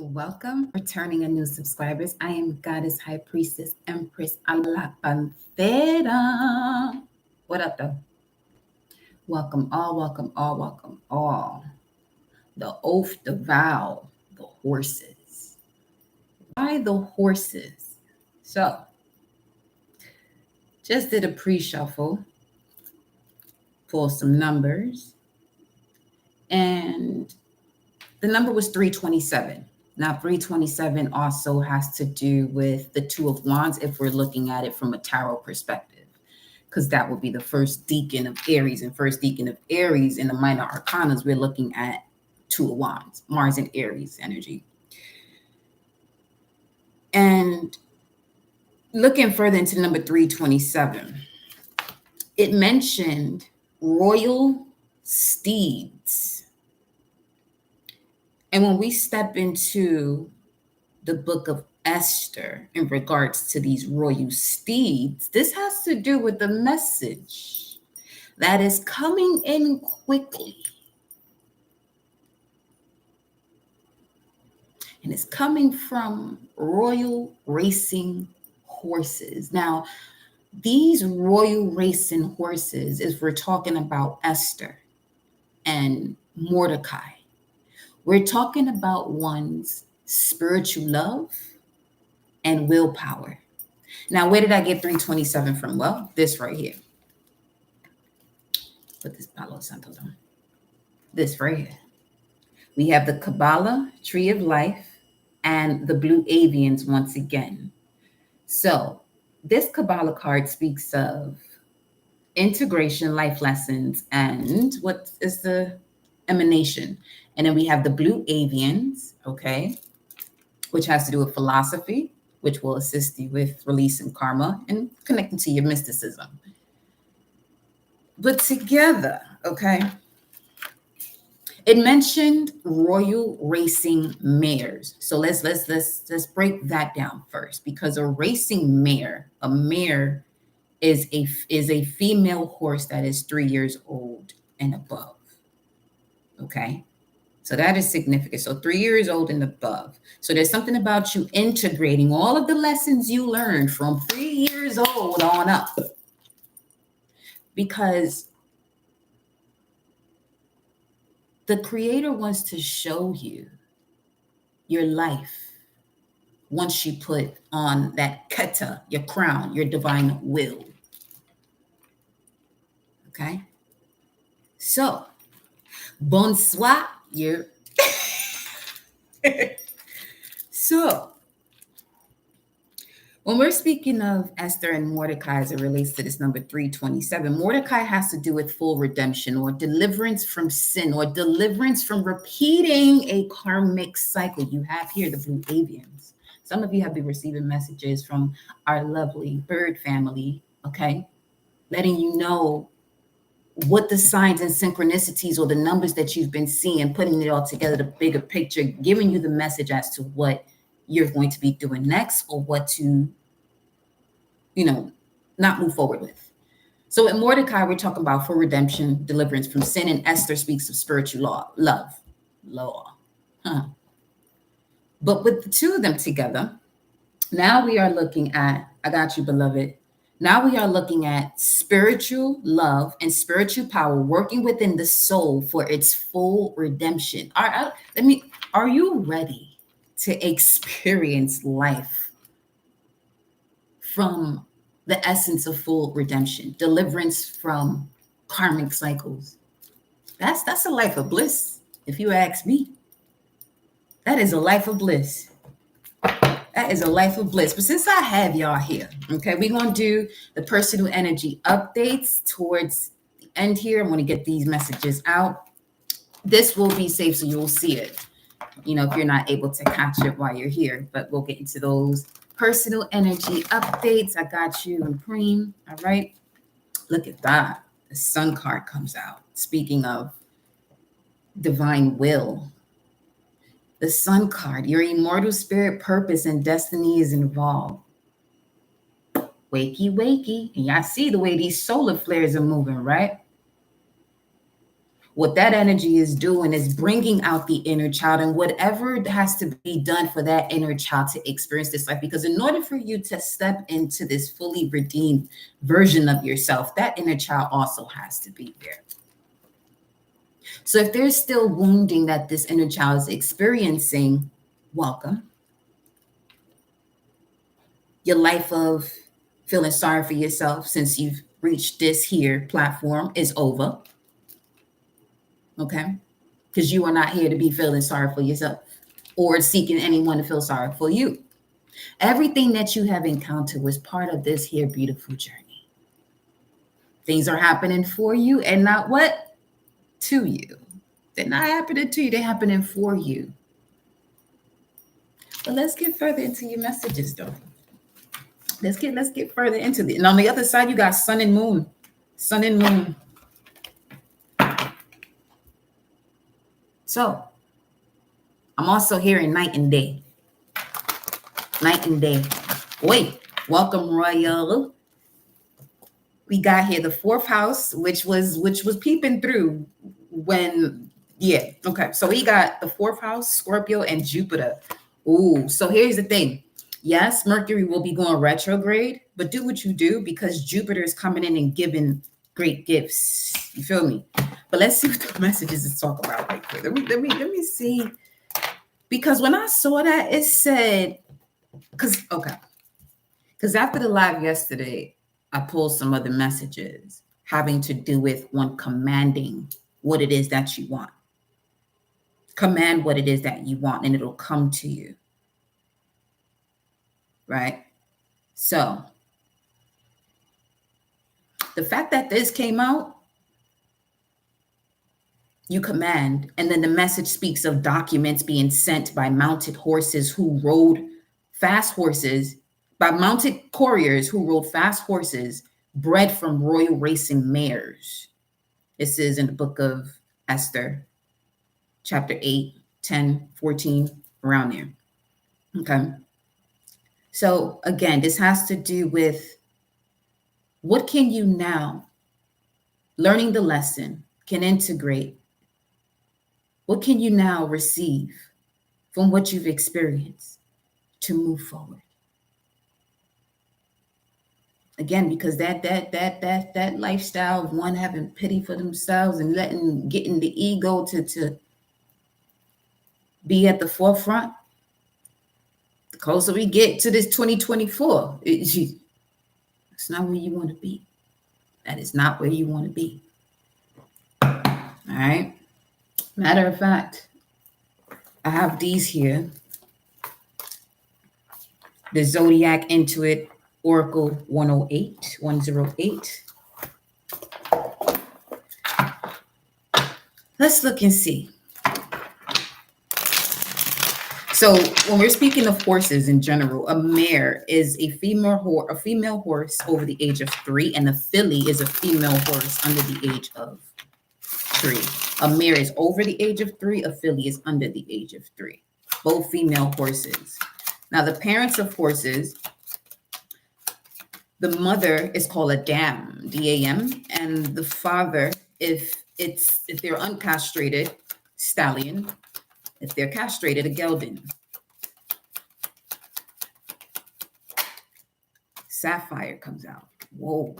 Welcome, returning and new subscribers. I am Goddess High Priestess Empress Ala Panthera. What up, though? Welcome all, welcome all, welcome all. The oath, the vow, the horses. Why the horses? So, just did a pre-shuffle, pull some numbers, and the number was 327. Now, 327 also has to do with the Two of Wands if we're looking at it from a tarot perspective, because that would be the first deacon of Aries. And first deacon of Aries in the minor arcanas, we're looking at Two of Wands, Mars and Aries energy. And looking further into number 327, it mentioned royal steeds. And when we step into the book of Esther in regards to these royal steeds, this has to do with the message that is coming in quickly. And it's coming from royal racing horses. Now, these royal racing horses, if we're talking about Esther and Mordecai, we're talking about one's spiritual love and willpower. Now, where did I get 327 from? Well, this right here. Put this Palo Santo down. This right here. We have the Kabbalah, Tree of Life, and the Blue Avians once again. So this Kabbalah card speaks of integration, life lessons, and what is the emanation. And then we have the Blue Avians, okay, which has to do with philosophy, which will assist you with releasing karma and connecting to your mysticism. But together, okay, it mentioned royal racing mares. So let's break that down first, because a racing mare, a mare is a female horse that is 3 years old and above. Okay. So that is significant. So 3 years old and above. So there's something about you integrating all of the lessons you learned from 3 years old on up. Because the Creator wants to show you your life once you put on that keta, your crown, your divine will. Okay? So, bonsoir, you're... So, when we're speaking of Esther and Mordecai as it relates to this number 327, Mordecai has to do with full redemption or deliverance from sin or deliverance from repeating a karmic cycle. You have here the Blue Avians. Some of you have been receiving messages from our lovely bird family, okay, letting you know what the signs and synchronicities or the numbers that you've been seeing, putting it all together, the bigger picture, giving you the message as to what you're going to be doing next or what to, not move forward with. So in Mordecai, we're talking about for redemption, deliverance from sin, and Esther speaks of spiritual law. But with the two of them together, now we are looking at, I got you, beloved. Now we are looking at spiritual love and spiritual power working within the soul for its full redemption. Are you ready to experience life from the essence of full redemption, deliverance from karmic cycles? That's a life of bliss, if you ask me. That is a life of bliss. That is a life of bliss. But since I have y'all here, okay, we're going to do the personal energy updates towards the end here. I'm going to get these messages out. This will be safe, so you'll see it, if you're not able to catch it while you're here. But we'll get into those personal energy updates. I got you and Preem. All right. Look at that. The Sun card comes out. Speaking of divine will, the Sun card, your immortal spirit, purpose, and destiny is involved. Wakey. And y'all see the way these solar flares are moving, right? What that energy is doing is bringing out the inner child and whatever has to be done for that inner child to experience this life. Because in order for you to step into this fully redeemed version of yourself, that inner child also has to be there. So if there's still wounding that this inner child is experiencing, welcome. Your life of feeling sorry for yourself since you've reached this here platform is over. Okay? Because you are not here to be feeling sorry for yourself or seeking anyone to feel sorry for you. Everything that you have encountered was part of this here beautiful journey. Things are happening for you and not what? To you. They're not happening to you, they're happening for you. But let's get further into your messages, though. Let's get further into it. And on the other side, you got sun and moon. Sun and moon. So I'm also hearing night and day. Night and day. Wait, welcome, Royal. We got here the fourth house, which was peeping through when, yeah, okay. So we got the fourth house, Scorpio and Jupiter. Ooh, so here's the thing. Yes, Mercury will be going retrograde, but do what you do because Jupiter is coming in and giving great gifts. You feel me? But let's see what the messages is talk about right quick. Let me see. Because when I saw that, it said, because after the live yesterday, I pulled some other messages having to do with one commanding what it is that you want. Command what it is that you want, and it'll come to you. Right? So the fact that this came out, you command, and then the message speaks of documents being sent by mounted horses who rode fast horses, by mounted couriers who rode fast horses bred from royal racing mares. This is in the book of Esther, chapter 8, 10, 14, around there. Okay. So again, this has to do with what can you now, learning the lesson, can integrate. What can you now receive from what you've experienced to move forward? Again, because that lifestyle of one having pity for themselves and getting the ego to be at the forefront. The closer we get to this 2024, it's not where you want to be. That is not where you want to be. All right. Matter of fact, I have these here. The Zodiac Intuit Oracle 108. Let's look and see. So when we're speaking of horses in general, a mare is a female horse over the age of 3, and a filly is a female horse under the age of 3. A mare is over the age of 3, a filly is under the age of 3. Both female horses. Now, the parents of horses, the mother is called a dam, D-A-M, and the father, if they're uncastrated, stallion. If they're castrated, a gelding. Sapphire comes out. Whoa.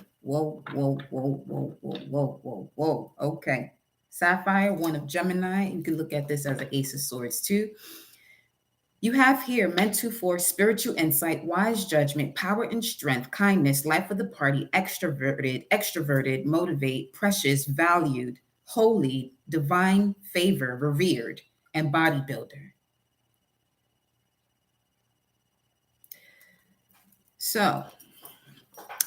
Okay. Sapphire, one of Gemini. You can look at this as an Ace of Swords too. You have here mental force, spiritual insight, wise judgment, power and strength, kindness, life of the party, extroverted, motivate, precious, valued, holy, divine, favor, revered, and bodybuilder. So,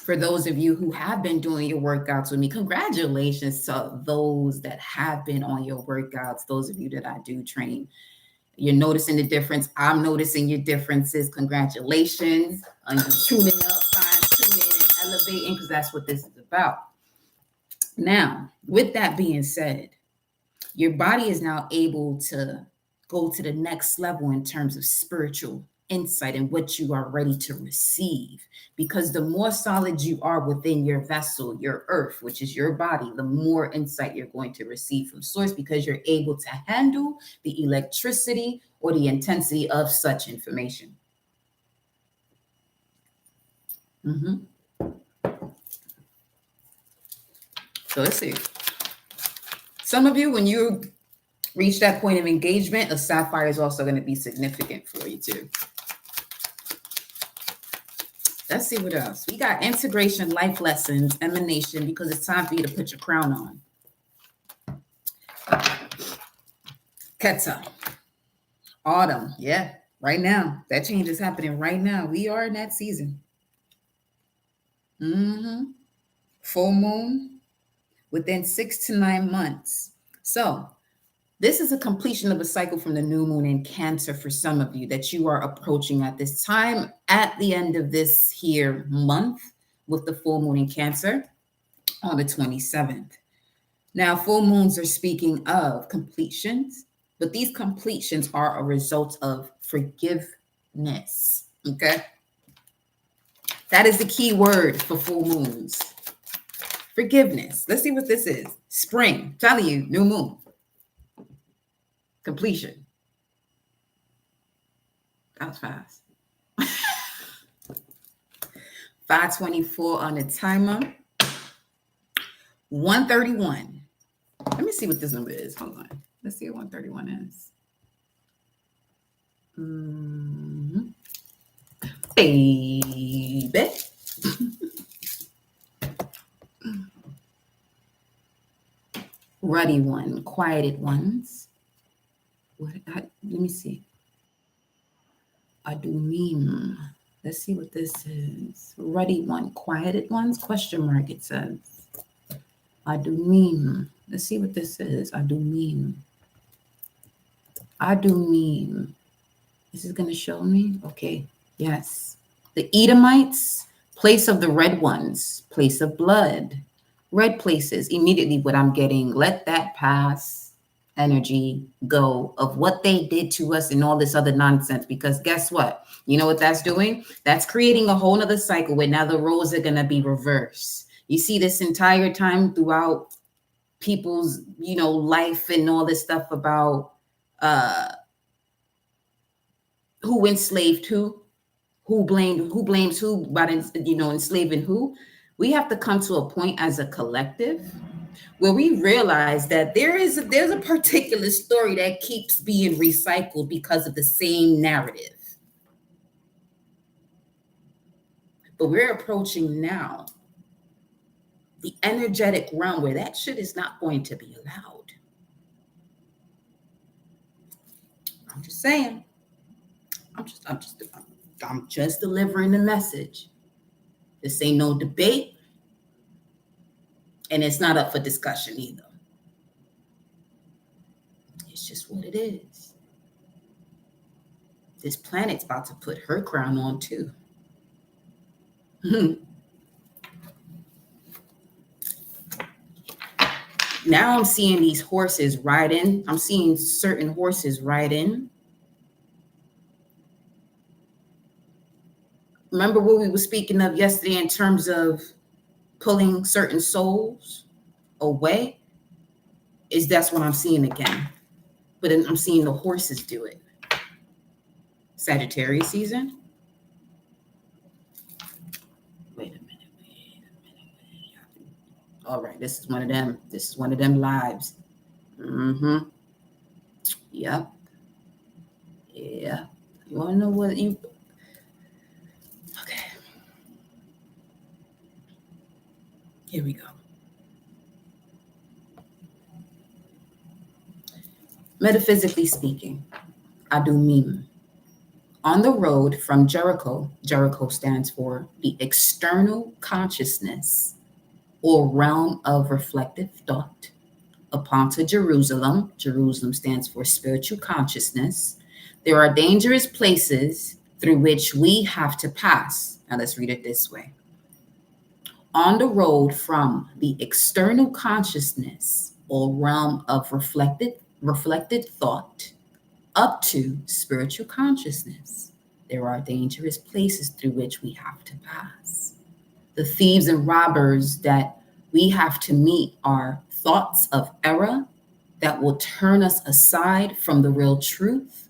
for those of you who have been doing your workouts with me, congratulations to those that have been on your workouts, those of you that I do train. You're noticing the difference. I'm noticing your differences. Congratulations on tuning up, fine-tuning, and elevating, because that's what this is about. Now, with that being said, your body is now able to go to the next level in terms of spiritual insight and what you are ready to receive. Because the more solid you are within your vessel, your earth, which is your body, the more insight you're going to receive from source, because you're able to handle the electricity or the intensity of such information. So let's see. Some of you, when you reach that point of engagement, a sapphire is also going to be significant for you too. Let's see what else. We got integration, life lessons, emanation, because it's time for you to put your crown on. Ketsa. Autumn. Yeah, right now. That change is happening right now. We are in that season. Full moon within 6 to 9 months. So this is a completion of a cycle from the new moon in Cancer for some of you that you are approaching at this time, at the end of this here month, with the full moon in Cancer on the 27th. Now, full moons are speaking of completions, but these completions are a result of forgiveness. Okay? That is the key word for full moons. Forgiveness. Let's see what this is. Spring. Telling you, new moon. Completion. That was fast. 5:24 on the timer. 131. Let me see what this number is. Hold on. Let's see what 131 is. Baby. Ruddy one. Quieted ones. Let me see. Adumim. Let's see what this is. Ruddy one. Quieted ones? Question mark, it says. Adumim. Let's see what this is. Adumim. Adumim. This is going to show me? Okay. Yes. The Edomites, place of the red ones, place of blood. Red places. Immediately what I'm getting. Let that pass. Energy go of what they did to us and all this other nonsense, because guess what? You know what that's doing? That's creating a whole nother cycle where now the roles are going to be reversed. You see this entire time throughout people's, life and all this stuff about who enslaved who blames who about enslaving who. We have to come to a point as a collective where we realize that there's a particular story that keeps being recycled because of the same narrative. But we're approaching now the energetic realm where that shit is not going to be allowed. I'm just saying. I'm just delivering the message. This ain't no debate. And it's not up for discussion either. It's just what it is. This planet's about to put her crown on too. Now I'm seeing these horses ride in. I'm seeing certain horses ride in. Remember what we were speaking of yesterday in terms of pulling certain souls away? That's what I'm seeing again. But then I'm seeing the horses do it. Sagittarius season. Wait a minute. All right, this is one of them. This is one of them lives. Yep. Yeah. You want to know what you... Okay. Here we go. Metaphysically speaking, Adumim. On the road from Jericho, Jericho stands for the external consciousness or realm of reflective thought, upon to Jerusalem. Jerusalem stands for spiritual consciousness. There are dangerous places through which we have to pass. Now let's read it this way. On the road from the external consciousness or realm of reflected thought up to spiritual consciousness. There are dangerous places through which we have to pass. The thieves and robbers that we have to meet are thoughts of error that will turn us aside from the real truth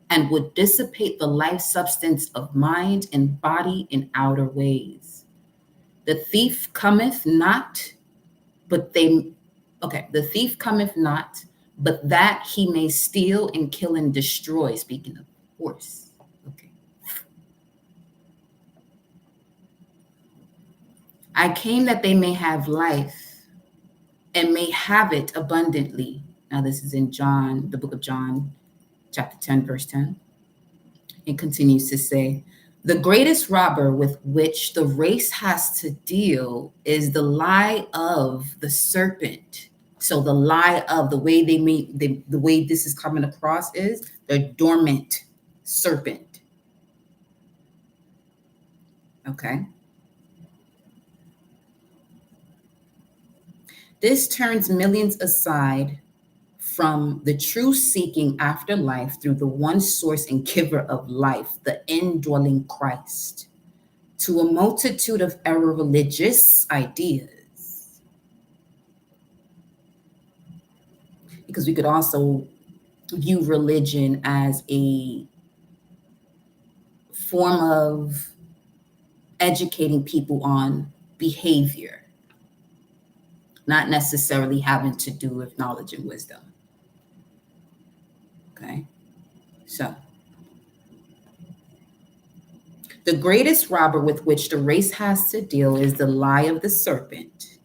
and would dissipate the life substance of mind and body in outer ways. The thief cometh not, the thief cometh not, but that he may steal and kill and destroy. Speaking of horse. Okay. I came that they may have life and may have it abundantly. Now, this is in John, the book of John, chapter 10, verse 10. It continues to say, the greatest robber with which the race has to deal is the lie of the serpent. So the lie of the way the way this is coming across is the dormant serpent. Okay. This turns millions aside from the true seeking after life through the one source and giver of life, the indwelling Christ, to a multitude of error religious ideas. Because we could also view religion as a form of educating people on behavior, not necessarily having to do with knowledge and wisdom. Okay, so the greatest robber with which the race has to deal is the lie of the serpent.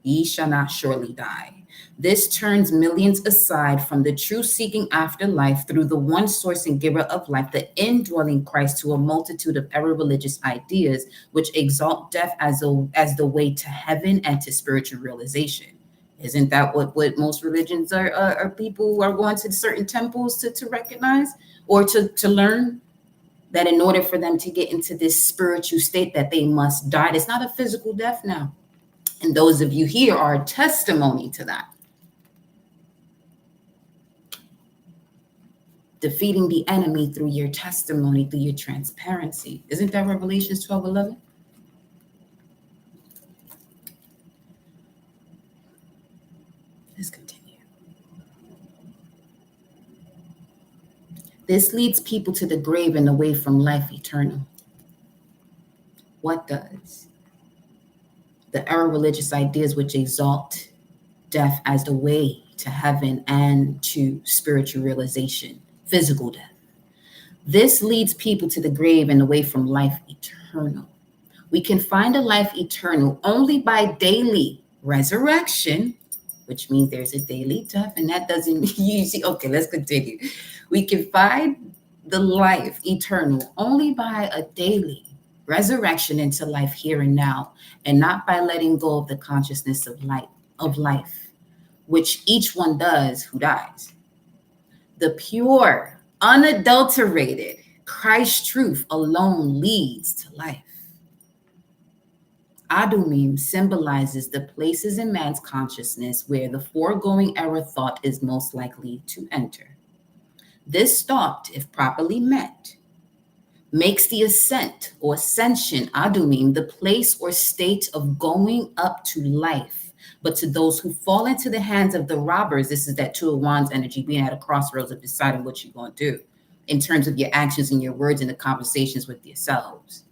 Ye shall not surely die. This turns millions aside from the true seeking after life through the one source and giver of life, the indwelling Christ, to a multitude of error religious ideas, which exalt death as the way to heaven and to spiritual realization. Isn't that what most religions are people who are going to certain temples to recognize or to learn? That in order for them to get into this spiritual state that they must die. It's not a physical death now. And those of you here are a testimony to that. Defeating the enemy through your testimony, through your transparency. Isn't that Revelations 12:11? Let's continue. This leads people to the grave and away from life eternal. What does? The error religious ideas which exalt death as the way to heaven and to spiritual realization, physical death. This leads people to the grave and away from life eternal. We can find a life eternal only by daily resurrection, which means there's a daily death, and that doesn't usually, okay, let's continue. We can find the life eternal only by a daily resurrection into life here and now, and not by letting go of the consciousness of life, which each one does who dies. The pure, unadulterated Christ truth alone leads to life. Adumim symbolizes the places in man's consciousness where the foregoing error thought is most likely to enter. This thought, if properly met, makes the ascent or ascension, Adumim, the place or state of going up to life. But to those who fall into the hands of the robbers, this is that Two of Wands energy, being at a crossroads of deciding what you're going to do in terms of your actions and your words and the conversations with yourselves.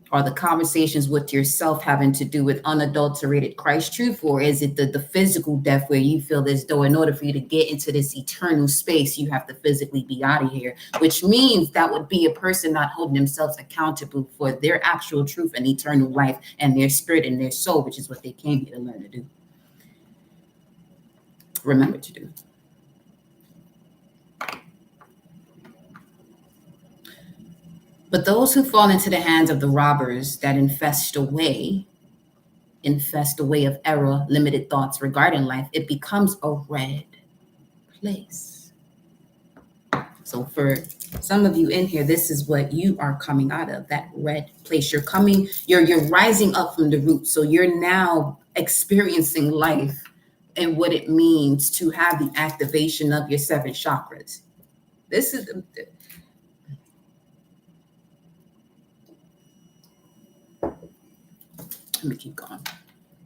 Are the conversations with yourself having to do with unadulterated Christ truth, or is it the physical death where you feel as though in order for you to get into this eternal space, you have to physically be out of here, which means that would be a person not holding themselves accountable for their actual truth and eternal life and their spirit and their soul, which is what they came here to learn to do. Remember to do. But those who fall into the hands of the robbers that infest a way of error, limited thoughts regarding life, it becomes a red place. So for some of you in here, this is what you are coming out of, that red place. You're rising up from the root. So you're now experiencing life and what it means to have the activation of your 7 chakras. This is Let me keep going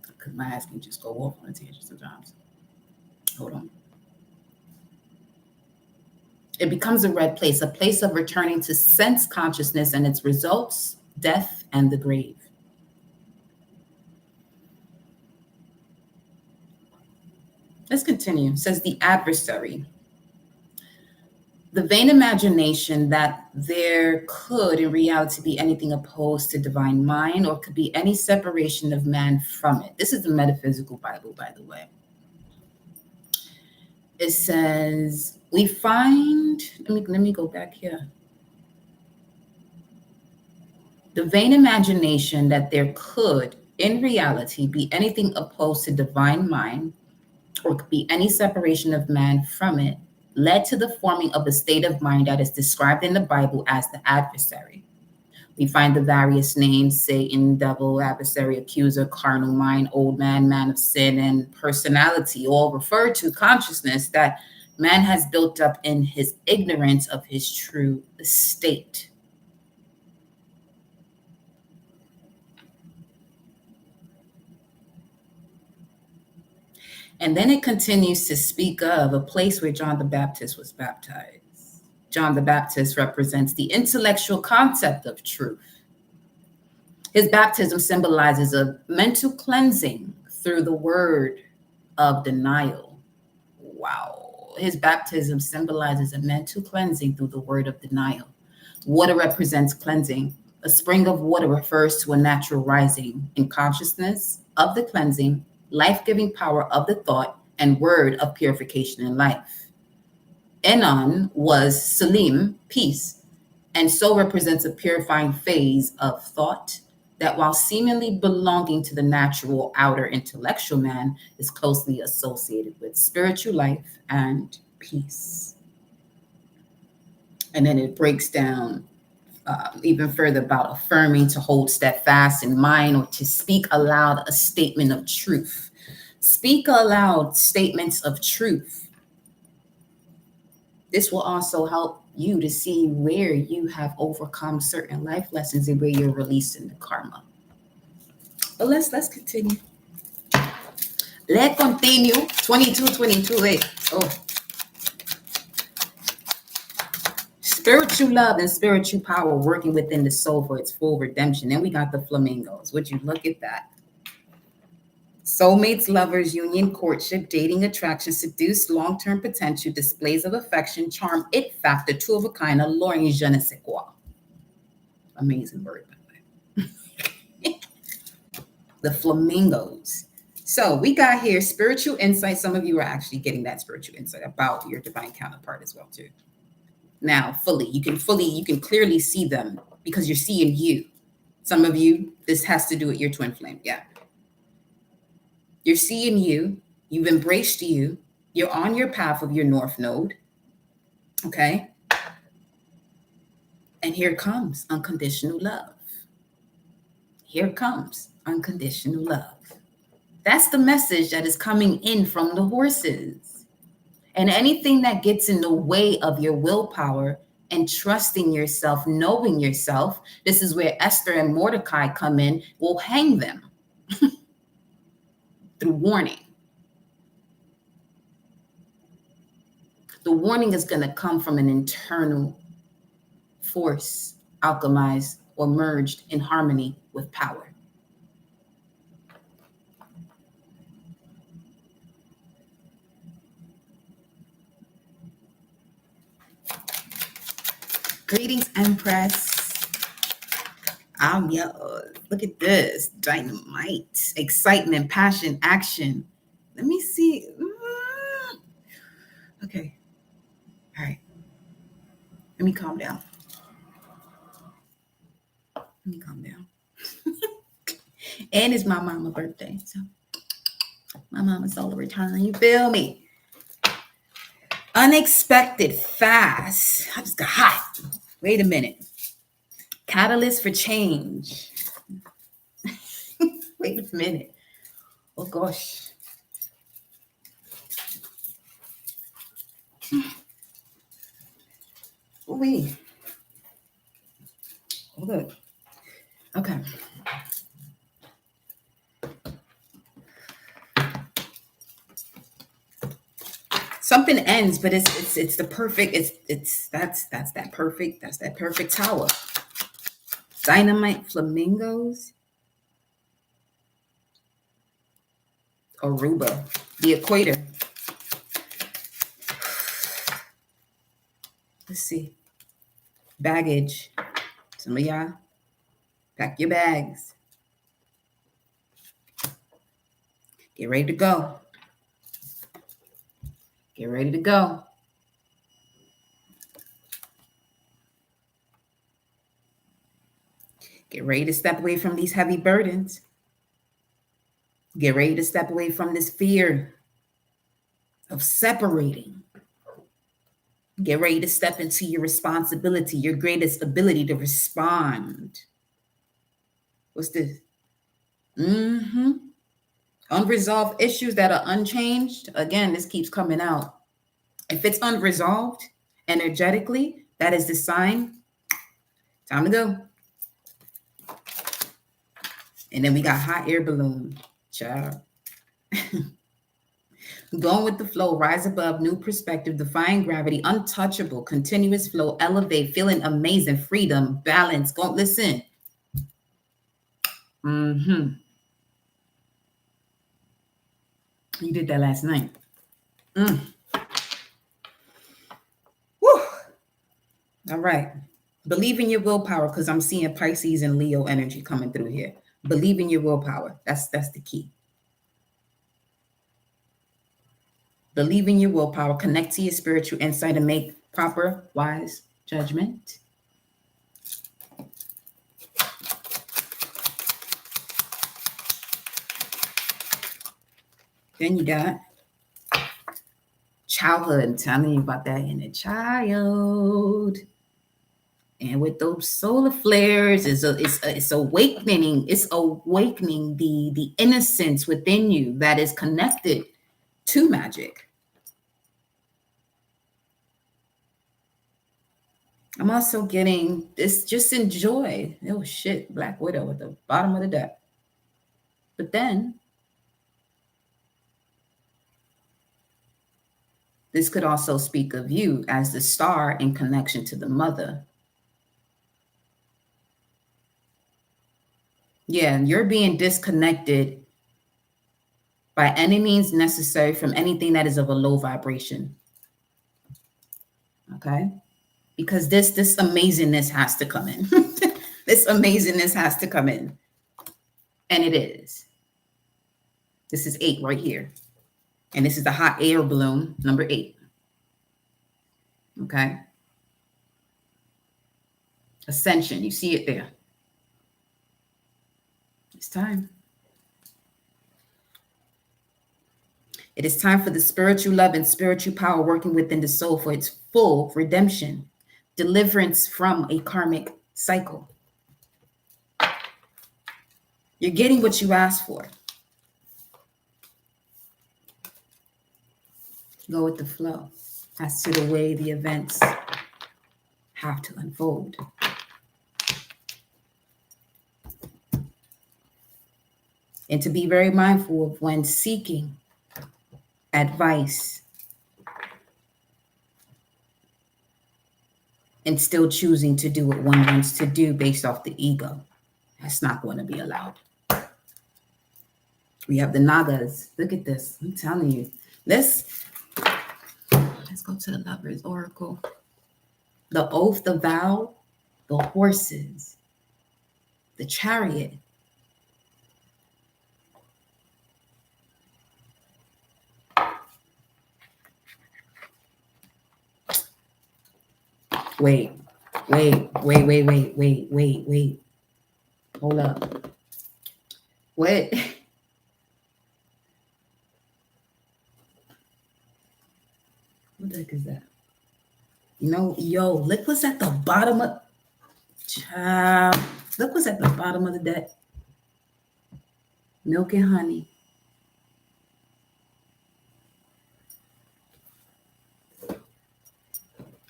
because my ass can just go off on a tangent sometimes. Hold on. It becomes a red place, a place of returning to sense consciousness and its results, death and the grave. Let's continue. It says the adversary. The vain imagination that there could in reality be anything opposed to divine mind or could be any separation of man from it. This is the Metaphysical Bible, by the way. It says, we find, let me go back here. The vain imagination that there could in reality be anything opposed to divine mind or could be any separation of man from it led to the forming of a state of mind that is described in the Bible as the adversary. We find the various names: Satan, devil, adversary, accuser, carnal mind, old man, man of sin, and personality, all refer to consciousness that man has built up in his ignorance of his true state. And then it continues to speak of a place where John the Baptist was baptized. John the Baptist represents the intellectual concept of truth. His baptism symbolizes a mental cleansing through the word of denial. Wow. His baptism symbolizes a mental cleansing through the word of denial. Water represents cleansing. A spring of water refers to a natural rising in consciousness of the cleansing, life-giving power of the thought and word of purification in life. Enon was Salim, peace, and so represents a purifying phase of thought that, while seemingly belonging to the natural outer intellectual man, is closely associated with spiritual life and peace. And then it breaks down even further about affirming to hold steadfast in mind or to speak aloud a statement of truth. Speak aloud statements of truth. This will also help you to see where you have overcome certain life lessons and where you're releasing the karma. But let's continue. Let's continue. 22. Spiritual love and spiritual power working within the soul for its full redemption. Then we got the flamingos. Would you look at that? Soulmates, lovers, union, courtship, dating, attraction, seduce, long-term potential, displays of affection, charm, it factor, two of a kind, alluring, je ne sais quoi. Amazing word, by the way. The flamingos. So we got here spiritual insight. Some of you are actually getting that spiritual insight about your divine counterpart as well, too. Now, you can clearly see them because you're seeing you. Some of you, this has to do with your twin flame. Yeah. You're seeing you, you've embraced you, you're on your path of your north node, okay? And here comes unconditional love. Here comes unconditional love. That's the message that is coming in from the horses. And anything that gets in the way of your willpower and trusting yourself, knowing yourself, this is where Esther and Mordecai come in, will hang them through warning. The warning is going to come from an internal force, alchemized or merged in harmony with power. Greetings, Empress. I'm yours. Look at this. Dynamite, excitement, passion, action. Let me see. Okay. All right. Let me calm down. And it's my mama's birthday. So my mama's solar return. You feel me? Unexpected fast. I just got hot. Wait a minute. Catalyst for change. Wait a minute. Oh gosh. Wait. Hold on. Okay. Something ends, but it's the perfect, that's that perfect tower. Dynamite flamingos. Aruba, the equator. Let's see. Baggage. Some of y'all, pack your bags. Get ready to go. Get ready to go. Get ready to step away from these heavy burdens. Get ready to step away from this fear of separating. Get ready to step into your responsibility, your greatest ability to respond. What's this? Unresolved issues that are unchanged. Again, this keeps coming out. If it's unresolved energetically, that is the sign. Time to go. And then we got hot air balloon. Child. Going with the flow, rise above, new perspective, defying gravity, untouchable, continuous flow, elevate, feeling amazing, freedom, balance. Go listen. You did that last night. Woo. All right. Believe in your willpower, because I'm seeing Pisces and Leo energy coming through here. Believe in your willpower. That's the key. Believe in your willpower. Connect to your spiritual insight and make proper, wise judgment. Then you got childhood. I'm telling you about that inner child. And with those solar flares, it's awakening. It's awakening the innocence within you that is connected to magic. I'm also getting this. Just enjoy. Oh shit, Black Widow at the bottom of the deck. But then this could also speak of you as the star in connection to the mother. Yeah, you're being disconnected by any means necessary from anything that is of a low vibration. Okay? Because this amazingness has to come in. This amazingness has to come in. And it is. This is 8 right here. And this is the hot air balloon, number 8. Okay? Ascension, you see it there. It's time. It is time for the spiritual love and spiritual power working within the soul for its full redemption, deliverance from a karmic cycle. You're getting what you asked for. Go with the flow as to the way the events have to unfold. And to be very mindful of when seeking advice and still choosing to do what one wants to do based off the ego. That's not going to be allowed. We have the Nagas. Look at this. I'm telling you. Let's go to the Lover's Oracle. The oath, the vow, the horses, the chariot. Wait. Hold up. What? What the heck is that? Look what's at the bottom of... Child. Look what's at the bottom of the deck. Milk and honey.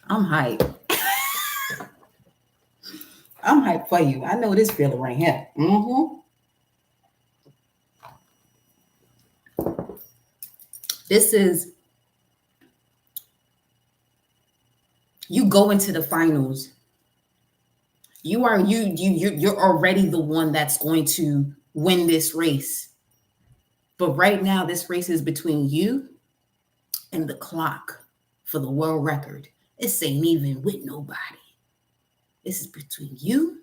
I'm hyped. I'm hyped for you. I know this feeling right here. This is You go into the finals. You're already the one that's going to win this race. But right now, this race is between you and the clock for the world record. This ain't even with nobody. This is between you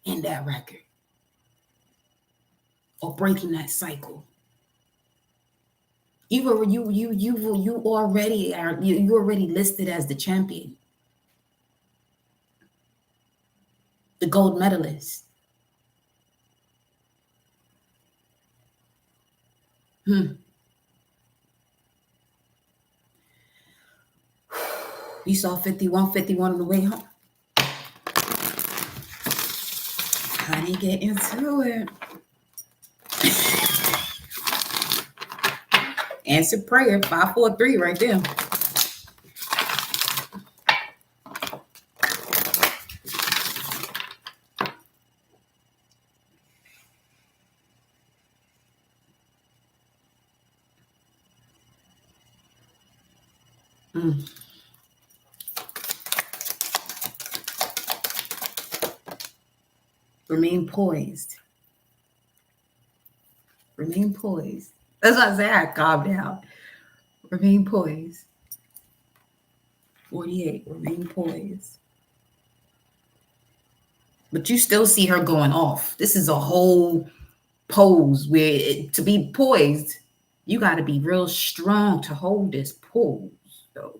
and that record, or breaking that cycle. You already listed as the champion, the gold medalist. You saw 51 on the way home. How do you get into it? Answer prayer, 543 right there. Remain poised. Remain poised. That's what I say. I calm down. Remain poised. 48. Remain poised. But you still see her going off. This is a whole pose where to be poised, you got to be real strong to hold this pose, though.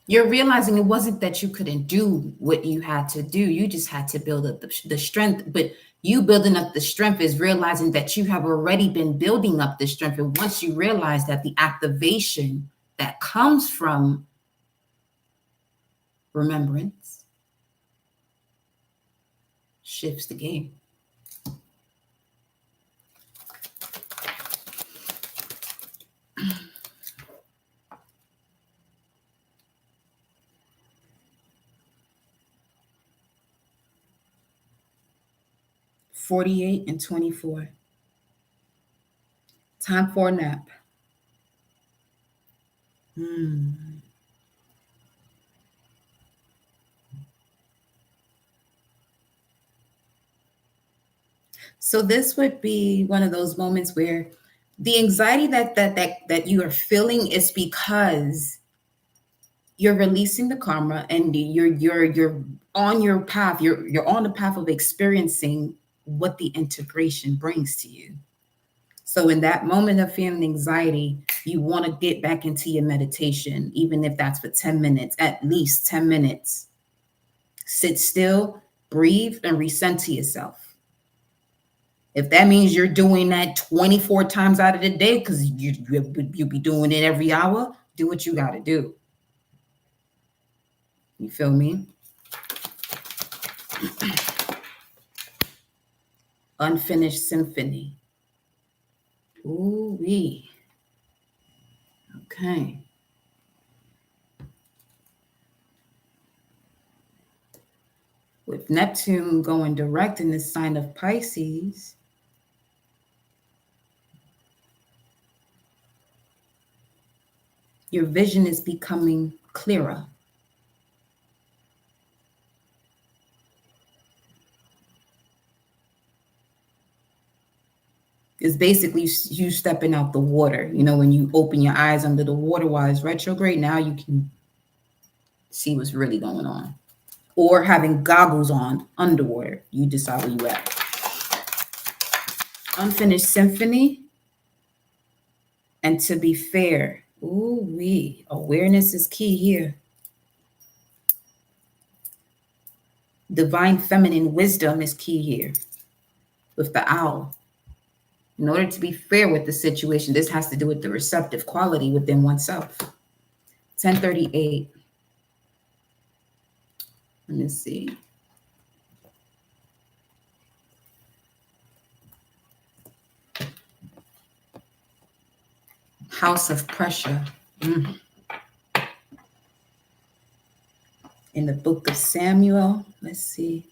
You're realizing it wasn't that you couldn't do what you had to do. You just had to build up the strength. But you building up the strength is realizing that you have already been building up the strength. And once you realize that the activation that comes from remembrance shifts the game. $48 and $24. Time for a nap. So this would be one of those moments where the anxiety that you are feeling is because you're releasing the karma, and you're on your path. You're on the path of experiencing what the integration brings to you. So in that moment of feeling anxiety, you want to get back into your meditation, even if that's for 10 minutes, at least 10 minutes. Sit still, breathe, and recenter yourself. If that means you're doing that 24 times out of the day, because you'll be doing it every hour, do what you got to do. You feel me? Unfinished symphony. Ooh-wee. Okay. With Neptune going direct in the sign of Pisces, your vision is becoming clearer. It's basically you stepping out the water. You know, when you open your eyes under the water while it's retrograde, now you can see what's really going on. Or having goggles on underwater. You decide where you at. Unfinished symphony. And to be fair, ooh-wee, awareness is key here. Divine feminine wisdom is key here with the owl. In order to be fair with the situation, this has to do with the receptive quality within oneself. 1038. Let me see. House of pressure. In the book of Samuel, let's see.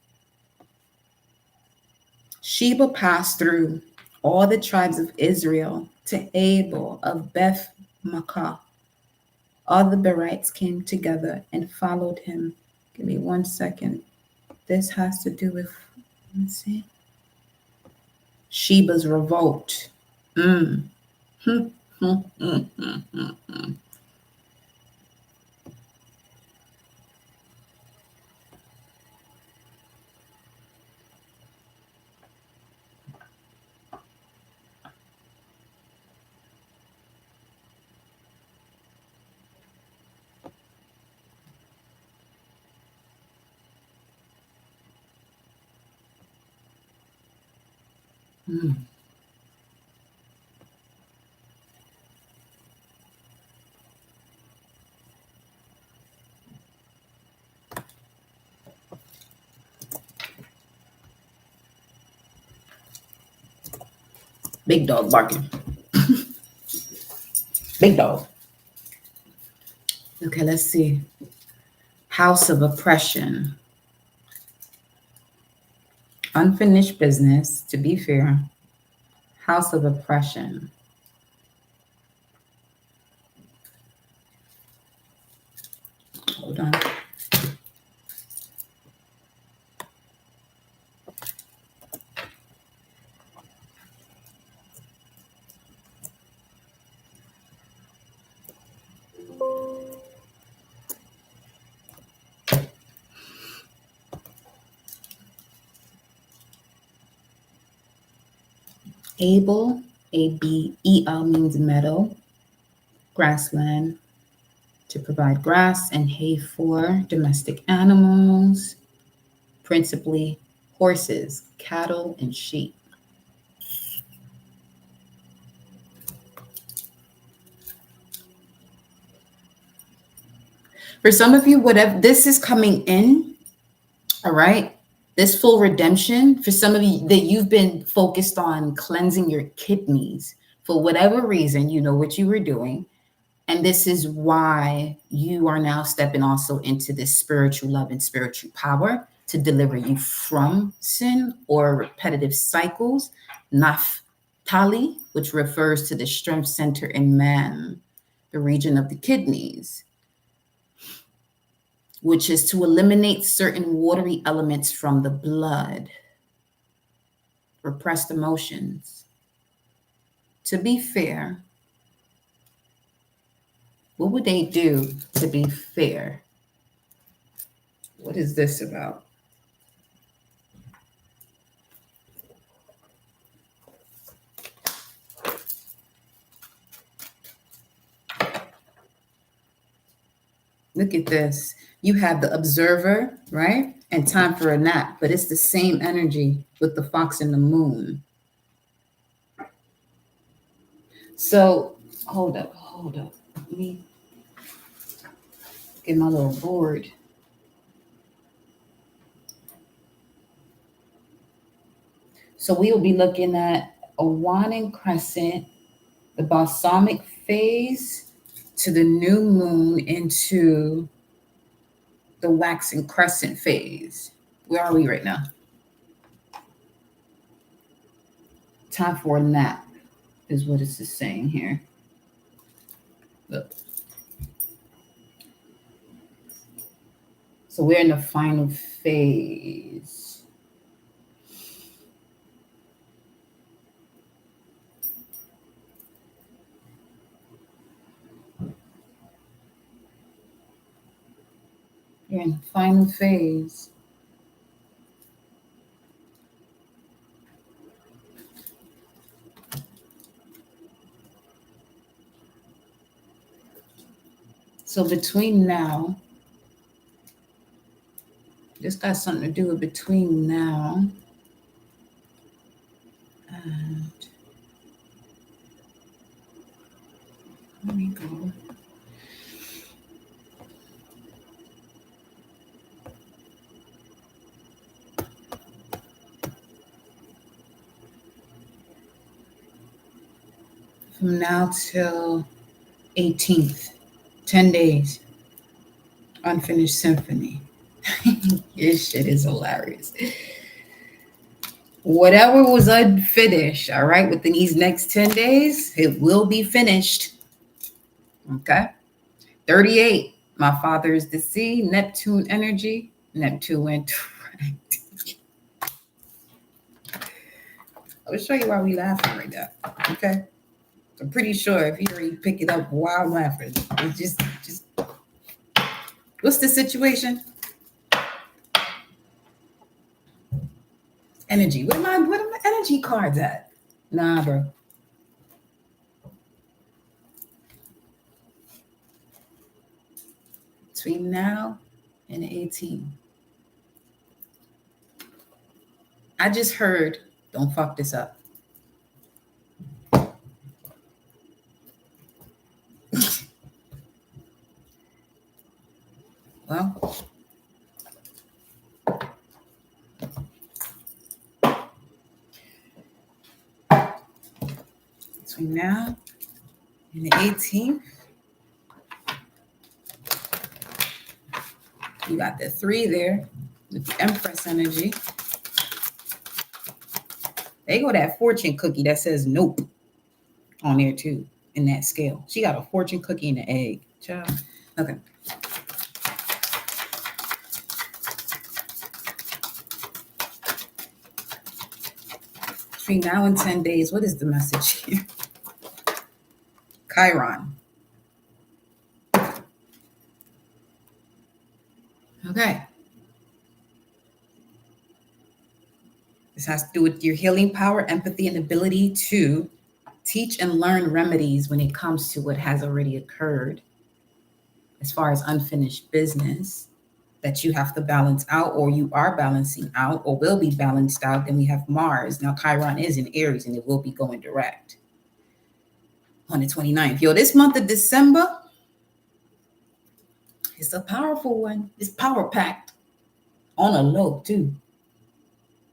Sheba passed through all the tribes of Israel to Abel of Beth Makkah. All the Berites came together and followed him. Give me 1 second. This has to do with, let's see, Sheba's revolt. Mm. Mm. Big dog barking. Big dog. Okay, let's see. House of oppression. Unfinished business, to be fair. House of oppression. Hold on. Able, A-B-E-L means meadow, grassland, to provide grass and hay for domestic animals, principally horses, cattle, and sheep. For some of you, whatever this is coming in, all right, this full redemption, for some of you that you've been focused on cleansing your kidneys for whatever reason, you know what you were doing. And this is why you are now stepping also into this spiritual love and spiritual power to deliver you from sin or repetitive cycles. Naphtali, which refers to the strength center in man, the region of the kidneys, which is to eliminate certain watery elements from the blood, repressed emotions. To be fair, what would they do to be fair? What is this about? Look at this. You have the observer, right? And time for a nap, but it's the same energy with the fox and the moon. So hold up. Let me get my little board. So we will be looking at a waning crescent, the balsamic phase to the new moon into the waxing crescent phase. Where are we right now? Time for a nap is what it's saying here. Look. So we're in the final phase. You're in the final phase. So between now, this got something to do with between now and, let me go. From now till 18th, 10 days, unfinished symphony. This shit is hilarious. Whatever was unfinished, all right, within these next 10 days, it will be finished. Okay. 38. My father is the sea, Neptune energy. Neptune went direct. I'll show you why we laughing right now. Okay. I'm pretty sure if you already pick it up, why I'm laughing. It's just what's the situation? Energy. What are my energy cards at? Nah, bro. Between now and 18. I just heard, don't fuck this up. Well, between now and the 18th, you got the 3 there with the Empress energy. They go that fortune cookie that says nope on there too in that scale. She got a fortune cookie and an egg. Child. Okay. Between now and 10 days, what is the message here? Chiron. Okay. This has to do with your healing power, empathy, and ability to teach and learn remedies when it comes to what has already occurred as far as unfinished business that you have to balance out, or you are balancing out, or will be balanced out. Then we have Mars. Now, Chiron is in Aries, and it will be going direct on the 29th. Yo, this month of December, it's a powerful one. It's power packed on a low, too.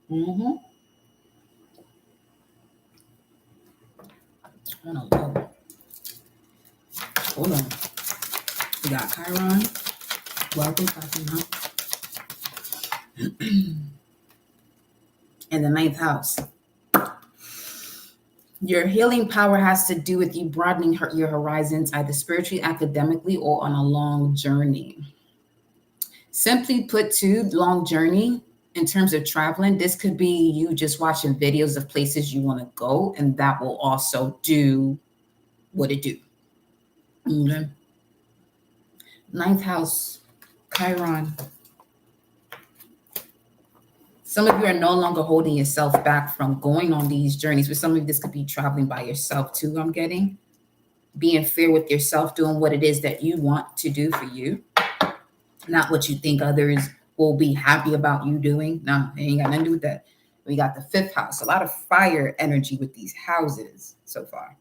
Mm-hmm. On a low. Hold on. We got Chiron. Welcome, Fatima. In the 9th house. Your healing power has to do with you broadening your horizons, either spiritually, academically, or on a long journey. Simply put, too, long journey in terms of traveling, this could be you just watching videos of places you want to go, and that will also do what it do. Okay. 9th house, Chiron. Some of you are no longer holding yourself back from going on these journeys. For some of you, this could be traveling by yourself too, I'm getting. Being fair with yourself, doing what it is that you want to do for you. Not what you think others will be happy about you doing. No, it ain't got nothing to do with that. We got the 5th house. A lot of fire energy with these houses so far.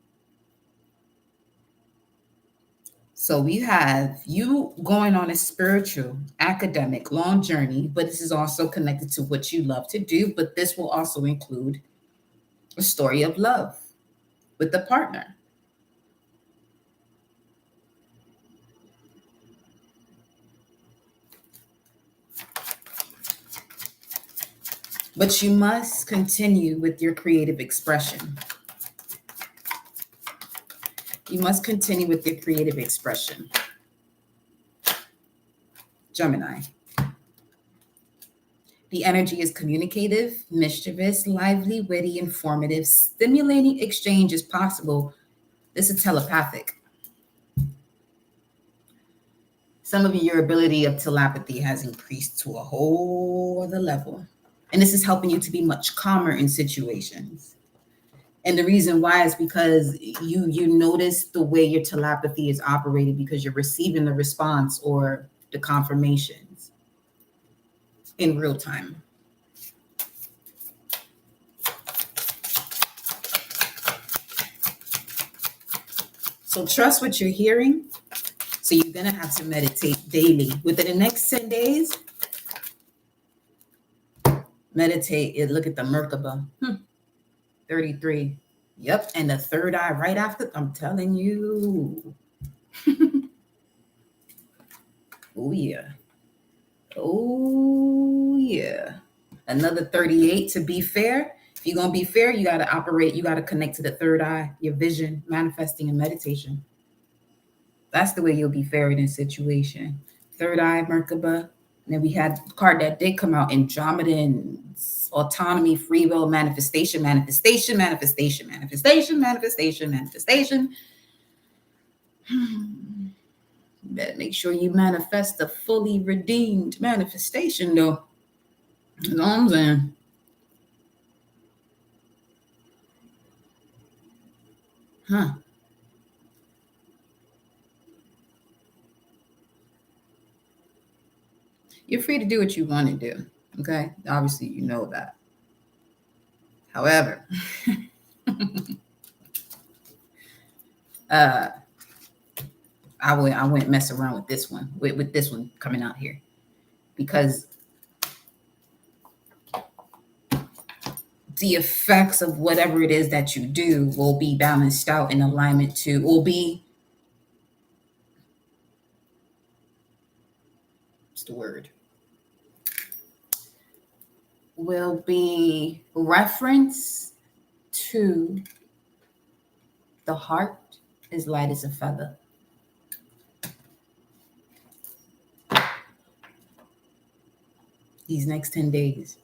So we have you going on a spiritual, academic, long journey, but this is also connected to what you love to do. But this will also include a story of love with the partner. But you must continue with your creative expression. You must continue with your creative expression. Gemini. The energy is communicative, mischievous, lively, witty, informative, stimulating exchange is possible. This is telepathic. Some of you, your ability of telepathy has increased to a whole other level. And this is helping you to be much calmer in situations. And the reason why is because you notice the way your telepathy is operating because you're receiving the response or the confirmations in real time. So trust what you're hearing. So you're going to have to meditate daily. Within the next 10 days, meditate. Look at the Merkaba. 33. Yep. And the third eye right after. I'm telling you. Oh, yeah. Oh, yeah. Another 38 to be fair. If you're going to be fair, you got to operate, you got to connect to the third eye, your vision, manifesting, and meditation. That's the way you'll be fair in this situation. Third eye, Merkaba. And then we had a card that did come out, Andromedan's autonomy, free will, manifestation, manifestation, manifestation, manifestation, manifestation, manifestation. Better make sure you manifest the fully redeemed manifestation, though. That's all I'm saying. Huh. You're free to do what you want to do. Okay. Obviously, you know that. However, I wouldn't mess around with this one, with this one coming out here, because the effects of whatever it is that you do will be balanced out in alignment to, what's the word? Will be reference to the heart is light as a feather. These next 10 days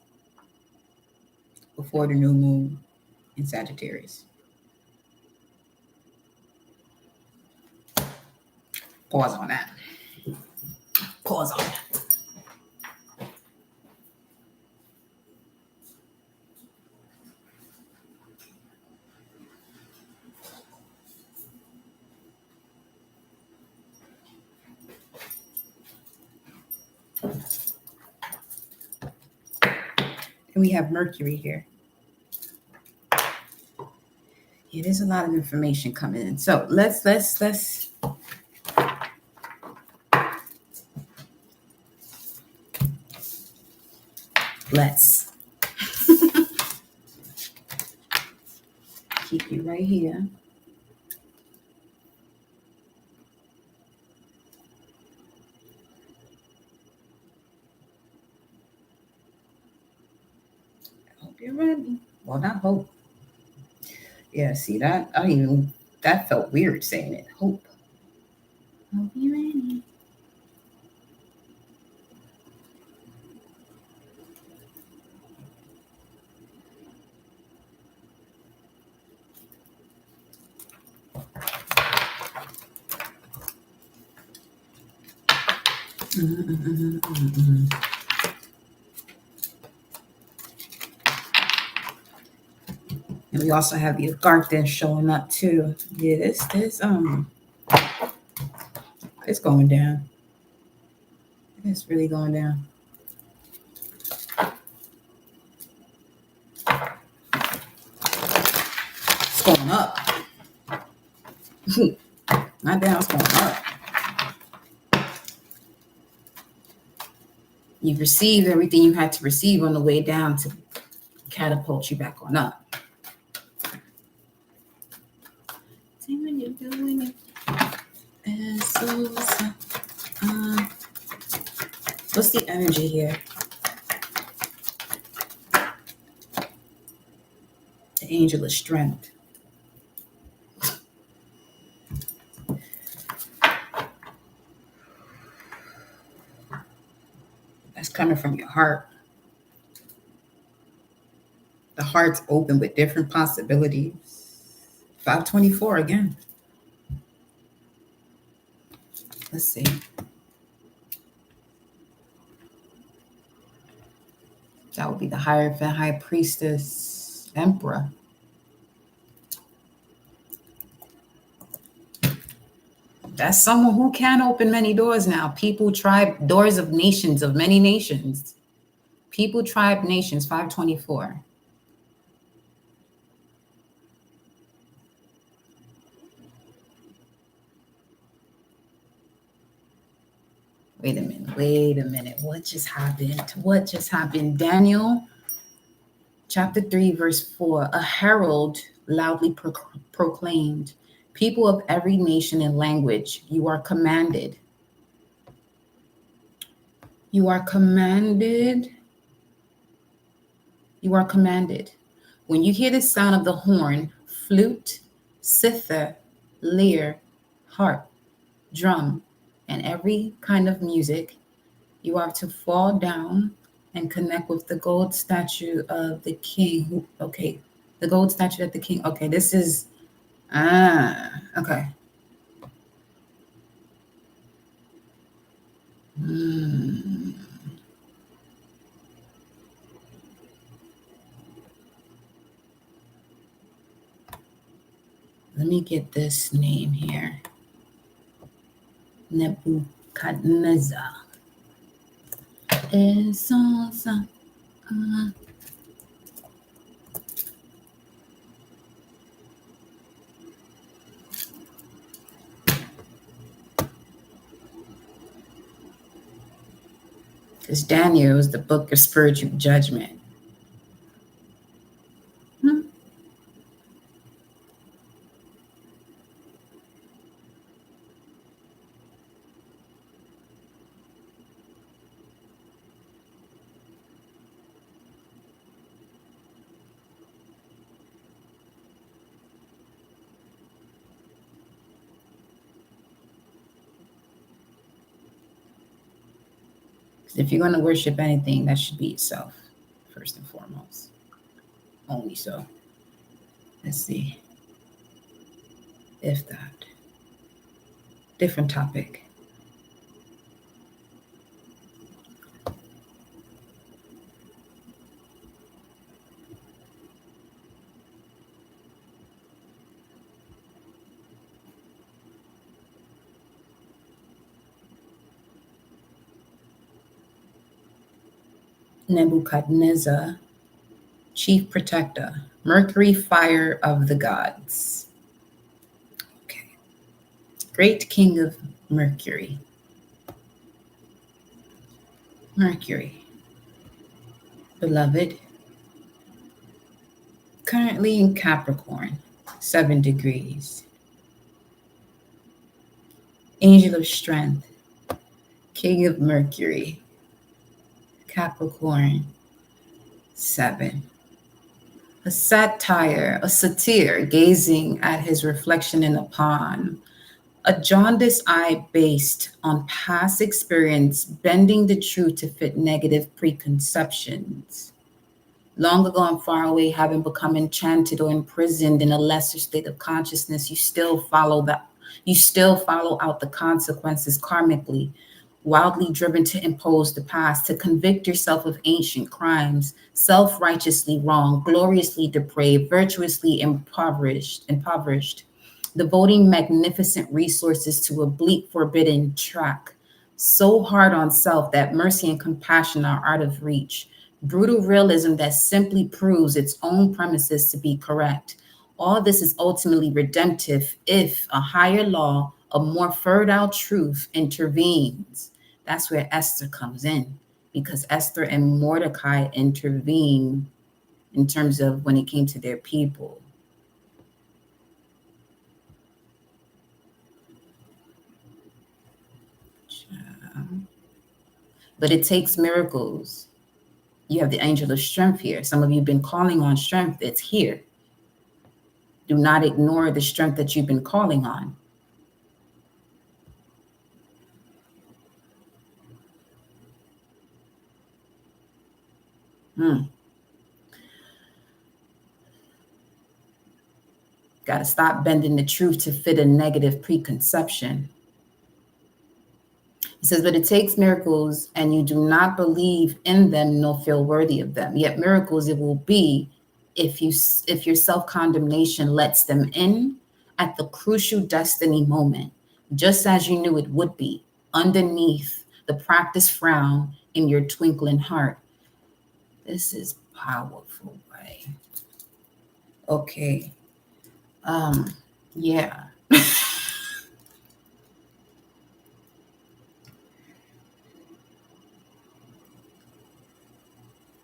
before the new moon in Sagittarius. Pause on that. Pause on that. And we have Mercury here. Yeah, there's a lot of information coming in. So let's keep you right here. I hope you're ready. Well, not hope. Yeah, see that? That felt weird saying it. Hope. Hope you're ready. And we also have the Agartha showing up too. Yeah, this it's going down. It's really going down. It's going up. Not down, it's going up. You've received everything you had to receive on the way down to catapult you back on up. See when you're doing it. What's the energy here? The angel of strength. That's coming from your heart. The heart's open with different possibilities. 524 again. Let's see. That would be the Hierophant, High Priestess, Emperor. That's someone who can open many doors now. People, tribe, doors of nations, of many nations. People, tribe, nations, 524. Wait a minute. What just happened? Daniel chapter 3, verse 4. A herald loudly proclaimed, people of every nation and language, you are commanded. You are commanded When you hear the sound of the horn, flute, zither, lyre, harp, drum, and every kind of music, you are to fall down and connect with the gold statue of the king. Okay, the gold statue of the king. Okay, this is, okay. Hmm. Let me get this name here. Nebuchadnezzar. Because Daniel is the book of spiritual judgment. Hmm. If you're going to worship anything, that should be itself, first and foremost. Only so. Let's see. If that. Different topic. Nebuchadnezzar, chief protector, Mercury, fire of the gods. Okay. Great king of Mercury. Mercury, beloved, currently in Capricorn, 7 degrees. Angel of strength, king of Mercury, Capricorn, 7. A satyr gazing at his reflection in a pond. A jaundiced eye based on past experience, bending the truth to fit negative preconceptions. Long ago and far away, having become enchanted or imprisoned in a lesser state of consciousness, you still follow out the consequences karmically, wildly driven to impose the past, to convict yourself of ancient crimes, self-righteously wrong, gloriously depraved, virtuously impoverished, devoting magnificent resources to a bleak, forbidden track, so hard on self that mercy and compassion are out of reach, brutal realism that simply proves its own premises to be correct. All this is ultimately redemptive if a higher law, a more fertile truth intervenes. That's where Esther comes in, because Esther and Mordecai intervene in terms of when it came to their people. But it takes miracles. You have the angel of strength here. Some of you have been calling on strength. It's here. Do not ignore the strength that you've been calling on. Got to stop bending the truth to fit a negative preconception. It says, but it takes miracles and you do not believe in them nor feel worthy of them. Yet miracles it will be if your self-condemnation lets them in at the crucial destiny moment, just as you knew it would be, underneath the practice frown in your twinkling heart. This is powerful, right? Okay. Yeah.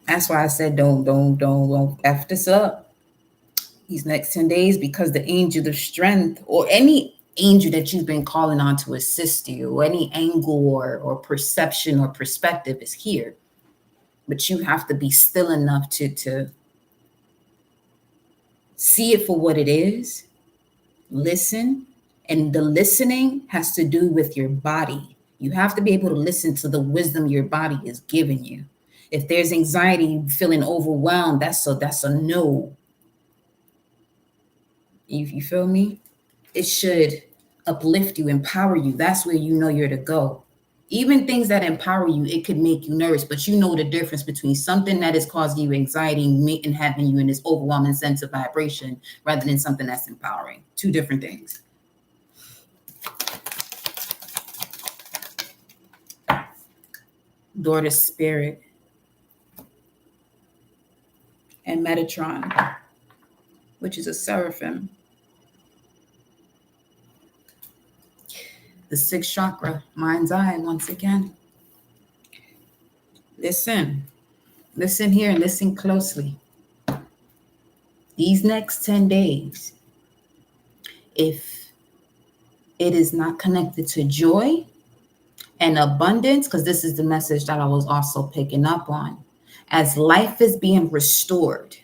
That's why I said don't F this up these next 10 days, because the angel of strength, or any angel that you've been calling on to assist you, or any angle or perception or perspective is here. But you have to be still enough to See it for what it is, listen, and the listening has to do with your body. You have to be able to listen to the wisdom your body is giving you. If there's anxiety, feeling overwhelmed, that's a no. You feel me? It should uplift you, empower you. That's where you know you're to go. Even things that empower you, it could make you nervous, but you know the difference between something that is causing you anxiety and having you in this overwhelming sense of vibration rather than something that's empowering. Two different things. Daughter Spirit and Metatron, which is a seraphim. The sixth chakra, mind's eye, once again. Listen here and listen closely. These next 10 days, if it is not connected to joy and abundance, because this is the message that I was also picking up on, as life is being restored,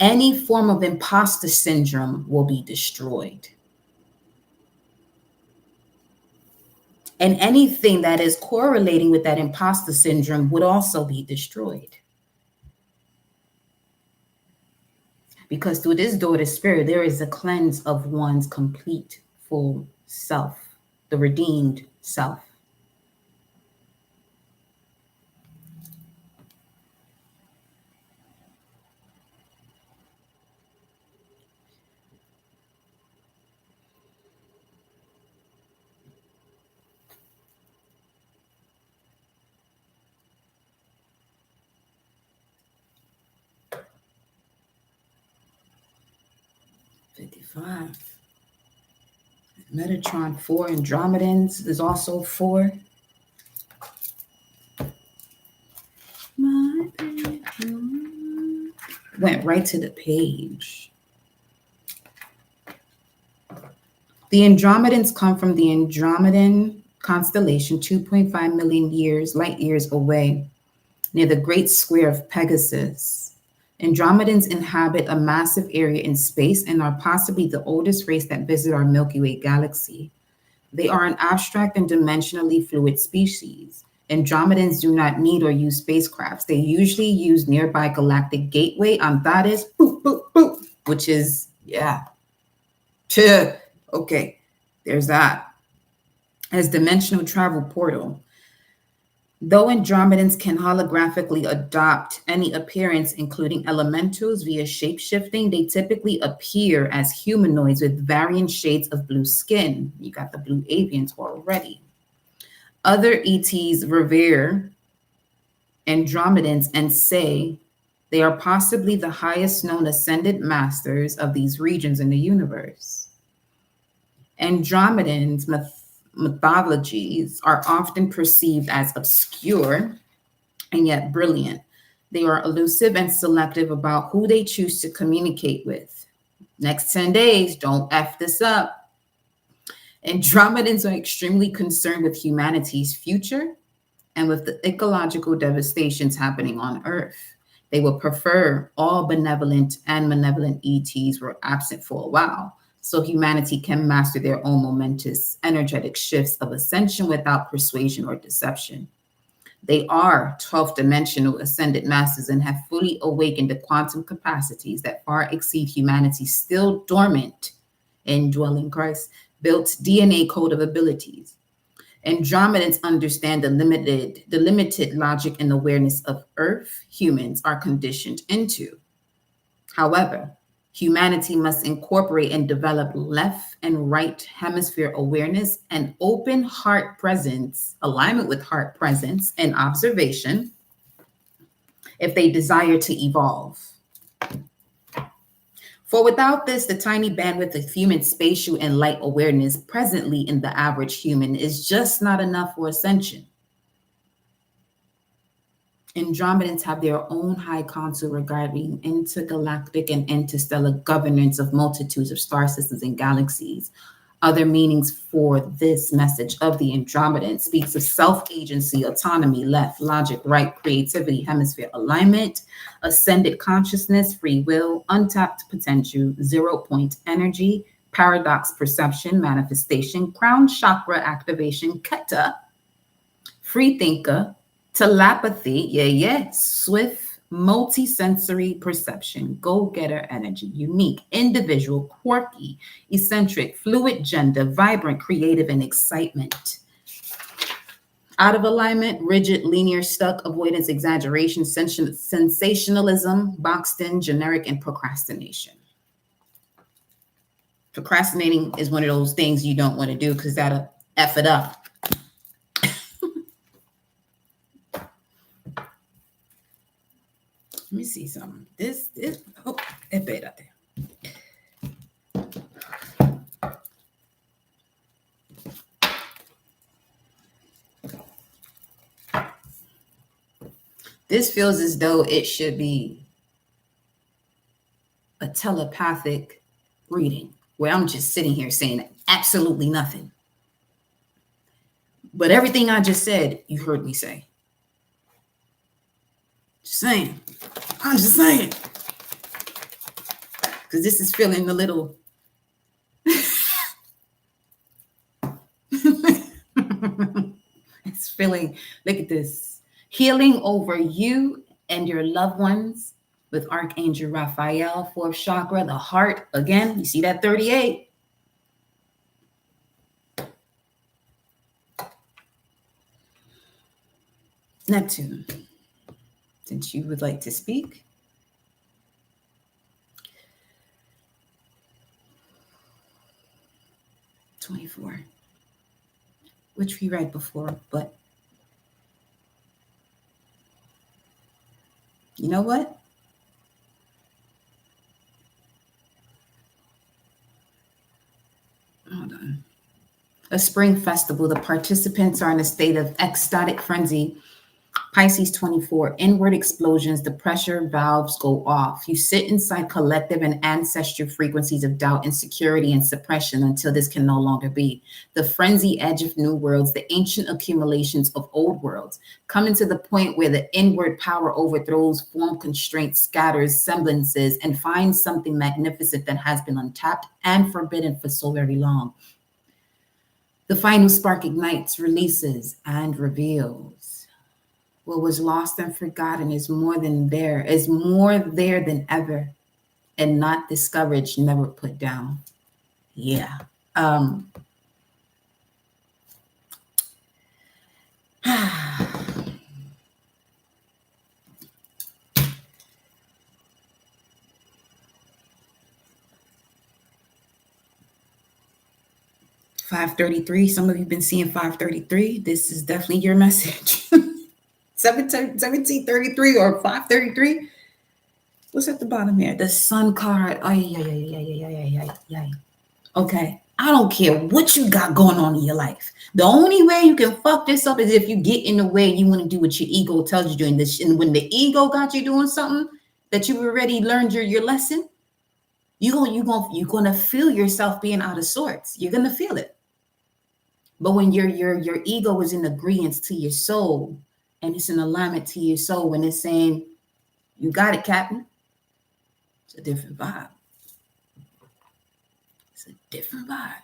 any form of imposter syndrome will be destroyed. And anything that is correlating with that imposter syndrome would also be destroyed. Because through this daughter spirit, there is a cleanse of one's complete full self, the redeemed self. Metatron 4, Andromedans is also 4. Went right to the page. The Andromedans come from the Andromedan constellation 2.5 million light years away, near the Great Square of Pegasus. Andromedans inhabit a massive area in space and are possibly the oldest race that visit our Milky Way galaxy. They are an abstract and dimensionally fluid species. Andromedans do not need or use spacecrafts. They usually use nearby galactic gateway Antares, which is, okay, there's that, as dimensional travel portal. Though Andromedans can holographically adopt any appearance, including elementals, via shapeshifting, they typically appear as humanoids with varying shades of blue skin. You got the blue avians already. Other ETs revere Andromedans and say they are possibly the highest known ascended masters of these regions in the universe. Andromedans mythologies are often perceived as obscure and yet brilliant. They are elusive and selective about who they choose to communicate with. Next 10 days, don't F this up. Andromedans are extremely concerned with humanity's future and with the ecological devastations happening on Earth. They would prefer all benevolent and malevolent ETs were absent for a while, so humanity can master their own momentous, energetic shifts of ascension without persuasion or deception. They are 12th dimensional ascended masters and have fully awakened the quantum capacities that far exceed humanity's still dormant indwelling Christ built DNA code of abilities. Andromedans understand the limited logic and awareness of Earth humans are conditioned into. However, humanity must incorporate and develop left and right hemisphere awareness and open heart presence, alignment with heart presence and observation, if they desire to evolve. For without this, the tiny bandwidth of human spatial and light awareness presently in the average human is just not enough for ascension. Andromedans have their own high council regarding intergalactic and interstellar governance of multitudes of star systems and galaxies. Other meanings for this message of the Andromedan speaks of self-agency, autonomy, left, logic, right, creativity, hemisphere alignment, ascended consciousness, free will, untapped potential, 0 point energy, paradox perception, manifestation, crown chakra activation, keta, free thinker, telepathy, swift, multi-sensory perception, go-getter energy, unique, individual, quirky, eccentric, fluid gender, vibrant, creative, and excitement. Out of alignment, rigid, linear, stuck, avoidance, exaggeration, sensationalism, boxed in, generic, and procrastination. Procrastinating is one of those things you don't want to do because that'll F it up. Let me see something. This, oh, it bit out there. This feels as though it should be a telepathic reading where I'm just sitting here saying absolutely nothing. But everything I just said, you heard me say. Just saying. I'm just saying. Because this is feeling a little. It's feeling, look at this. Healing over you and your loved ones with Archangel Raphael, fourth chakra, the heart. Again, you see that 38. Neptune, since you would like to speak. '24, which we read before, but you know what? Hold on. A spring festival. The participants are in a state of ecstatic frenzy. Pisces 24, inward explosions, the pressure valves go off. You sit inside collective and ancestral frequencies of doubt, insecurity, and suppression until this can no longer be. The frenzy edge of new worlds, the ancient accumulations of old worlds, coming to the point where the inward power overthrows, form constraints, scatters semblances, and finds something magnificent that has been untapped and forbidden for so very long. The final spark ignites, releases, and reveals. What was lost and forgotten is more there than ever, and not discouraged, never put down. Yeah. 533. Some of you have been seeing 533. This is definitely your message. 1733 or 533. What's at the bottom here? The Sun card. Oh, yeah. Okay. I don't care what you got going on in your life. The only way you can fuck this up is if you get in the way you want to do what your ego tells you doing this. And when the ego got you doing something that you already learned your lesson, you're gonna feel yourself being out of sorts. You're gonna feel it. But when your ego is in agreement to your soul, and it's in alignment to your soul, when it's saying, you got it, Captain, it's a different vibe. It's a different vibe.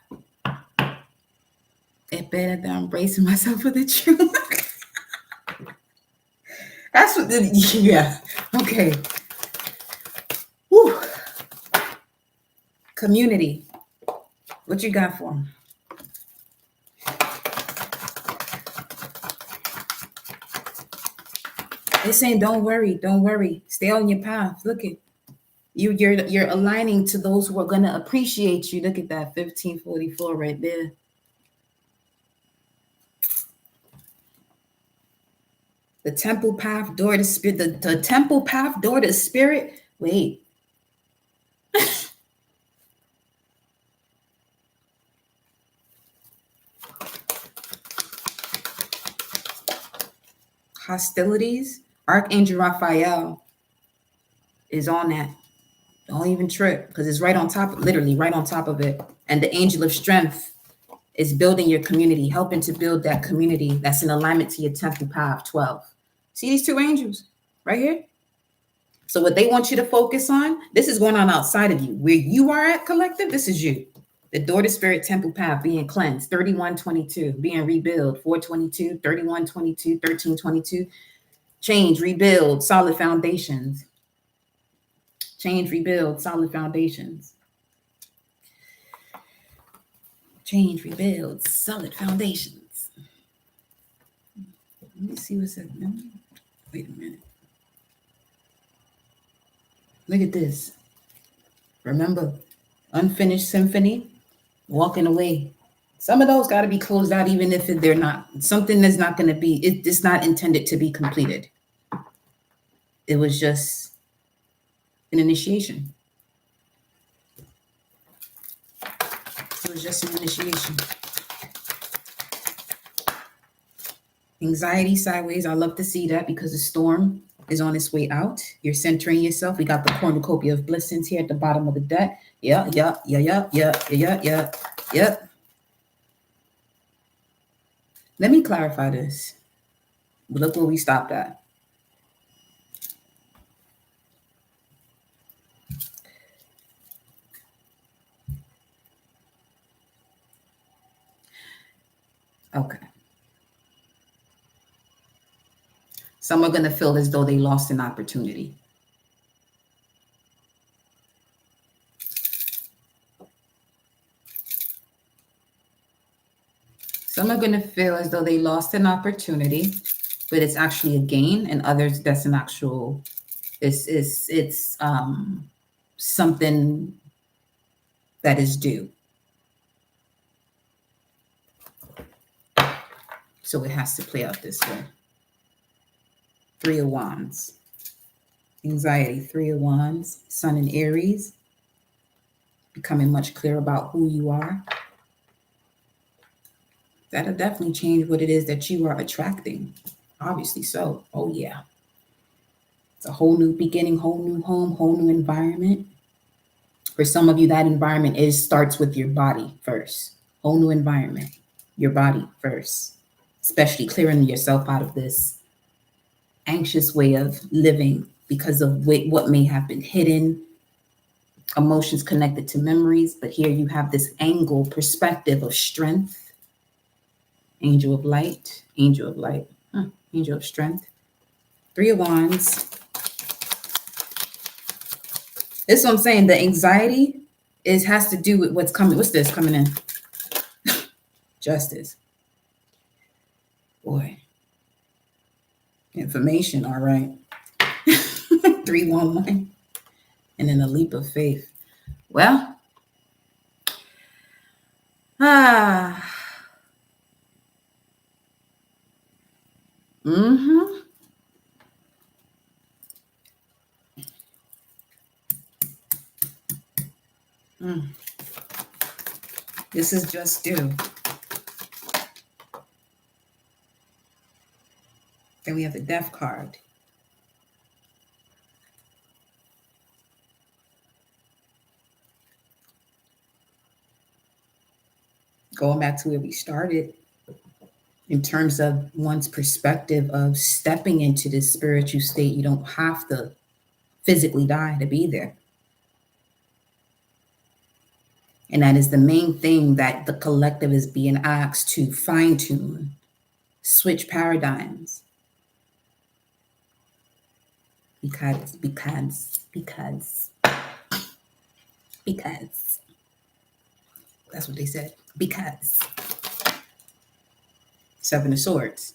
It's better than embracing myself for the truth. That's what, yeah, okay. Woo. Community, what you got for them? They're saying, don't worry. Stay on your path. Look at you're aligning to those who are going to appreciate you. Look at that 1544 right there. The temple path door to spirit. The temple path door to spirit. Wait. Hostilities. Archangel Raphael is on that. Don't even trip because it's right on top, literally right on top of it. And the angel of strength is building your community, helping to build that community that's in alignment to your temple path 12. See these two angels right here? So what they want you to focus on, this is going on outside of you. Where you are at, collective, this is you. The door to spirit temple path being cleansed, 3122, being rebuilt, 422, 3122, 1322. Change, rebuild, solid foundations. Change, rebuild, solid foundations. Change, rebuild, solid foundations. Let me see what's that. No, wait a minute. Look at this. Remember, unfinished symphony, walking away. Some of those got to be closed out, even if they're not. Something that's not going to be, it's not intended to be completed. It was just an initiation. It was just an initiation. Anxiety sideways. I love to see that because the storm is on its way out. You're centering yourself. We got the cornucopia of blessings here at the bottom of the deck. Yeah. Let me clarify this. Look where we stopped at. Okay. Some are going to feel as though they lost an opportunity. Some are going to feel as though they lost an opportunity, but it's actually a gain, and others that's an actual, it's something that is due. So it has to play out this way. 3 of Wands. Anxiety, 3 of Wands. Sun in Aries. Becoming much clearer about who you are. That'll definitely change what it is that you are attracting. Obviously so. Oh, yeah. It's a whole new beginning, whole new home, whole new environment. For some of you, that environment starts with your body first. Whole new environment. Your body first. Especially clearing yourself out of this anxious way of living because of what may have been hidden, emotions connected to memories. But here you have this angle, perspective of strength. Angel of light, angel of strength. 3 of Wands. This is what I'm saying. The anxiety has to do with what's coming. What's this coming in? Justice. Boy. Information, all right. 311. And then a leap of faith. Well. This is just due. Then we have the Death card. Going back to where we started, in terms of one's perspective of stepping into this spiritual state, you don't have to physically die to be there. And that is the main thing that the collective is being asked to fine-tune, switch paradigms. Because that's what they said. Because 7 of Swords.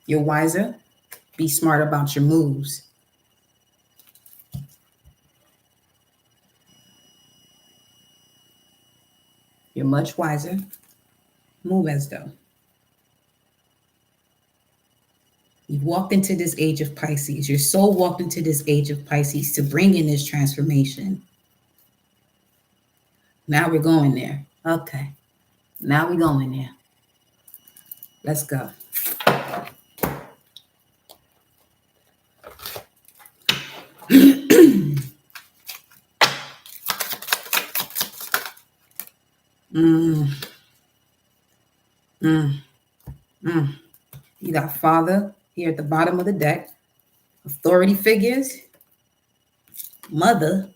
You're wiser. Be smart about your moves. You're much wiser. Move as though. You've walked into this age of Pisces. Your soul walked into this age of Pisces to bring in this transformation. Now we're going there. Okay. Now we're going there. Let's go. Mm, mm, mm. You got father here at the bottom of the deck, authority figures, mother,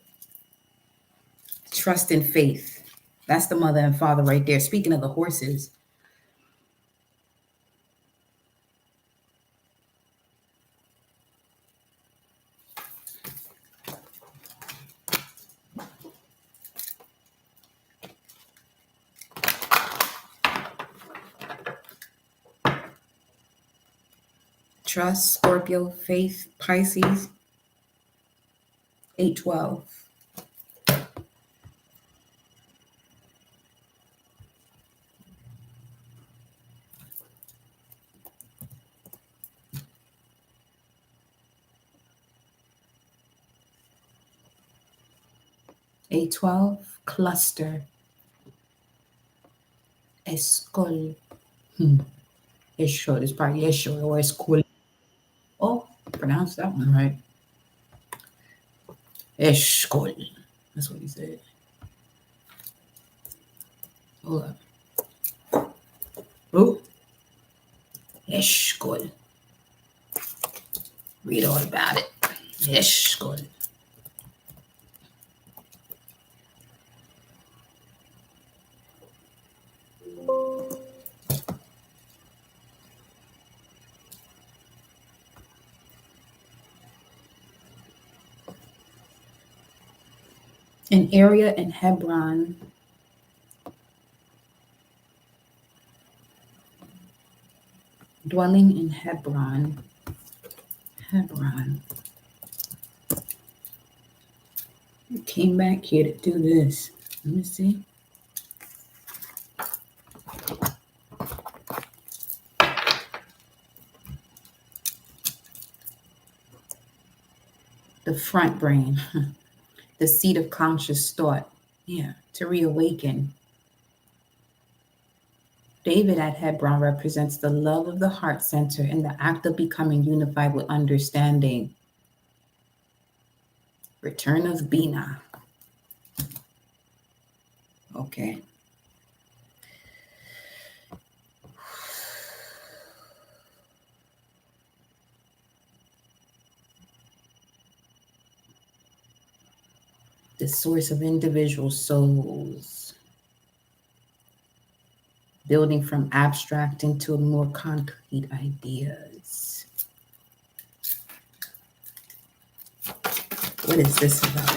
trust and faith. That's the mother and father right there. Speaking of the horses, trust, Scorpio, faith, Pisces, 812. A12, cluster, Escol. It's short. It's probably Escol or Escol. Oh, pronounce that one right. Escol. That's what he said. Hold up. Oh, Escol. Read all about it. Escol. An area in Hebron. Dwelling in Hebron. Hebron. I came back here to do this. Let me see. The front brain, the seat of conscious thought. Yeah, to reawaken. David at Hebron represents the love of the heart center and the act of becoming unified with understanding. Return of Bina. Okay. The source of individual souls. Building from abstract into more concrete ideas. What is this about?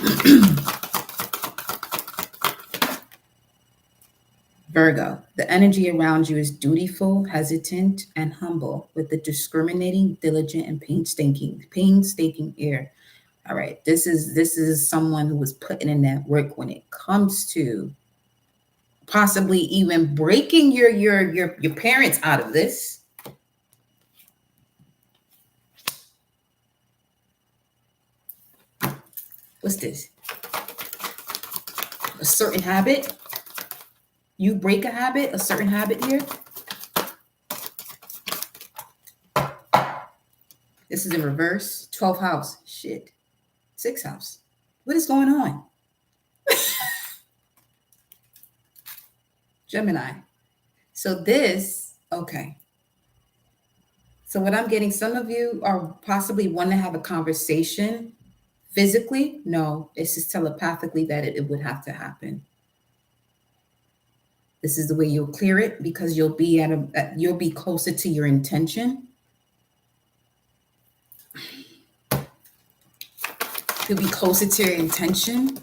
Virgo, the energy around you is dutiful, hesitant, and humble, with the discriminating, diligent, and painstaking ear. All right, this is someone who was putting in that work when it comes to possibly even breaking your parents out of this. What's this? A certain habit. You break a habit, a certain habit here. This is in reverse. 12th house. Shit. 6th house. What is going on? Gemini. So this, okay. So what I'm getting, some of you are possibly want to have a conversation physically. No, it's just telepathically that it would have to happen. This is the way you'll clear it, because you'll be you'll be closer to your intention. You'll be closer to your intention.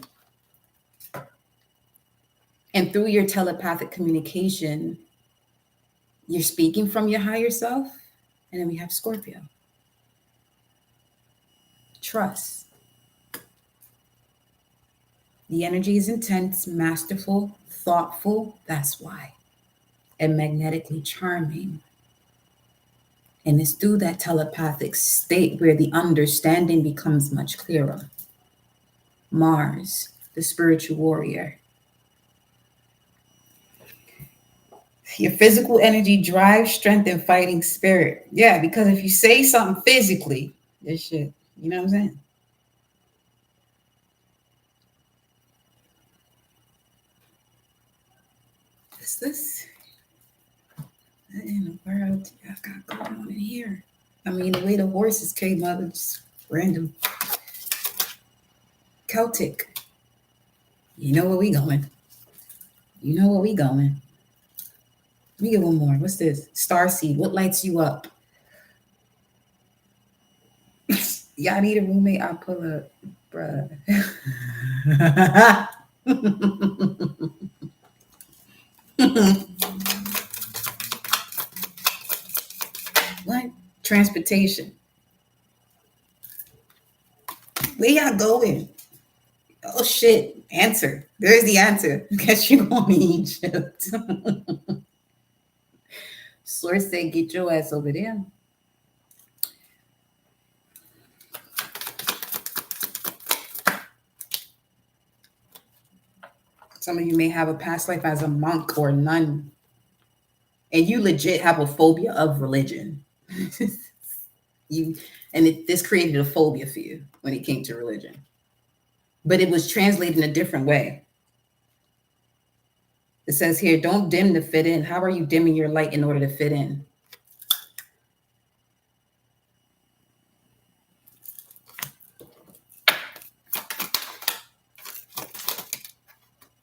And through your telepathic communication, you're speaking from your higher self. And then we have Scorpio. Trust. The energy is intense, masterful, thoughtful. That's why. And magnetically charming. And it's through that telepathic state where the understanding becomes much clearer. Mars, the spiritual warrior. Your physical energy drives strength and fighting spirit. Yeah, because if you say something physically, this shit, you know what I'm saying? What's this? What in the world y'all got going on in here? I mean, the way the horses came up, just random. Celtic. You know where we going. You know where we going. Let me get one more. What's this? Starseed. What lights you up? Y'all need a roommate? I'll pull up. Bruh. What? Transportation. Where y'all going? Oh shit. Answer. There's the answer. Guess you going to Egypt. Source said, get your ass over there. Some of you may have a past life as a monk or a nun, and you legit have a phobia of religion. This created a phobia for you when it came to religion, but it was translated in a different way. It says here, don't dim to fit in. How are you dimming your light in order to fit in?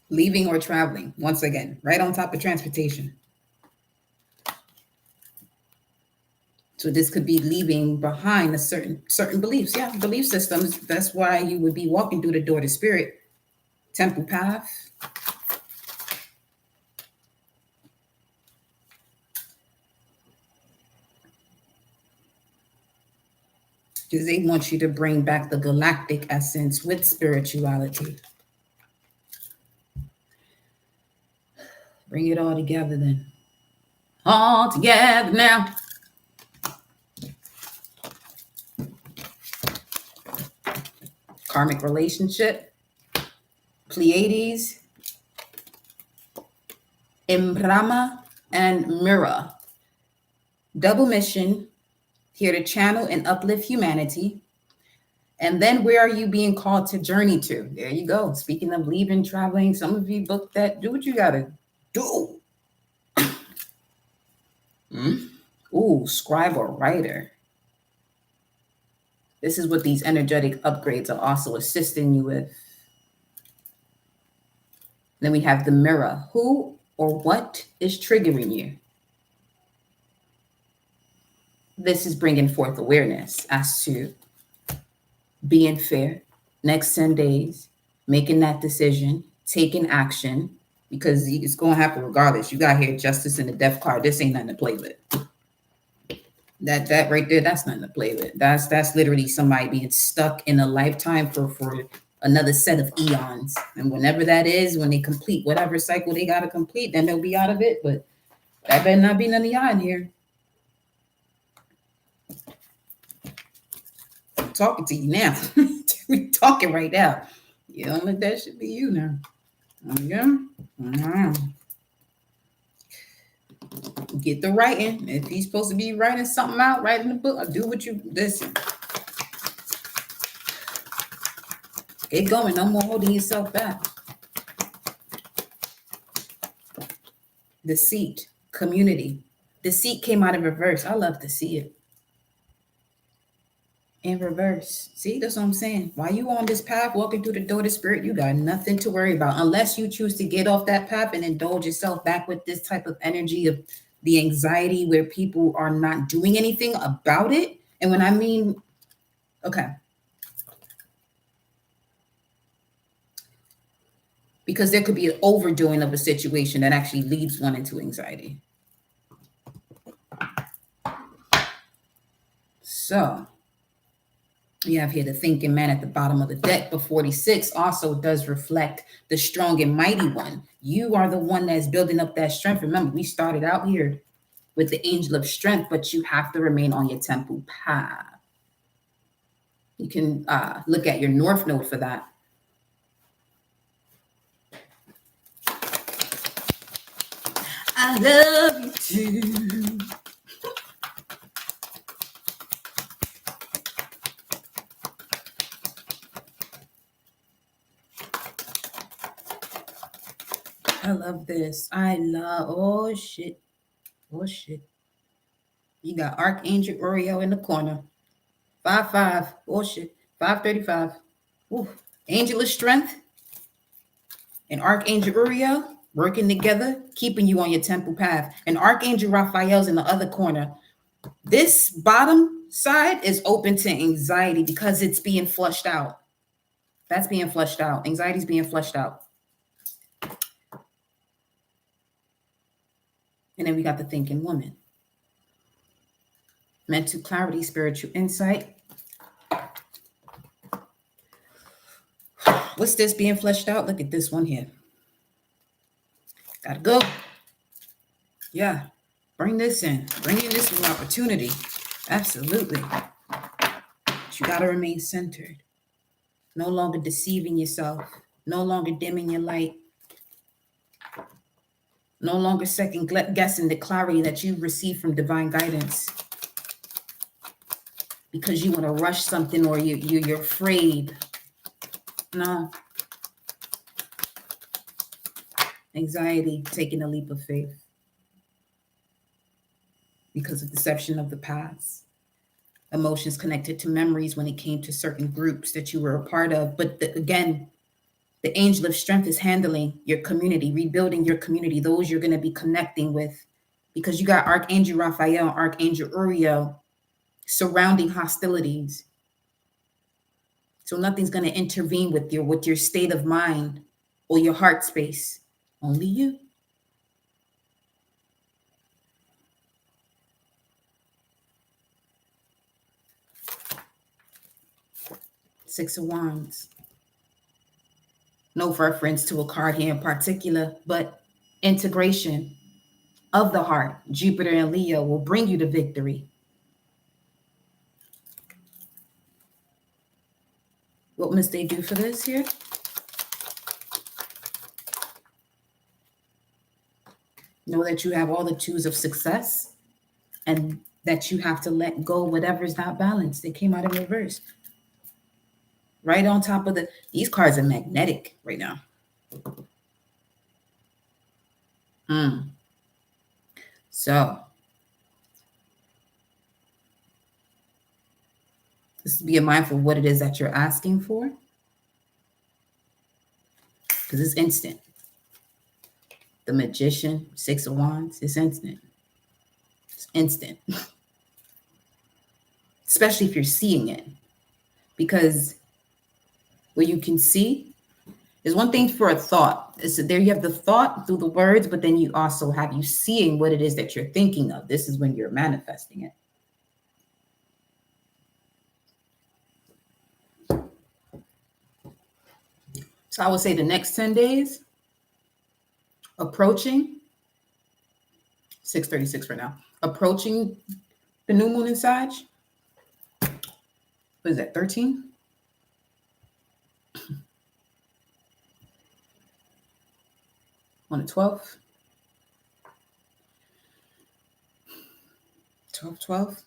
Leaving or traveling, once again, right on top of transportation. So this could be leaving behind a certain beliefs. Yeah, belief systems. That's why you would be walking through the door to spirit. Temple path. Because they want you to bring back the galactic essence with spirituality. Bring it all together then. All together now. Karmic relationship. Pleiades. Imbrama and Mira. Double mission. Here to channel and uplift humanity. And then where are you being called to journey to? There you go. Speaking of leaving, traveling, some of you booked that. Do what you got to do. Ooh, scribe or writer. This is what these energetic upgrades are also assisting you with. Then we have the mirror. Who or what is triggering you? This is bringing forth awareness as to being fair, next 10 days, making that decision, taking action, because it's going to happen regardless. You got here justice and the death card. This ain't nothing to play with. That right there, that's nothing to play with. That's literally somebody being stuck in a lifetime for another set of eons. And whenever that is, when they complete whatever cycle they got to complete, then they'll be out of it. But that better not be none of y'all in here. I'm talking to you now. We're talking right now. You don't let that shit be you now. Yeah. Get the writing. If he's supposed to be writing something out, writing a book, or do what you listen. Get going. No more holding yourself back. Deceit, community. Deceit came out in reverse. I love to see it. In reverse. See, that's what I'm saying. While you on this path, walking through the door to spirit, you got nothing to worry about. Unless you choose to get off that path and indulge yourself back with this type of energy of the anxiety where people are not doing anything about it. And when I mean, okay. Because there could be an overdoing of a situation that actually leads one into anxiety. So you have here the thinking man at the bottom of the deck, but 46 also does reflect the strong and mighty one. You are the one that's building up that strength. Remember, we started out here with the angel of strength, but you have to remain on your temple path. You can look at your north node for that. I love you too. I love this. Oh shit. Oh shit. You got Archangel Uriel in the corner. 5-5. Oh shit. 535. Ooh. Angel of Strength and Archangel Uriel working together, keeping you on your temple path. And Archangel Raphael's in the other corner. This bottom side is open to anxiety because it's being flushed out. That's being flushed out. Anxiety's being flushed out. And then we got the thinking woman. Mental clarity, spiritual insight. What's this being fleshed out? Look at this one here. Gotta go. Yeah. Bring this in. Bring in this new opportunity. Absolutely. But you gotta remain centered. No longer deceiving yourself. No longer dimming your light. No longer second guessing the clarity that you receive from divine guidance. Because you want to rush something or you're afraid. No. Anxiety, taking a leap of faith. Because of deception of the past. Emotions connected to memories when it came to certain groups that you were a part of. But again, the angel of strength is handling your community, rebuilding your community, those you're going to be connecting with. Because you got Archangel Raphael, Archangel Uriel surrounding hostilities. So nothing's going to intervene with your state of mind or your heart space. Only you. Six of Wands. No reference to a card here in particular, but integration of the heart. Jupiter and Leo will bring you to victory. What must they do for this here? Know that you have all the tools of success and that you have to let go whatever's not balanced. They came out in reverse. Right on top of these cards are magnetic right now. So just be mindful of what it is that you're asking for. Because it's instant. The Magician, Six of Wands, it's instant. It's instant. Especially if you're seeing it. Because what you can see is one thing for a thought. It's there you have the thought through the words, but then you also have you seeing what it is that you're thinking of. This is when you're manifesting it. So I would say the next 10 days, approaching 6:36 right now, approaching the new moon in Sag. What is that, 13? On the 12th? 12.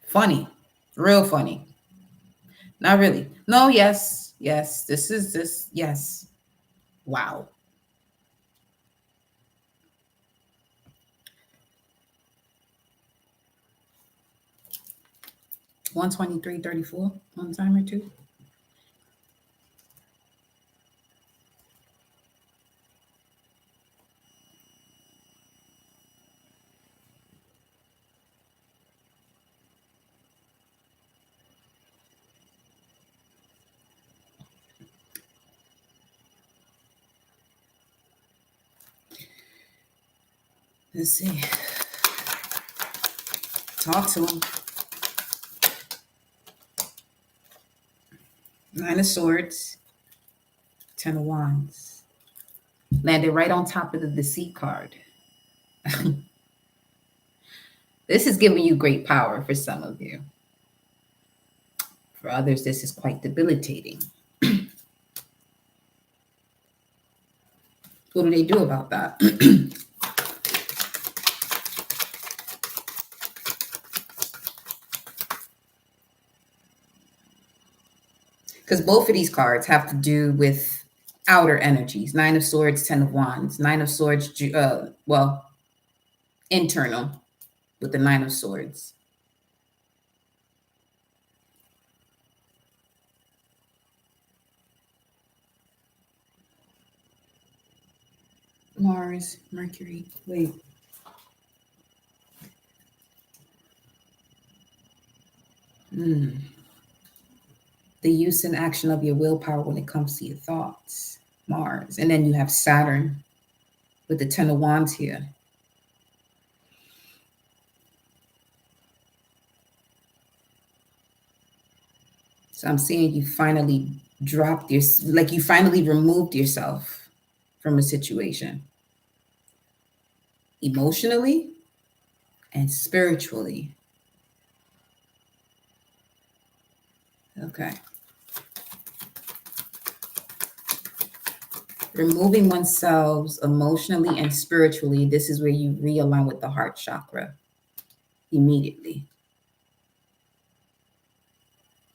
Funny. Real funny. Not really. No, yes. Yes. Wow. $123.34 one time or two. Let's see. Talk to him. Nine of Swords. 10 of Wands. Landed right on top of the Deceit card. This is giving you great power for some of you. For others, this is quite debilitating. What do they do about that? Because both of these cards have to do with outer energies. Nine of Swords, Ten of Wands. Nine of Swords, internal with the Nine of Swords. Mars, Mercury. Wait. The use and action of your willpower when it comes to your thoughts. Mars. And then you have Saturn with the Ten of Wands here. So I'm seeing you finally dropped your, like you finally removed yourself from a situation. Emotionally and spiritually. Okay. Removing oneself emotionally and spiritually, this is where you realign with the heart chakra immediately.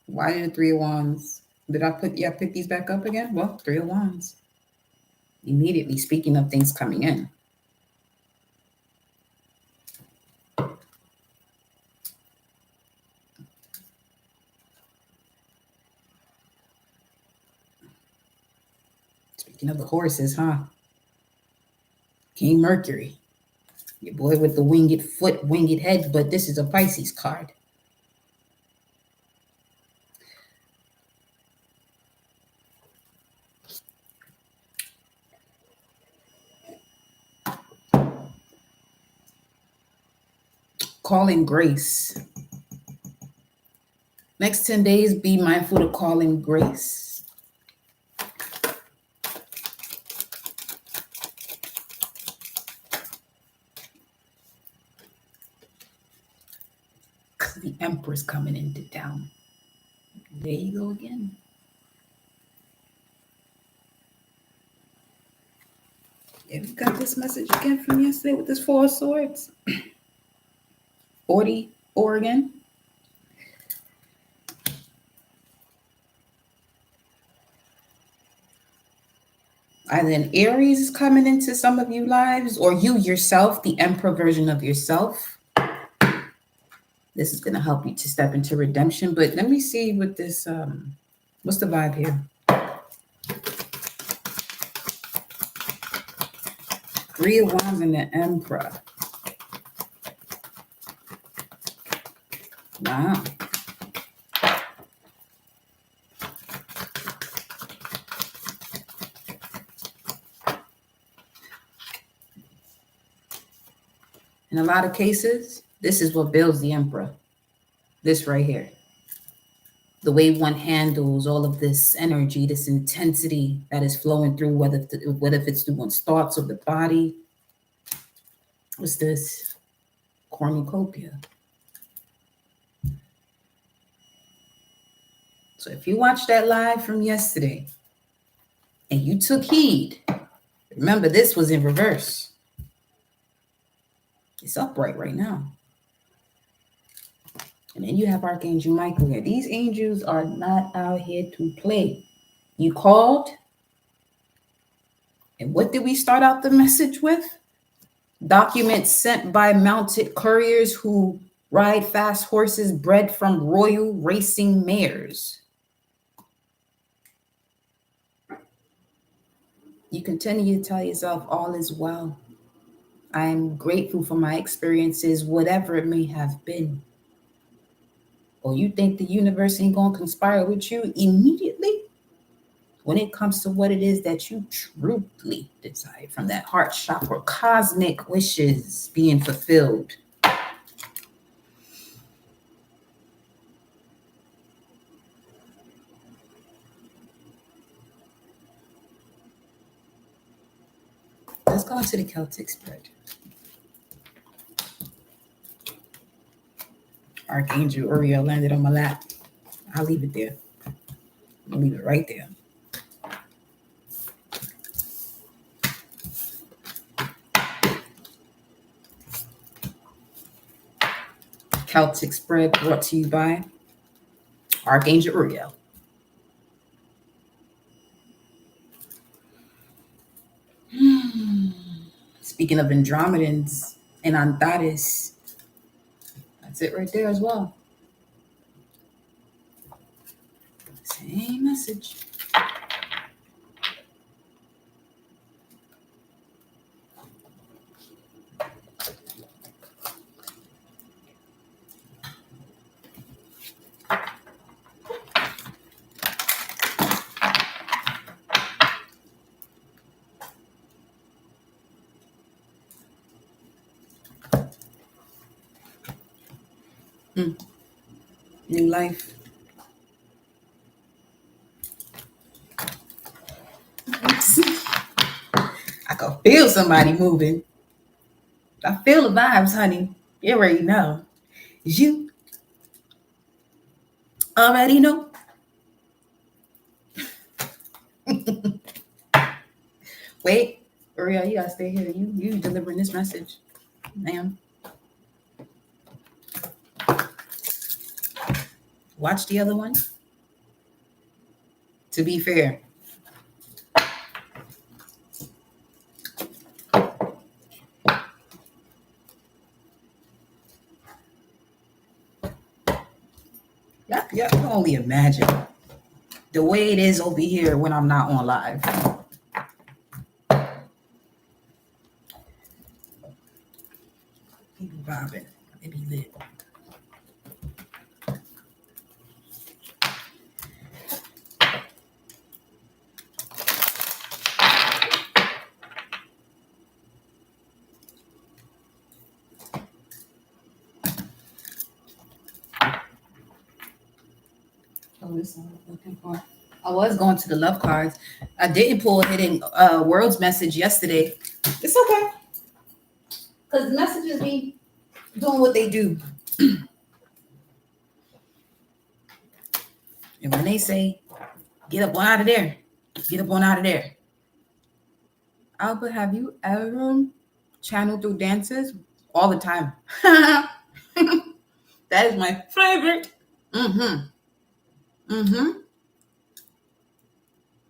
Why did the Three of Wands? Did I pick these back up again? Well, Three of Wands. Immediately, speaking of things coming in. Speaking of the horses, huh? King Mercury. Your boy with the winged foot, winged head, but this is a Pisces card. Calling grace. Next 10 days, be mindful to call in grace. The Empress coming into town. There you go again. Yeah, we got this message again from yesterday with this Four of Swords. 40, Oregon. Either an Aries is coming into some of you lives, or you yourself, the Emperor version of yourself. This is going to help you to step into redemption. But let me see what this, what's the vibe here? Three of Wands and the Emperor. Wow. In a lot of cases, this is what builds the Emperor. This right here. The way one handles all of this energy, this intensity that is flowing through, whether if it's through one's thoughts or the body. What's this? Cornucopia. So if you watched that live from yesterday and you took heed, remember this was in reverse. It's upright right now. And then you have Archangel Michael here. These angels are not out here to play. You called. And what did we start out the message with? Documents sent by mounted couriers who ride fast horses bred from royal racing mares. You continue to tell yourself all is well. I am grateful for my experiences, whatever it may have been. Or you think the universe ain't going to conspire with you immediately when it comes to what it is that you truly desire from that heart chakra, cosmic wishes being fulfilled. Let's go into the Celtic spread. Archangel Uriel landed on my lap. I'll leave it there. I'll leave it right there. Celtic spread brought to you by Archangel Uriel. Speaking of Andromedans and Antares, that's it right there as well. Same message. New life. I can feel somebody moving. I feel the vibes, honey. You already know. You already know. Wait, Uriel, you gotta stay here. You delivering this message, ma'am. Watch the other one. To be fair. Yep, I can only imagine the way it is over here when I'm not on live. People vibing. They be lit. Oh, this is what I'm looking for. I was going to the love cards. I didn't pull a hidden world's message yesterday. It's okay. Because the messages be doing what they do. And when they say, get up on out of there, get up on out of there. Albert, have you ever channeled through dances? All the time. That is my favorite.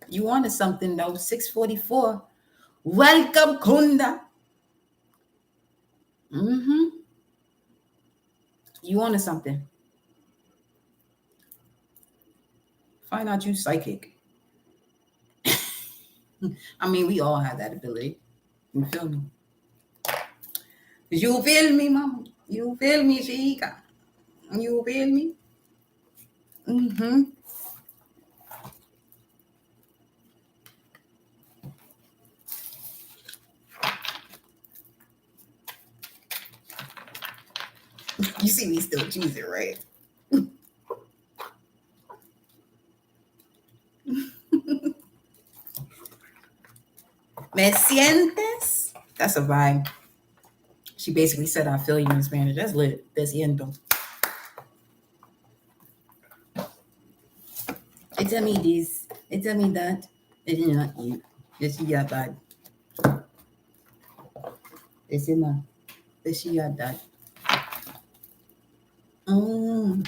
You wanted something though. 644. Welcome, Kunda. You wanted something. Find out you psychic. I mean, we all have that ability. You feel me? You feel me, mama? You feel me, Chica? You feel me? You see me still choosing, right? ¿Me sientes? That's a vibe. She basically said, I feel you in Spanish. That's lit. Te siento. It's a me this. It's a me that. It's not you. It's your vibe. It's in my. It's your dad. All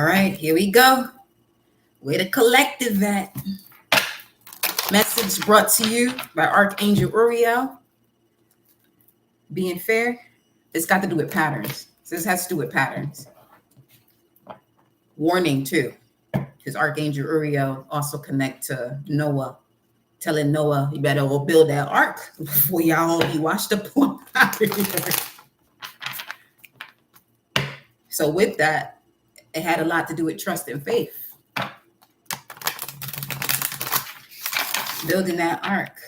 right, here we go. Where the collective at? Message brought to you by Archangel Uriel. Being fair, it's got to do with patterns. So this has to do with patterns. Warning too, because Archangel Uriel also connect to Noah, telling Noah, you better go build that ark before y'all be washed up. So with that, it had a lot to do with trust and faith. Building that ark.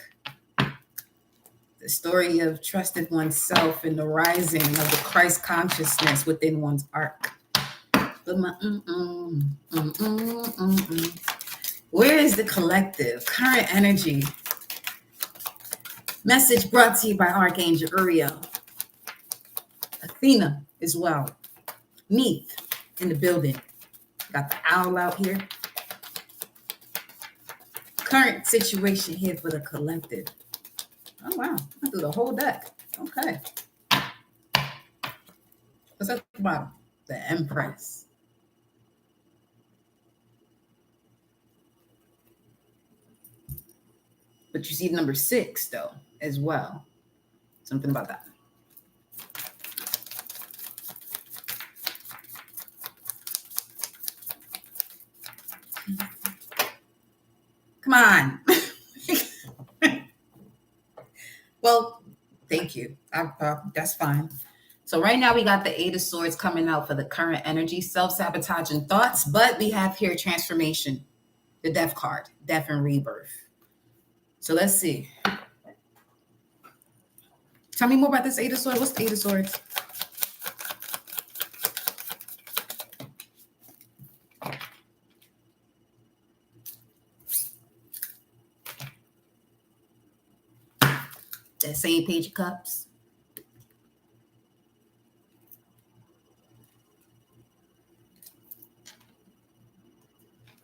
The story of trusting oneself and the rising of the Christ consciousness within one's ark. Where is the collective? Current energy. Message brought to you by Archangel Uriel. Athena as well. Neith in the building. Got the owl out here. Current situation here for the collective. Oh, wow. I threw the whole deck. Okay. What's at the bottom? The Empress. But you see number 6 though as well. Something about that. Come on. Well, thank you. That's fine. So right now we got the 8 of Swords coming out for the current energy, self-sabotaging thoughts, but we have here transformation, the Death card, death and rebirth. So let's see. Tell me more about this 8 of Swords. What's the 8 of Swords? That same Page of Cups.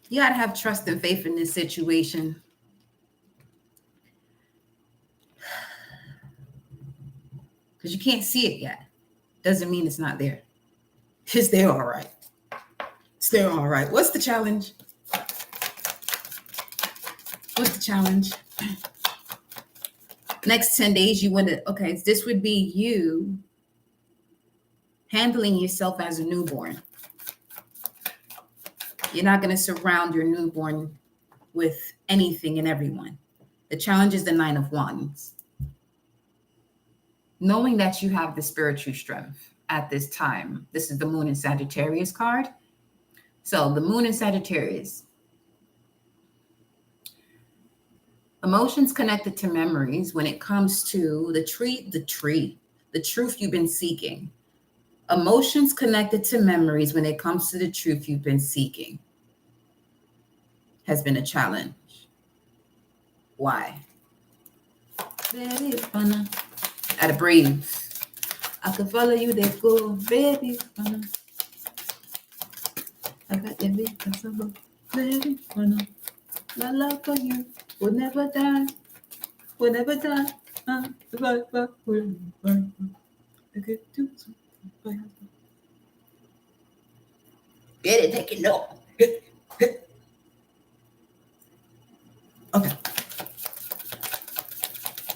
You got to have trust and faith in this situation. Because you can't see it yet. Doesn't mean it's not there. It's there all right. It's there all right. What's the challenge? What's the challenge? Next 10 days, you want to, okay, this would be you handling yourself as a newborn. You're not going to surround your newborn with anything and everyone. The challenge is the 9 of Wands. Knowing that you have the spiritual strength at this time. This is the Moon in Sagittarius card. So the Moon in Sagittarius. Emotions connected to memories when it comes to the truth you've been seeking. Emotions connected to memories when it comes to the truth you've been seeking has been a challenge. Why? Very fun. At a breathe. I can follow you, they go very fun. I got the big possible, very fun. My love for you will never die. Will never die. Get it, take it, no. Okay.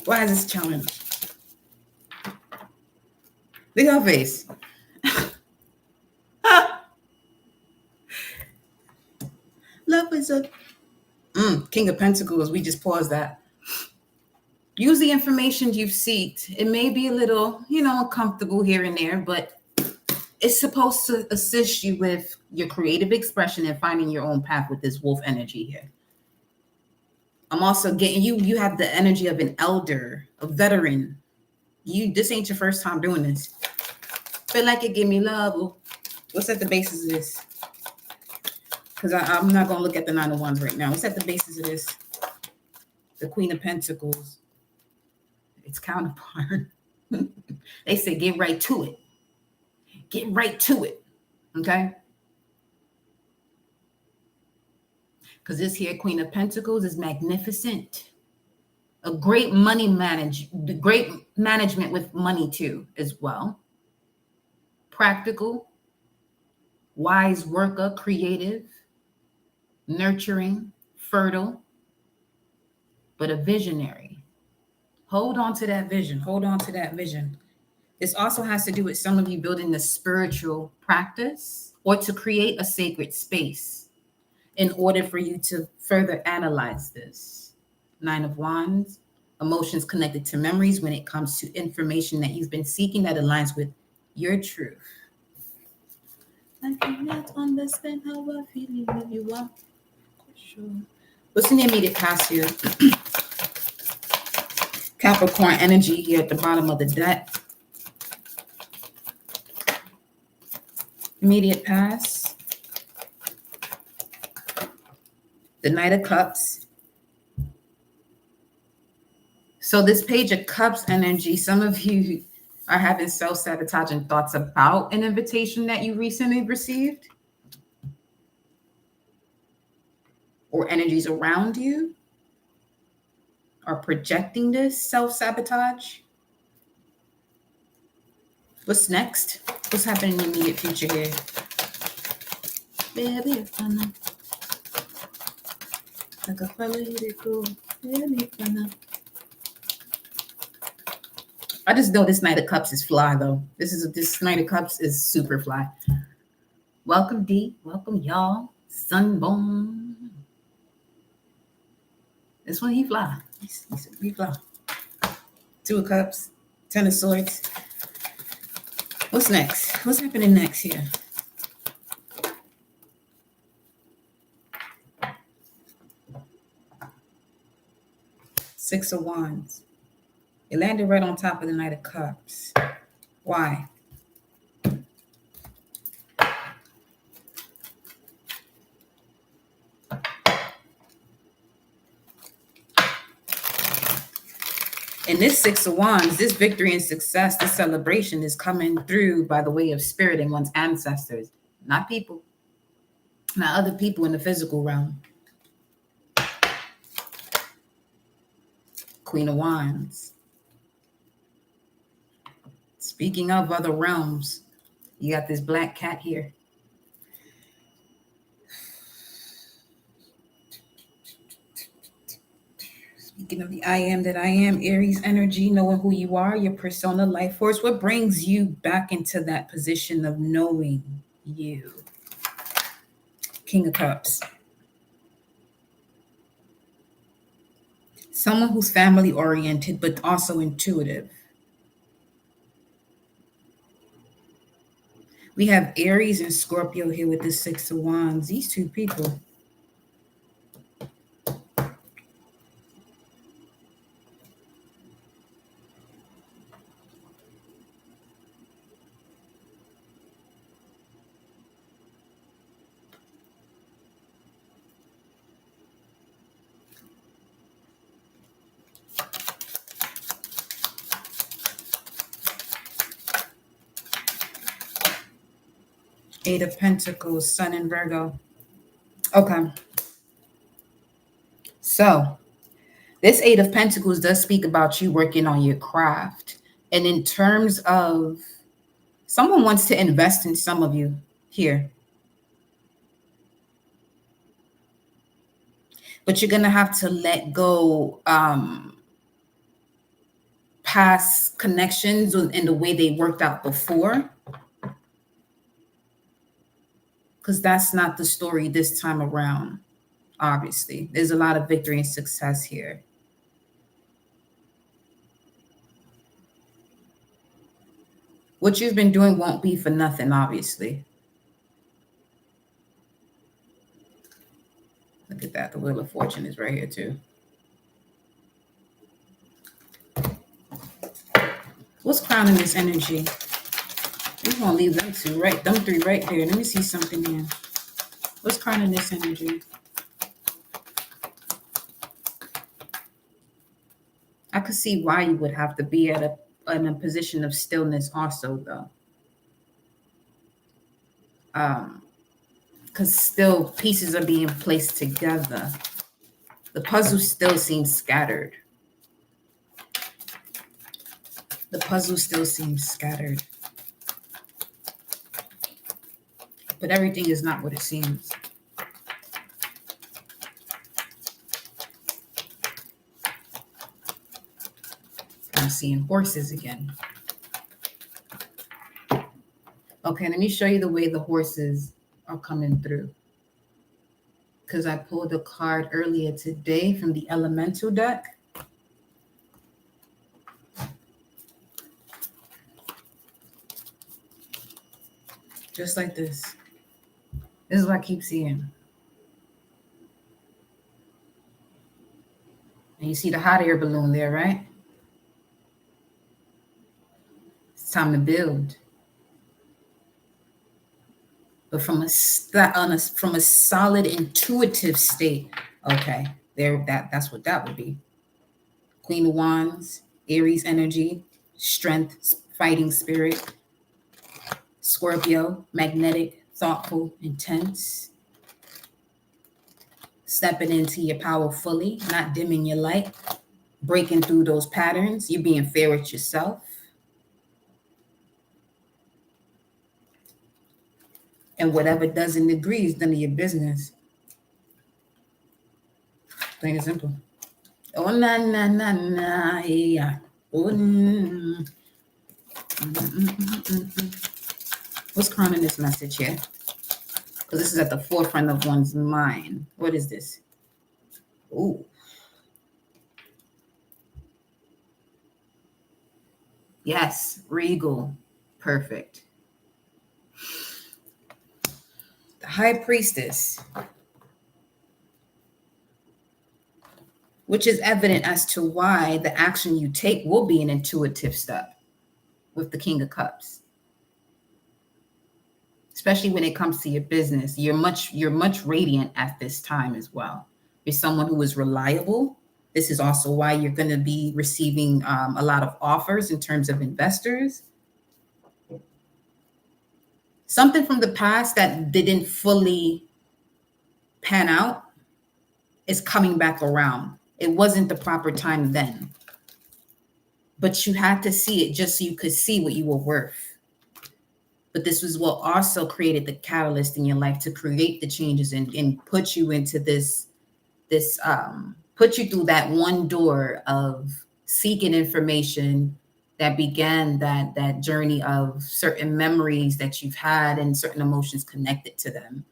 Why is this challenge? Look at her face. Love is a King of Pentacles. We just paused that. Use the information you've sought. It may be a little, uncomfortable here and there, but it's supposed to assist you with your creative expression and finding your own path with this wolf energy here. I'm also getting you have the energy of an elder, a veteran. This ain't your first time doing this. Feel like it give me love. What's at the basis of this? Because I'm not going to look at the 9 of Wands right now. What's at the basis of this? The Queen of Pentacles. Its counterpart. They say get right to it. Get right to it. Okay? Because this here Queen of Pentacles is magnificent. A great great management with money too as well. Practical, wise worker, creative, nurturing, fertile, but a visionary. Hold on to that vision. Hold on to that vision. This also has to do with some of you building the spiritual practice or to create a sacred space in order for you to further analyze this. 9 of Wands, emotions connected to memories when it comes to information that you've been seeking that aligns with your truth. I cannot understand how I feel when you are. Sure. What's in the immediate past here? Capricorn energy here at the bottom of the deck. Immediate past. The Knight of Cups. So this Page of Cups energy, some of you are having self-sabotaging thoughts about an invitation that you recently received or energies around you are projecting this self-sabotage. What's next? What's happening in the immediate future here? Baby, I can follow you to go I just know this Knight of Cups is fly though. This Knight of Cups is super fly. Welcome D. Welcome y'all. Sunbone. This one he fly. He fly. Two of Cups. Ten of Swords. What's next? What's happening next here? Six of Wands. It landed right on top of the Knight of Cups. Why? And this Six of Wands, this victory and success, this celebration is coming through by the way of spirit and one's ancestors, not people, not other people in the physical realm. Queen of Wands. Speaking of other realms, you got this black cat here. Speaking of the I am that I am, Aries energy, knowing who you are, your persona, life force, what brings you back into that position of knowing you? King of Cups. Someone who's family oriented, but also intuitive. We have Aries and Scorpio here with the Six of Wands. These two people. Eight of Pentacles, Sun in Virgo. Okay. So this Eight of Pentacles does speak about you working on your craft. And in terms of someone wants to invest in some of you here. But you're going to have to let go past connections in the way they worked out before. Because that's not the story this time around, obviously. There's a lot of victory and success here. What you've been doing won't be for nothing, obviously. Look at that. The Wheel of Fortune is right here, too. What's crowning this energy? We're going to leave them two, right? Them three right there. Let me see something here. What's crowning this energy? I could see why you would have to be in a position of stillness also, though. Because still pieces are being placed together. The puzzle still seems scattered. The puzzle still seems scattered. But everything is not what it seems. I'm seeing horses again. Okay, let me show you the way the horses are coming through. Because I pulled a card earlier today from the Elemental deck. Just like this. This is what I keep seeing. And you see the hot air balloon there, right? It's time to build. But from a solid intuitive state, okay, that's what that would be. Queen of Wands, Aries energy, strength, fighting spirit. Scorpio, magnetic, thoughtful, intense. Stepping into your power fully, not dimming your light, breaking through those patterns, you being fair with yourself. And whatever doesn't agree is none of your business. Plain and simple. Oh, na, na, na, na, yeah. Oh, What's crowning this message here? Because this is at the forefront of one's mind. What is this? Ooh. Yes, regal. Perfect. The high priestess, which is evident as to why the action you take will be an intuitive step with the King of Cups. Especially when it comes to your business, you're much radiant at this time as well. You're someone who is reliable. This is also why you're going to be receiving a lot of offers in terms of investors. Something from the past that didn't fully pan out is coming back around. It wasn't the proper time then, but you had to see it just so you could see what you were worth. But this was what also created the catalyst in your life to create the changes and put you into this put you through that one door of seeking information that began that journey of certain memories that you've had and certain emotions connected to them.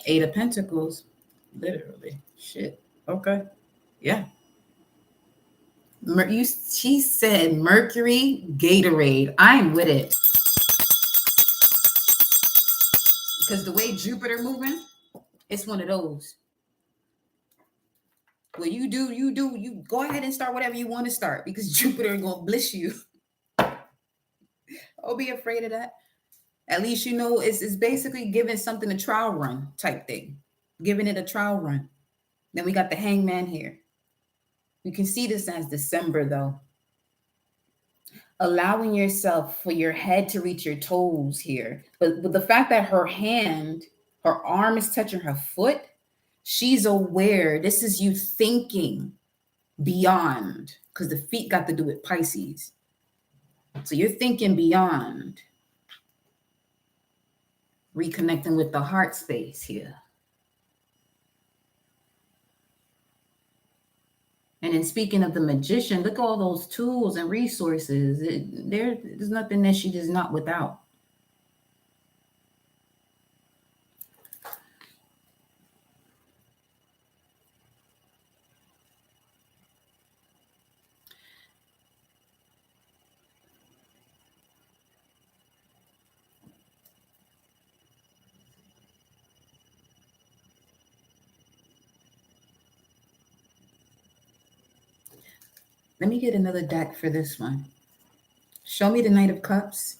Eight of Pentacles, literally. Shit. Okay. Yeah. She said Mercury, Gatorade. I'm with it. Because the way Jupiter moving, it's one of those. Well, you go ahead and start whatever you want to start because Jupiter gonna bliss you. Don't be afraid of that. At least you know it's basically giving something a trial run type thing. Giving it a trial run. Then we got the Hangman here. You can see this as December though. Allowing yourself for your head to reach your toes here. But the fact that her arm is touching her foot, she's aware. This is you thinking beyond, because the feet got to do with Pisces. So you're thinking beyond, reconnecting with the heart space here. And in speaking of the magician, look at all those tools and resources. There's nothing that she is not without. Let me get another deck for this one. Show me the Knight of Cups.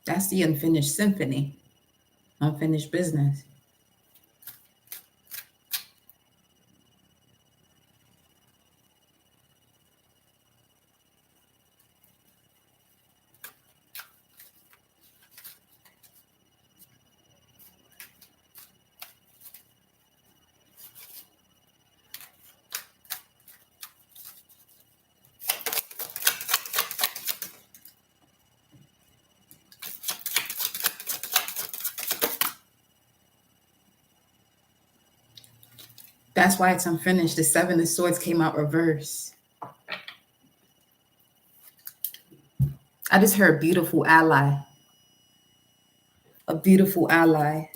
That's the unfinished symphony, unfinished business. That's why it's unfinished. The Seven of Swords came out reverse. I just heard beautiful ally. A beautiful ally.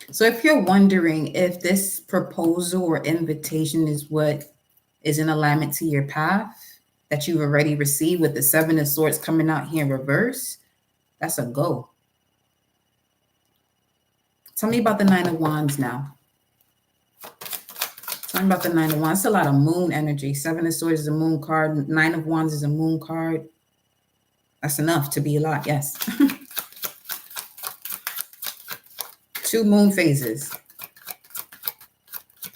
So if you're wondering if this proposal or invitation is what is in alignment to your path that you've already received with the Seven of Swords coming out here in reverse, that's a go. Tell me about the Nine of Wands now. Tell me about the Nine of Wands. It's a lot of moon energy. Seven of Swords is a moon card. Nine of Wands is a moon card. That's enough to be a lot, yes. 2 moon phases.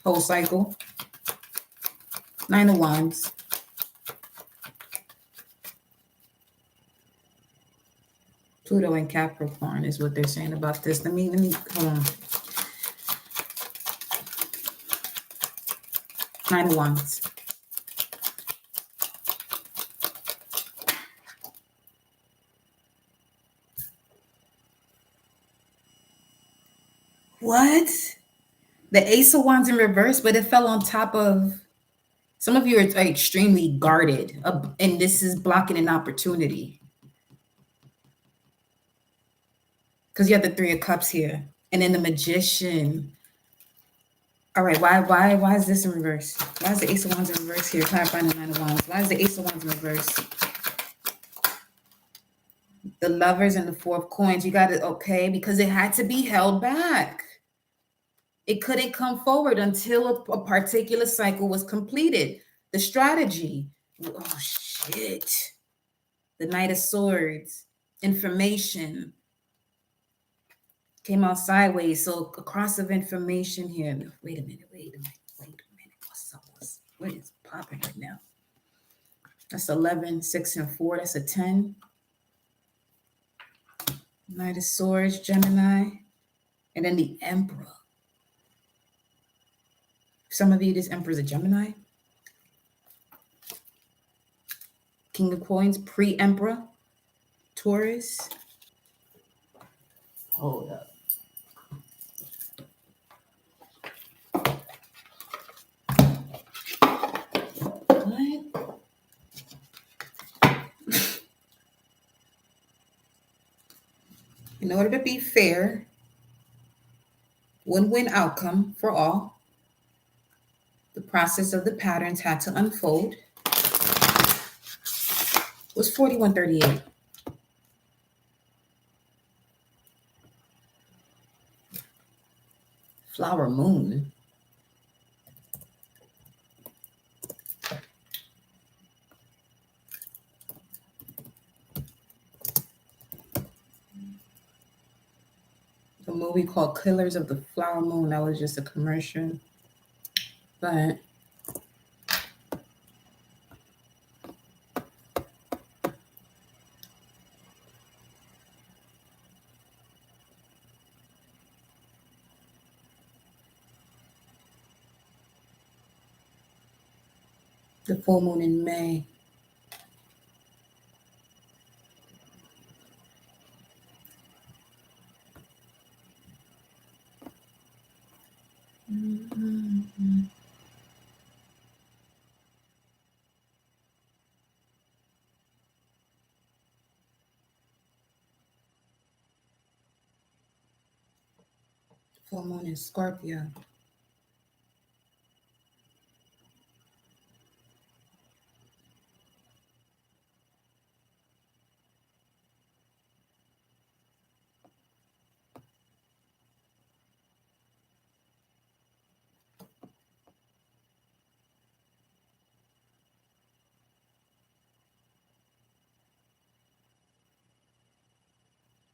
Whole cycle. Nine of Wands. Pluto and Capricorn is what they're saying about this. Let me hold on. Nine of Wands. What? The Ace of Wands in reverse, but it fell on top of. Some of you are extremely guarded, and this is blocking an opportunity. Because you have the Three of Cups here, and then the Magician. All right, why is this in reverse? Why is the Ace of Wands in reverse here? Clarifying the Nine of Wands. Why is the Ace of Wands in reverse? The Lovers and the Four of Coins. You got it, okay, because it had to be held back. It couldn't come forward until a particular cycle was completed. The strategy. Oh, shit. The Knight of Swords. Information. Came out sideways. So a cross of information here. Wait a minute. What's up? What is popping right now? That's 11, 6, and 4. That's a 10. Knight of Swords, Gemini. And then the Emperor. Some of you, this Emperor's a Gemini. King of Coins, pre-Emperor. Taurus. Hold up. What? In order to be fair, win-win outcome for all, the process of the patterns had to unfold. Was 4138. Flower moon. A movie called Killers of the Flower Moon. That was just a commercial. But the full moon in May. Mm-hmm. Full moon in Scorpio.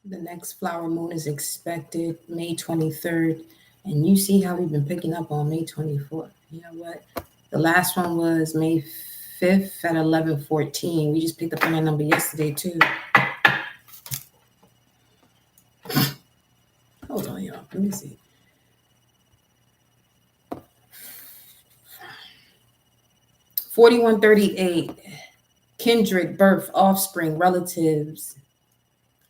The next flower moon is expected May 23rd. And you see how we've been picking up on May 24th. You know what? The last one was May 5th at 11:14. We just picked up on that number yesterday, too. Hold on, y'all. Let me see. $41.38. Kindred, birth, offspring, relatives,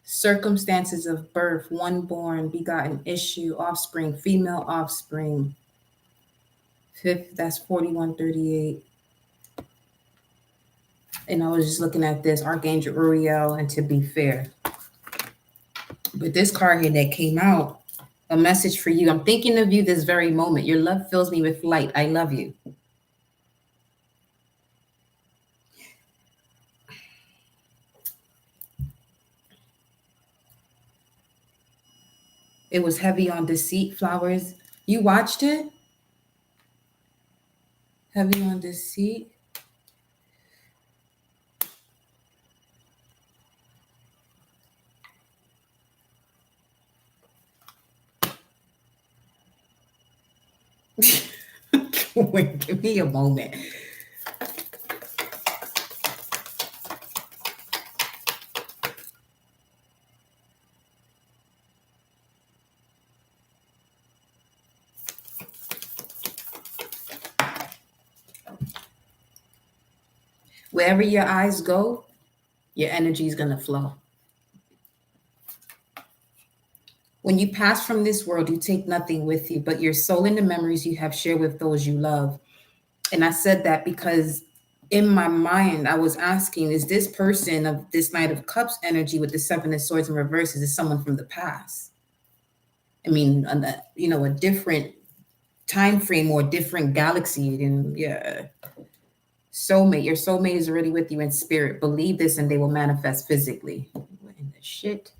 circumstances of birth, one born, begotten, issue, offspring, female offspring. Fifth, that's 41.38. And I was just looking at this, Archangel Uriel, and to be fair. But this card here that came out, a message for you. I'm thinking of you this very moment. Your love fills me with light. I love you. It was heavy on deceit, flowers. You watched it? Heavy on deceit. Wait, give me a moment. Wherever your eyes go, your energy is going to flow. When you pass from this world, you take nothing with you but your soul and the memories you have shared with those you love. And I said that because in my mind, I was asking, is this person of this Knight of Cups energy with the Seven of Swords in reverse, is someone from the past? I mean, a different time frame or different galaxy. And yeah, soulmate, your soulmate is already with you in spirit. Believe this and they will manifest physically. What in the shit?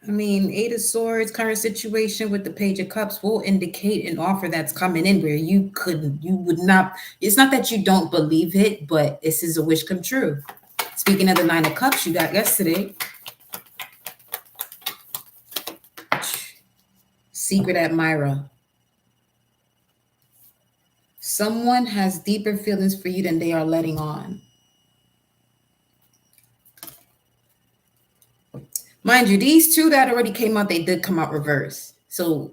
I mean, Eight of Swords, current situation with the Page of Cups will indicate an offer that's coming in where you would not, it's not that you don't believe it, but this is a wish come true. Speaking of the Nine of Cups you got yesterday, Secret Admirer. Someone has deeper feelings for you than they are letting on. Mind you, these two that already came out, they did come out reverse. So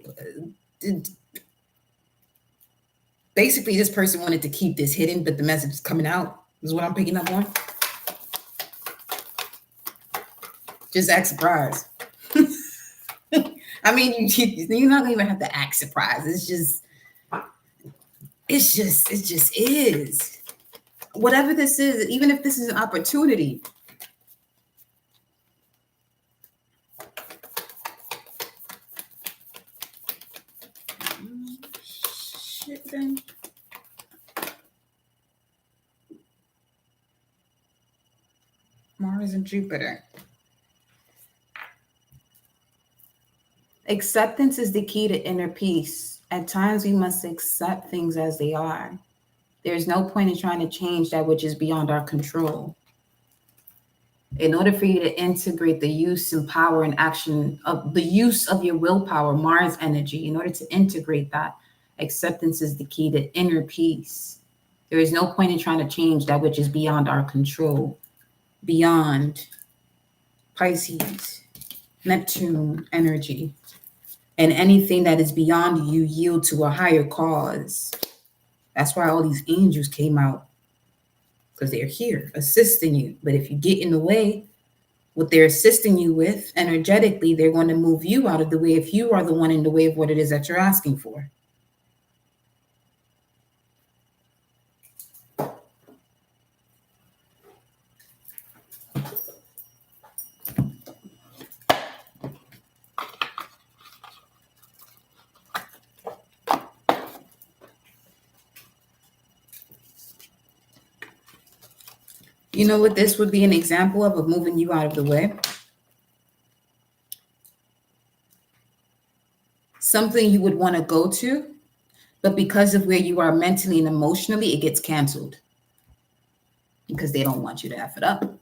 basically, this person wanted to keep this hidden, but the message is coming out, is what I'm picking up on. Just act surprised. I mean, you're not even have to act surprised. It just is. Whatever this is, even if this is an opportunity. Shit, then. Mars and Jupiter. Acceptance is the key to inner peace. At times, we must accept things as they are. There's no point in trying to change that which is beyond our control. In order for you to integrate the use and power and action of the use of your willpower, Mars energy, in order to integrate that, acceptance is the key to inner peace. There is no point in trying to change that which is beyond our control, beyond Pisces, Neptune energy. And anything that is beyond you yield to a higher cause. That's why all these angels came out, because they're here assisting you. But if you get in the way, what they're assisting you with energetically, they're going to move you out of the way if you are the one in the way of what it is that you're asking for. You know what this would be an example of moving you out of the way? Something you would want to go to, but because of where you are mentally and emotionally, it gets canceled because they don't want you to F it up.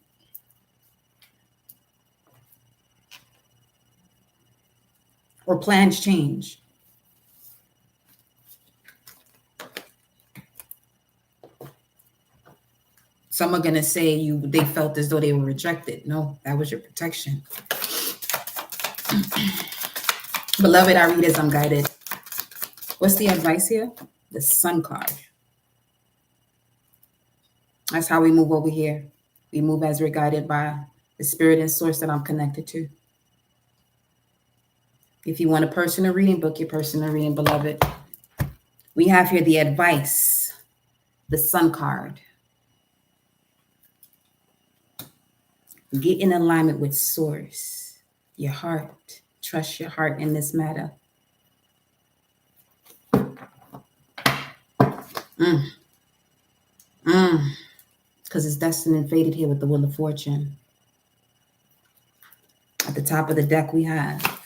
Or plans change. Some are going to say they felt as though they were rejected. No, that was your protection. Beloved, I read as I'm guided. What's the advice here? The Sun card. That's how we move over here. We move as we're guided by the spirit and source that I'm connected to. If you want a personal reading, book your personal reading, beloved. We have here the advice, the Sun card. Get in alignment with source, your heart. Trust your heart in this matter. Because it's destined and fated here with the Wheel of Fortune. At the top of the deck, we have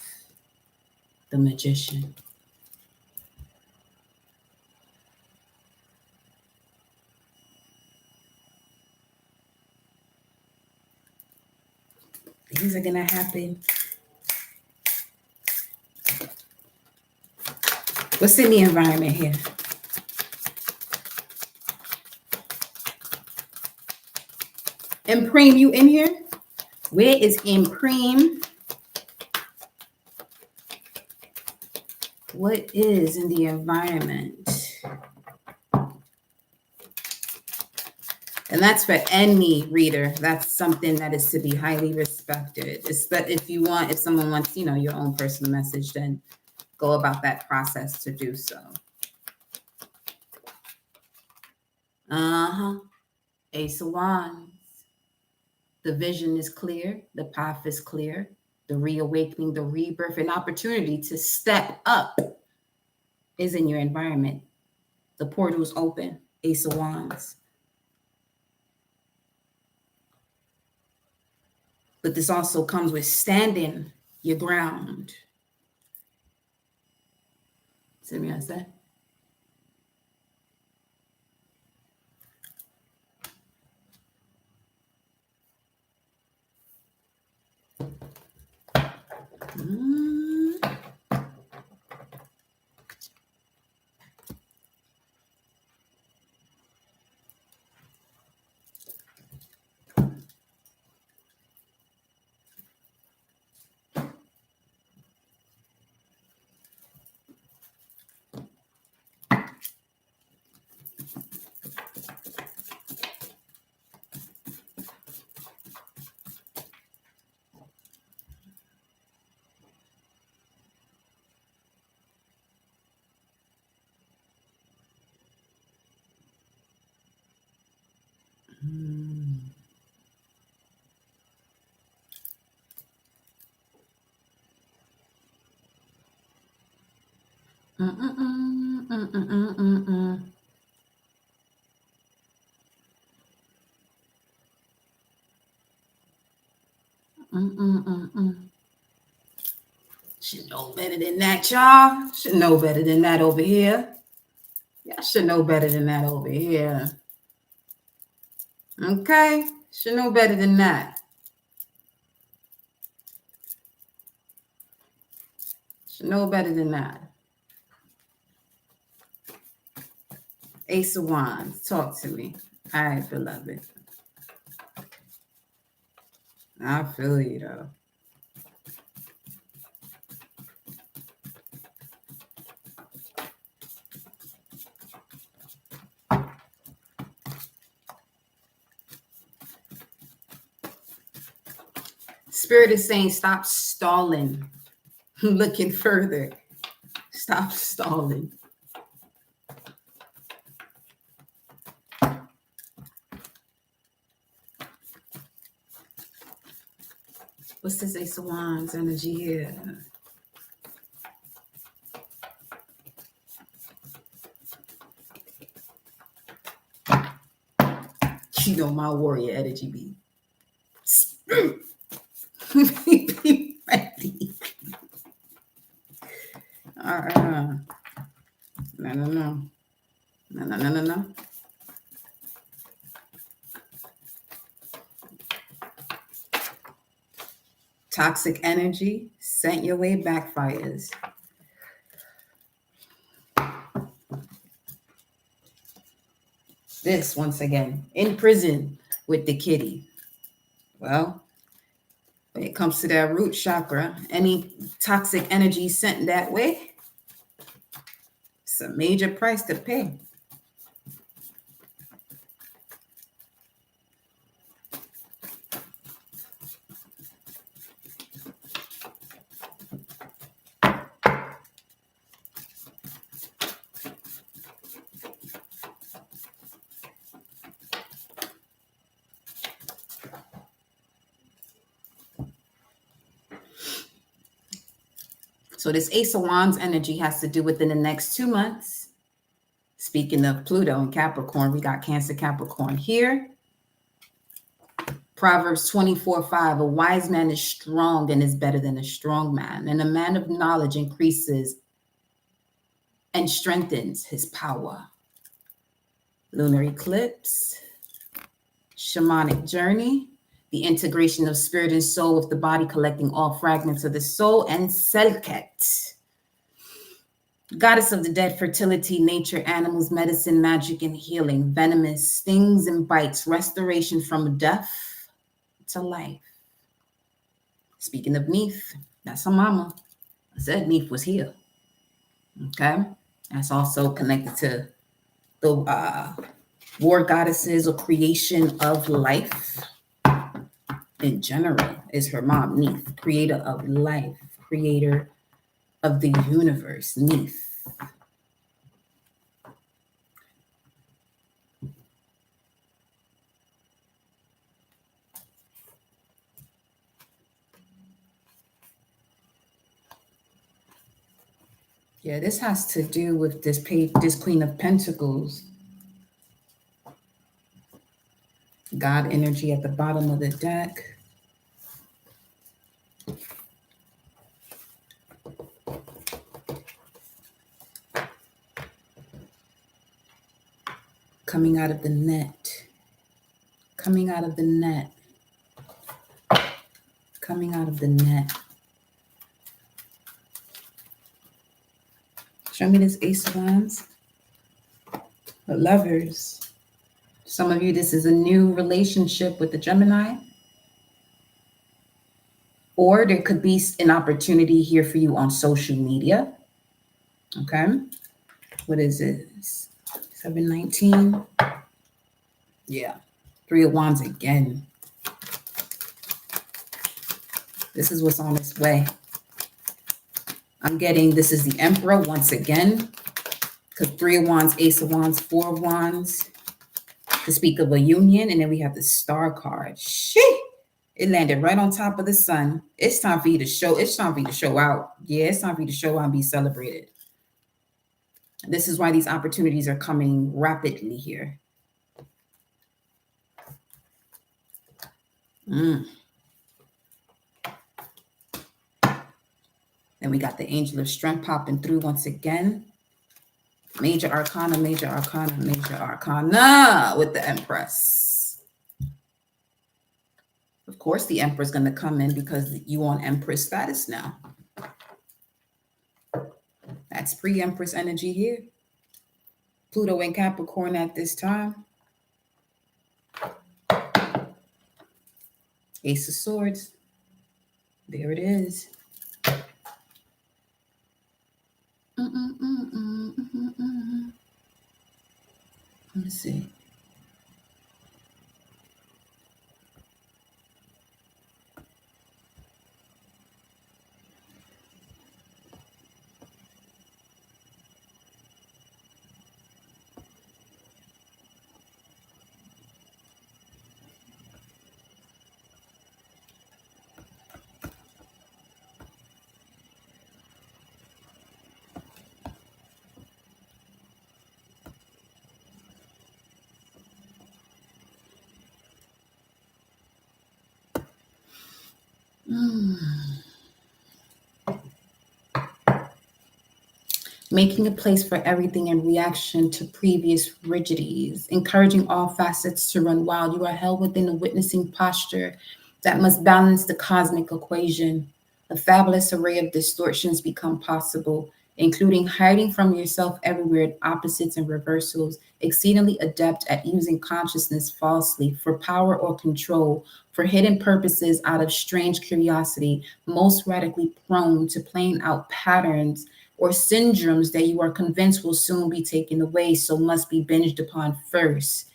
the Magician. Things are going to happen. What's in the environment here? Impreme, you in here? Where is Impreme? What is in the environment? And that's for any reader. That's something that is to be highly respected. If someone wants, your own personal message, then go about that process to do so. Ace of Wands. The vision is clear. The path is clear. The reawakening, the rebirth, and opportunity to step up is in your environment. The portal is open. Ace of Wands. But this also comes with standing your ground. See me, I said? Should know better than that, y'all. Should know better than that over here. Y'all should know better than that over here. Okay? Should know better than that. Should know better than that. Ace of Wands, talk to me. All right, beloved. I feel you, though. Spirit is saying, stop stalling. Looking further. Stop stalling. What's this Ace of Wands energy here? You know my warrior energy be. Be ready. No. Toxic energy sent your way backfires. This, once again, in prison with the kitty. Well, when it comes to that root chakra, any toxic energy sent that way, it's a major price to pay. So this Ace of Wands energy has to do within the next 2 months. Speaking of Pluto and Capricorn, we got Cancer, Capricorn here. Proverbs 24:5, a wise man is strong and is better than a strong man. And a man of knowledge increases and strengthens his power. Lunar eclipse, shamanic journey, the integration of spirit and soul with the body, collecting all fragments of the soul, and Selket, goddess of the dead, fertility, nature, animals, medicine, magic, and healing, venomous, stings and bites, restoration from death to life. Speaking of Neith, that's her mama. I said Neith was here. Okay. That's also connected to the war goddesses or creation of life in general is her mom, Neith, creator of life, creator of the universe, Neith. Yeah, this has to do with this Queen of Pentacles. God energy at the bottom of the deck. Coming out of the net. Coming out of the net. Coming out of the net. Show me this Ace of Wands. The Lovers. Some of you, this is a new relationship with the Gemini. Or there could be an opportunity here for you on social media. Okay. What is it? 719. Yeah. 3 of Wands again. This is what's on its way. I'm getting this is the Emperor once again. Because 3 of Wands, Ace of Wands, 4 of Wands. To speak of a union. And then we have the Star card. Shit. It landed right on top of the sun. It's time for you to show. It's time for you to show out. Yeah, it's time for you to show out and be celebrated. This is why these opportunities are coming rapidly here. Then we got the Angel of Strength popping through once again. Major Arcana, Major Arcana, Major Arcana with the Empress. Of course, the Emperor's going to come in because you on Empress status now. That's pre-Empress energy here. Pluto in Capricorn at this time. Ace of Swords. There it is. Let me see. Making a place for everything in reaction to previous rigidities, encouraging all facets to run wild. You are held within a witnessing posture that must balance the cosmic equation. A fabulous array of distortions become possible, including hiding from yourself everywhere, opposites and reversals, exceedingly adept at using consciousness falsely for power or control, for hidden purposes out of strange curiosity, most radically prone to playing out patterns or syndromes that you are convinced will soon be taken away, so must be binged upon first.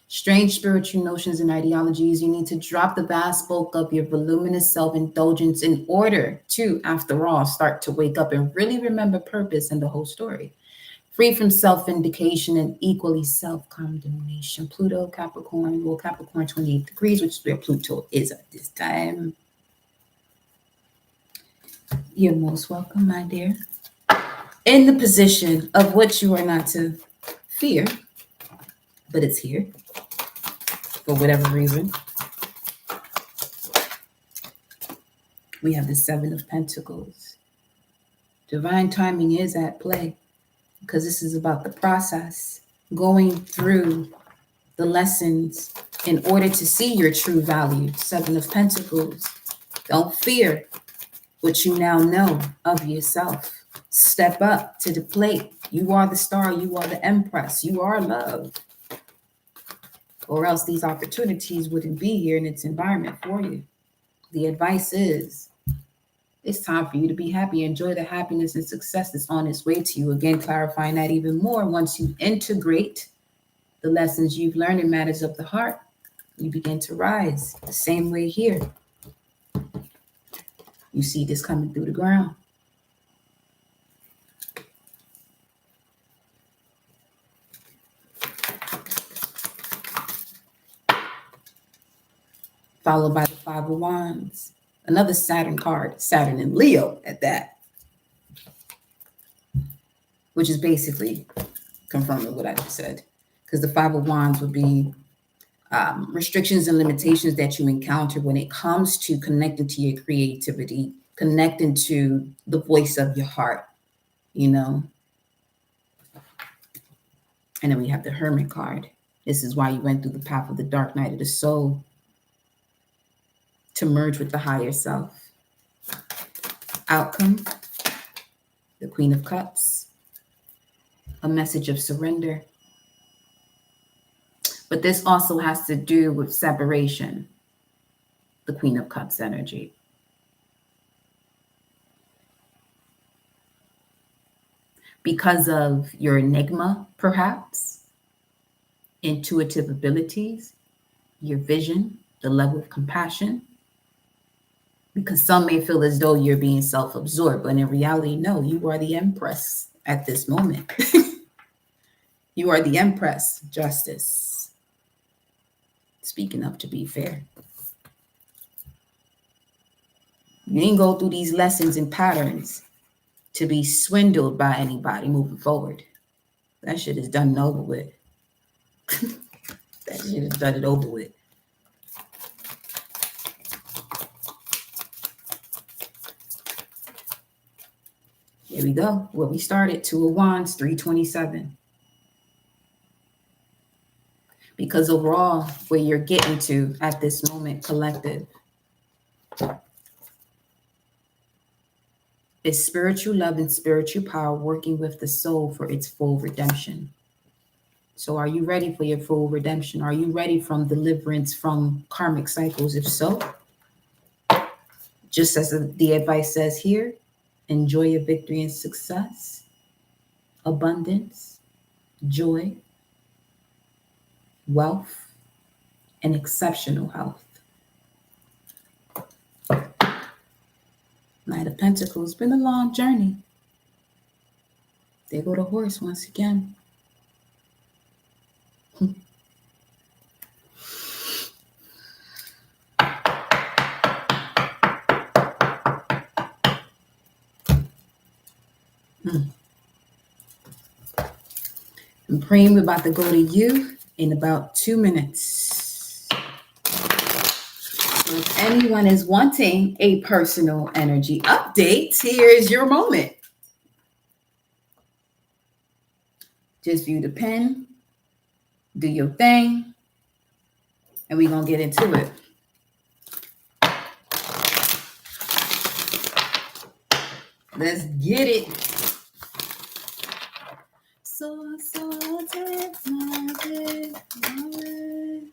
Strange spiritual notions and ideologies, you need to drop the vast bulk of your voluminous self-indulgence in order to, after all, start to wake up and really remember purpose and the whole story. Free from self-vindication and equally self-condemnation. Pluto, Capricorn, well, Capricorn 28 degrees, which is where Pluto is at this time. You're most welcome, my dear. In the position of what you are not to fear, but it's here for whatever reason. We have the 7 of Pentacles. Divine timing is at play because this is about the process, going through the lessons in order to see your true value. 7 of Pentacles. Don't fear what you now know of yourself. Step up to the plate. You are the star. You are the Empress. You are love. Or else these opportunities wouldn't be here in its environment for you. The advice is It's time for you to be happy. Enjoy the happiness and success that's on its way to you. Again, clarifying that even more. Once you integrate the lessons you've learned in matters of the heart, you begin to rise. The same way here. You see this coming through the ground. Followed by the Five of Wands. Another Saturn card, Saturn and Leo at that. Which is basically confirming what I just said. Because the Five of Wands would be restrictions and limitations that you encounter when it comes to connecting to your creativity, connecting to the voice of your heart, you know. And then we have the Hermit card. This is why you went through the path of the dark night of the soul, to merge with the higher self. Outcome, the Queen of Cups, a message of surrender. But this also has to do with separation, the Queen of Cups energy. Because of your enigma, perhaps, intuitive abilities, your vision, the level of compassion. Because some may feel as though you're being self-absorbed, but in reality, no, you are the Empress at this moment. You are the Empress, Justice. Speaking of, to be fair. You ain't go through these lessons and patterns to be swindled by anybody moving forward. That shit is done and over with. That shit is done and over with. Here we go. Where we started, Two of Wands, 327. Because overall, where you're getting to at this moment, collective, is spiritual love and spiritual power working with the soul for its full redemption. So are you ready for your full redemption? Are you ready from deliverance from karmic cycles? If so, just as the advice says here, enjoy your victory and success, abundance, joy, wealth, and exceptional health. Knight of Pentacles, been a long journey. There go the horse once again. I'm praying we're about to go to you in about 2 minutes. So if anyone is wanting a personal energy update, here is your moment. Just view the pen, do your thing, and we're going to get into it. Let's get it. So take my big wallet.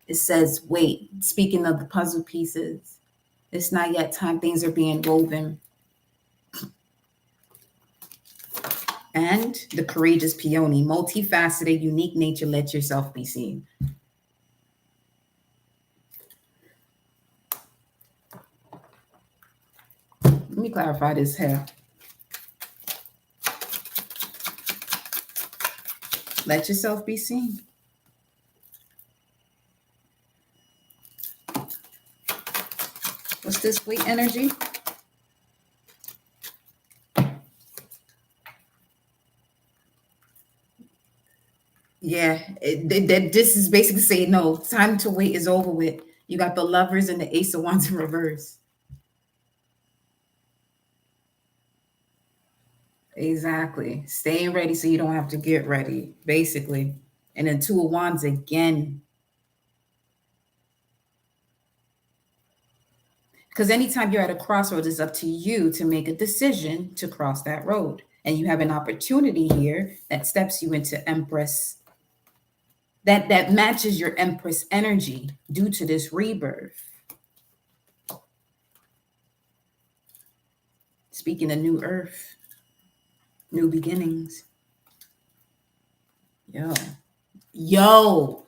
It says, wait, speaking of the puzzle pieces, it's not yet time. Things are being woven. And the courageous peony, multifaceted, unique nature, let yourself be seen. Let me clarify this here. Let yourself be seen. What's this weight energy? Yeah, this is basically saying, no, time to wait is over with. You got the Lovers and the Ace of Wands in reverse. Exactly. Staying ready so you don't have to get ready, basically. And then Two of Wands again. Because anytime you're at a crossroads, it's up to you to make a decision to cross that road. And you have an opportunity here that steps you into Empress, that matches your Empress energy due to this rebirth. Speaking of new earth, new beginnings. Yo,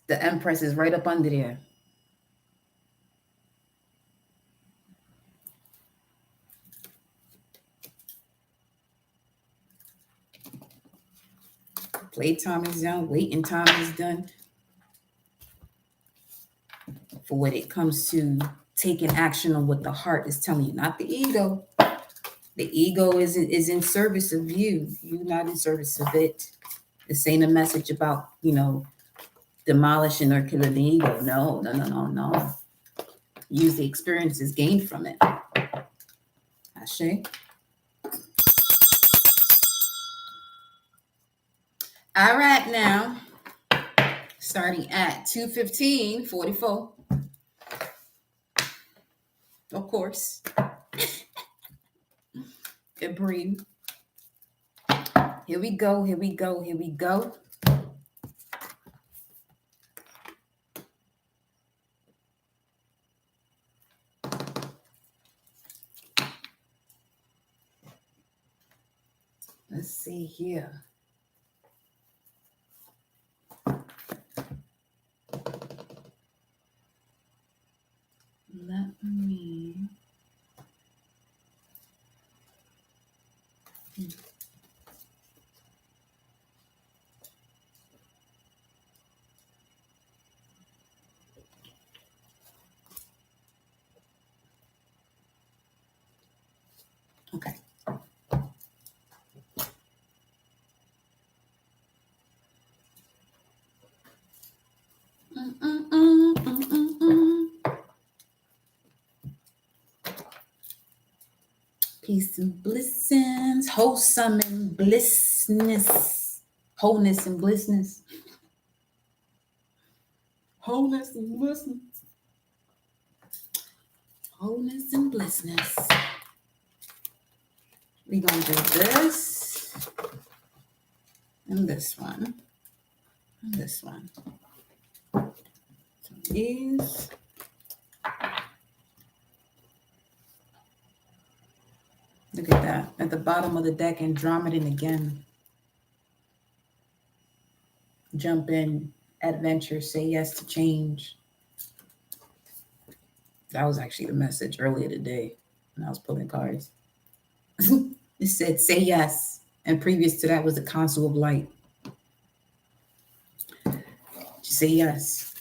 the Empress is right up under there. Playtime is done. Waiting time is done. For when it comes to taking action on what the heart is telling you, not the ego. The ego is in service of you. You're not in service of it. This ain't a message about, demolishing or killing the ego. No. Use the experiences gained from it. Ashe. All right, now, starting at 2:15:44. Of course. And breathe. Here we go. Let's see here. Let me. Okay. Peace and blessings, wholesome and blissness, wholeness and blissness, wholeness and blissness, wholeness and blissness. We're gonna do this and this one and this one. So these. Look at that. At the bottom of the deck, Andromedan again. Jump in, adventure, say yes to change. That was actually the message earlier today when I was pulling cards. It said, say yes. And previous to that was the Council of Light. To say yes.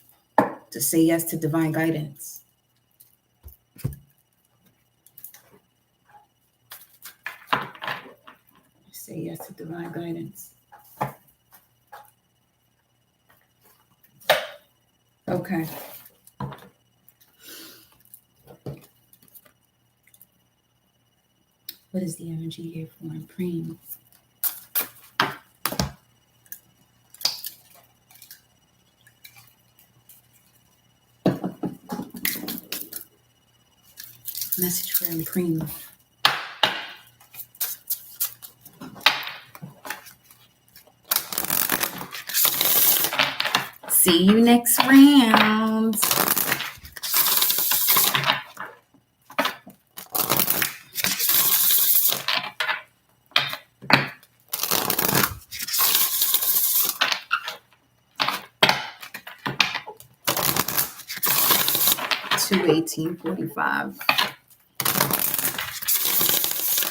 To say yes to divine guidance. Say yes to divine guidance. Okay. What is the energy here for in Preem? Message for Preem. See you next round. To 18:45.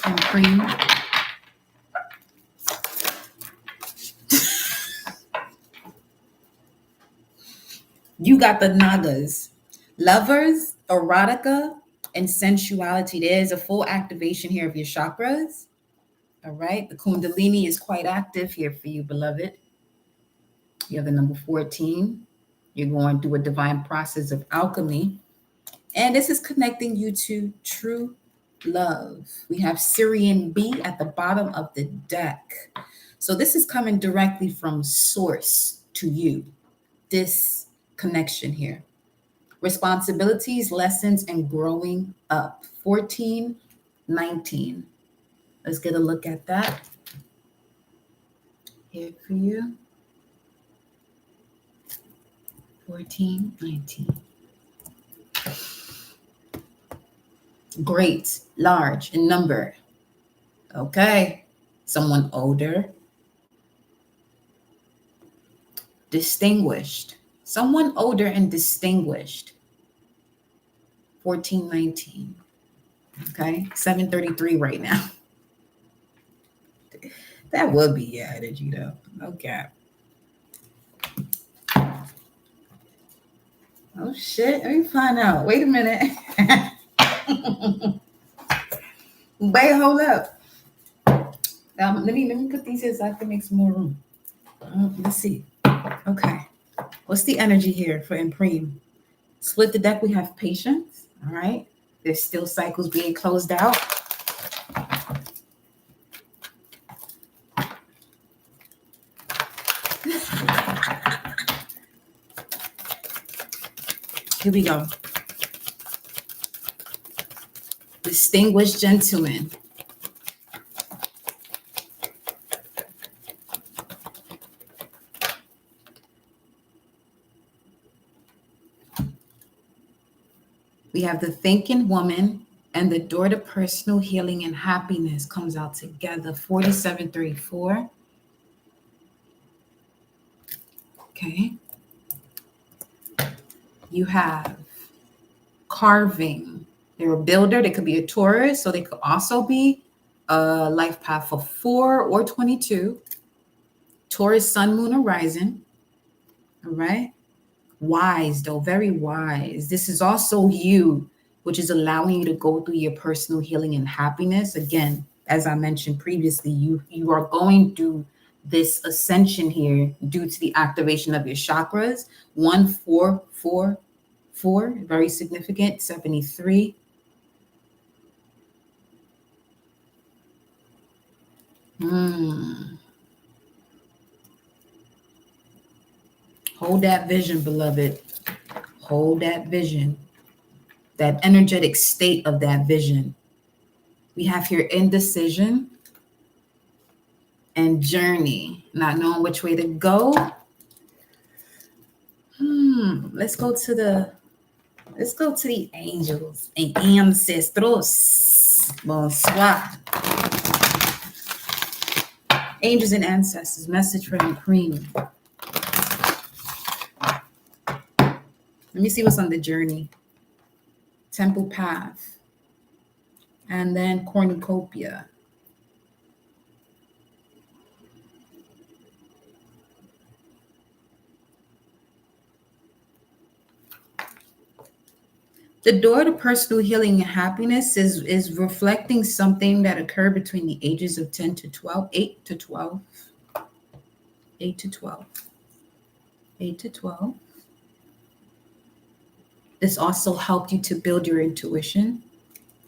And Preem. You got the Nagas. Lovers, erotica, and sensuality. There's a full activation here of your chakras. All right. The Kundalini is quite active here for you, beloved. You have the number 14. You're going through a divine process of alchemy. And this is connecting you to true love. We have Syrian B at the bottom of the deck. So this is coming directly from source to you. This connection here. Responsibilities, lessons, and growing up. 14:19. Let's get a look at that. Here for you. 14:19. great, large in number. Okay. Someone older. Distinguished. Someone older and distinguished. 1419. Okay. 733 right now. That would be your energy though. Okay. Oh shit. Let me find out. Wait a minute. Wait, hold up. Let me put these here so I can make some more room. Let's see. Okay. What's the energy here for Impreme? Split the deck. We have patience. All right. There's still cycles being closed out. Here we go. Distinguished gentlemen. We have the thinking woman and the door to personal healing and happiness comes out together. 4734. Okay. You have carving. They're a builder. They could be a Taurus, so they could also be a life path of 4 or 22. Taurus, sun, moon, or rising. All right. Wise, though, very wise. This is also you, which is allowing you to go through your personal healing and happiness. Again, as I mentioned previously, you are going through this ascension here due to the activation of your chakras. 1, 4, 4, 4, very significant. 73. Hold that vision, beloved. Hold that vision. That energetic state of that vision. We have here indecision and journey, not knowing which way to go. Let's go to the angels and ancestros. Bonsoir. Angels and ancestors, message for Impreme. Let me see what's on the journey. Temple Path. And then cornucopia. The door to personal healing and happiness is reflecting something that occurred between the ages of 10 to 12, 8 to 12, 8 to 12, 8 to 12. This also helped you to build your intuition.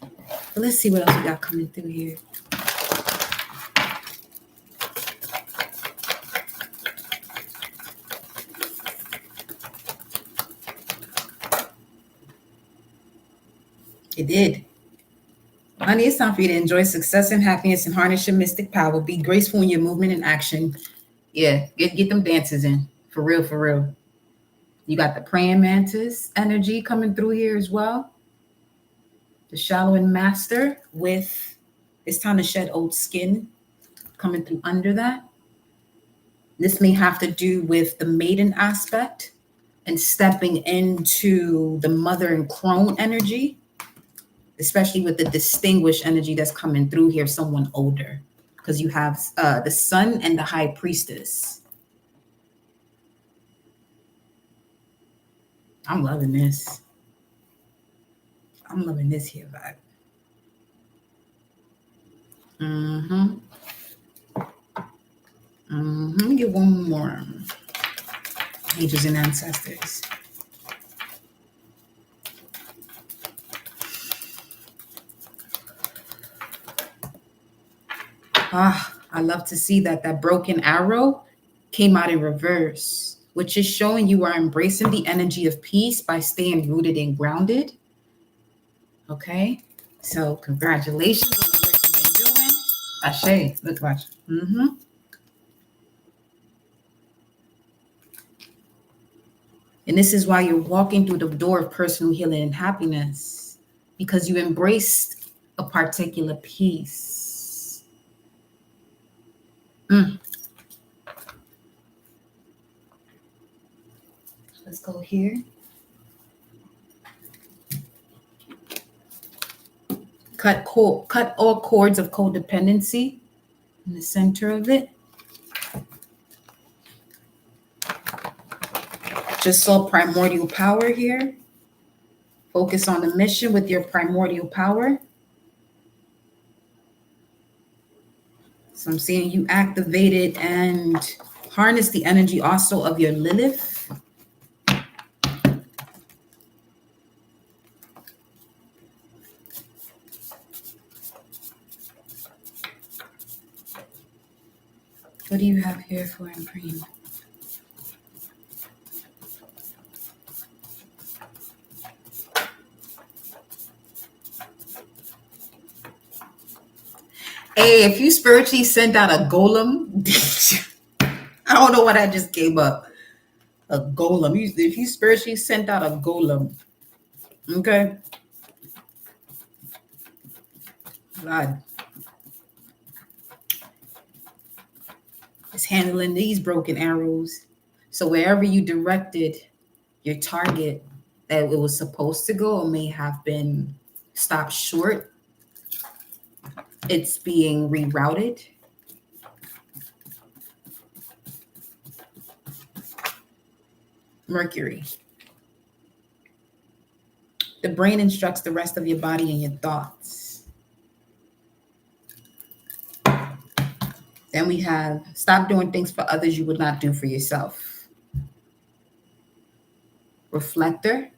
But let's see what else we got coming through here. It did. Honey, it's time for you to enjoy success and happiness and harness your mystic power. Be graceful in your movement and action. Yeah, get them dances in. For real, for real. You got the praying mantis energy coming through here as well. The shallow and master with it's time to shed old skin coming through under that. This may have to do with the maiden aspect and stepping into the mother and crone energy, especially with the distinguished energy that's coming through here, someone older, because you have the sun and the high priestess. I'm loving this. I'm loving this here vibe. Let me get one more. Angels and ancestors. I love to see that broken arrow came out in reverse, which is showing you are embracing the energy of peace by staying rooted and grounded. Okay, so congratulations on the work you've been doing. Ashe, look, watch. And this is why you're walking through the door of personal healing and happiness, because you embraced a particular piece. Let's go here. Cut all cords of codependency in the center of it. Just saw primordial power here. Focus on the mission with your primordial power. So I'm seeing you activated and harness the energy also of your Lilith. What do you have here for Impreme? Hey, if you spiritually sent out a golem, I don't know what I just gave up. A golem. If you spiritually sent out a golem, okay? God is handling these broken arrows. So wherever you directed your target that it was supposed to go, or may have been stopped short, it's being rerouted. Mercury. The brain instructs the rest of your body and your thoughts. Then we have stop doing things for others you would not do for yourself. Reflector.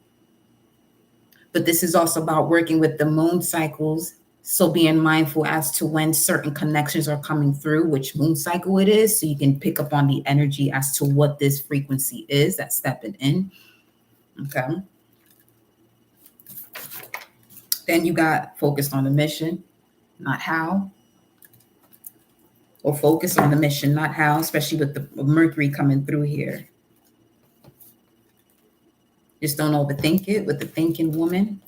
But this is also about working with the moon cycles. So being mindful as to when certain connections are coming through, which moon cycle it is, so you can pick up on the energy as to what this frequency is that's stepping in. Okay. Then you got focused on the mission, not how. Or focus on the mission, not how, especially with the Mercury coming through here. Just don't overthink it with the thinking woman.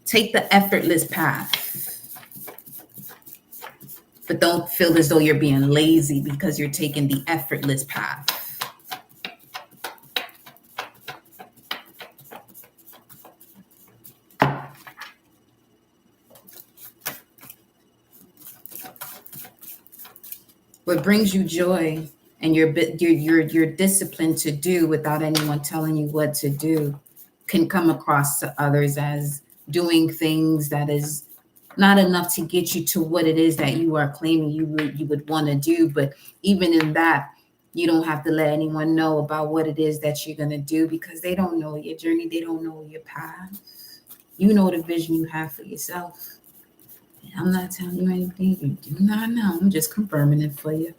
Take the effortless path. But don't feel as though you're being lazy because you're taking the effortless path. What brings you joy and your discipline to do without anyone telling you what to do can come across to others as doing things that is not enough to get you to what it is that you are claiming you would want to do. But even in that, you don't have to let anyone know about what it is that you're going to do, because they don't know your journey. They don't know your path. You know the vision you have for yourself. I'm not telling you anything you do not know. I'm just confirming it for you.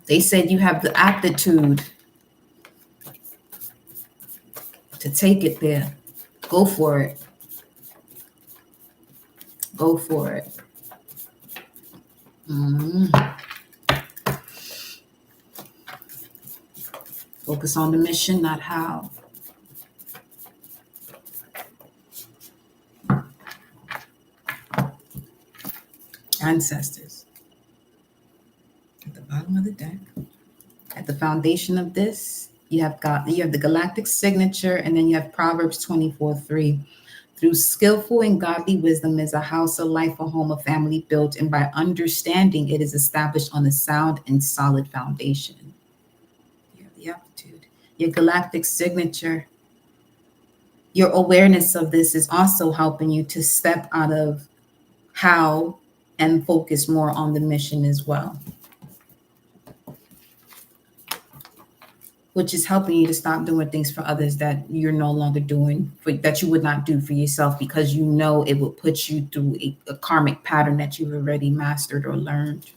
They said you have the aptitude to take it there. Go for it. Go for it. Focus on the mission, not how. Ancestors. At the bottom of the deck. At the foundation of this, you have the galactic signature, and then you have Proverbs 24:3. Through skillful and godly wisdom is a house, a life, a home, a family built, and by understanding it is established on a sound and solid foundation. You have the aptitude. Your galactic signature, your awareness of this is also helping you to step out of how and focus more on the mission as well, which is helping you to stop doing things for others that you're no longer doing, that you would not do for yourself, because you know it will put you through a karmic pattern that you've already mastered or learned.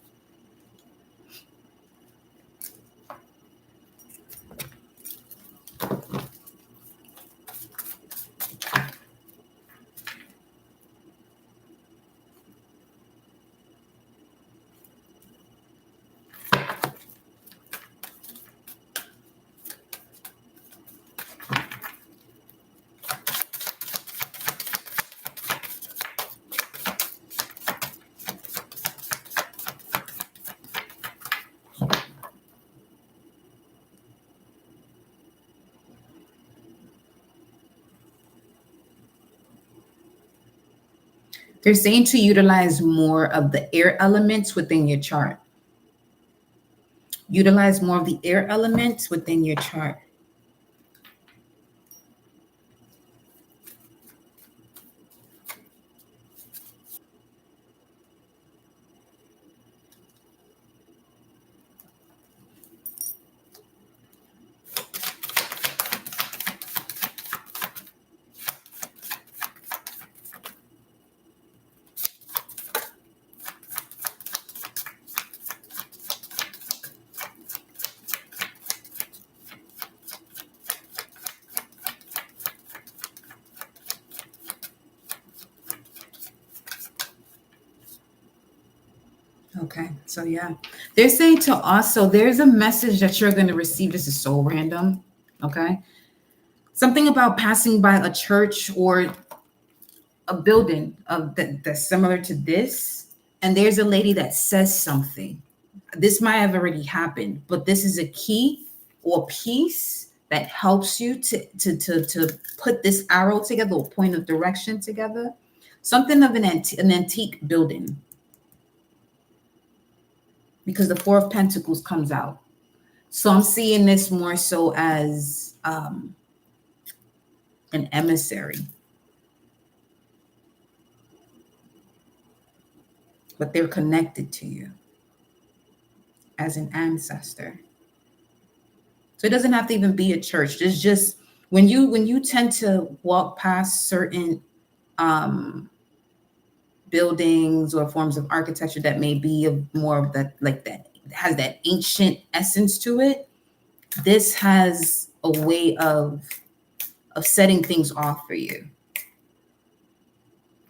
They're saying to utilize more of the air elements within your chart. Utilize more of the air elements within your chart. Okay, so yeah, they're saying to also, there's a message that you're going to receive. This is so random. Okay, something about passing by a church or a building of that's similar to this, and there's a lady that says something. This might have already happened, but this is a key or piece that helps you to put this arrow together, or point of direction together. Something of an antique building, because the Four of Pentacles comes out. So I'm seeing this more so as an emissary. But they're connected to you as an ancestor. So it doesn't have to even be a church. It's just when you tend to walk past certain buildings or forms of architecture that may be of more of that, like that has that ancient essence to it, this has a way of setting things off for you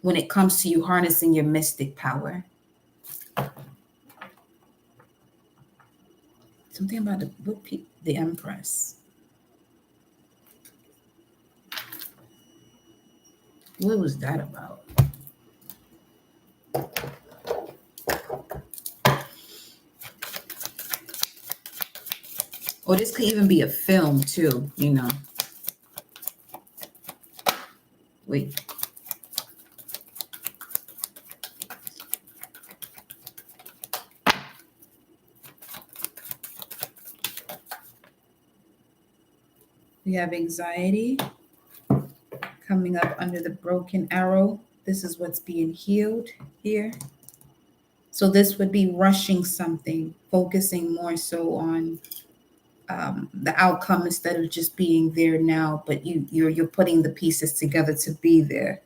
when it comes to you harnessing your mystic power. Something about the Empress. What was that about? Or this could even be a film too, you know. Wait. We have anxiety coming up under the broken arrow. This is what's being healed here. So this would be rushing something, focusing more so on the outcome instead of just being there now, but you're putting the pieces together to be there.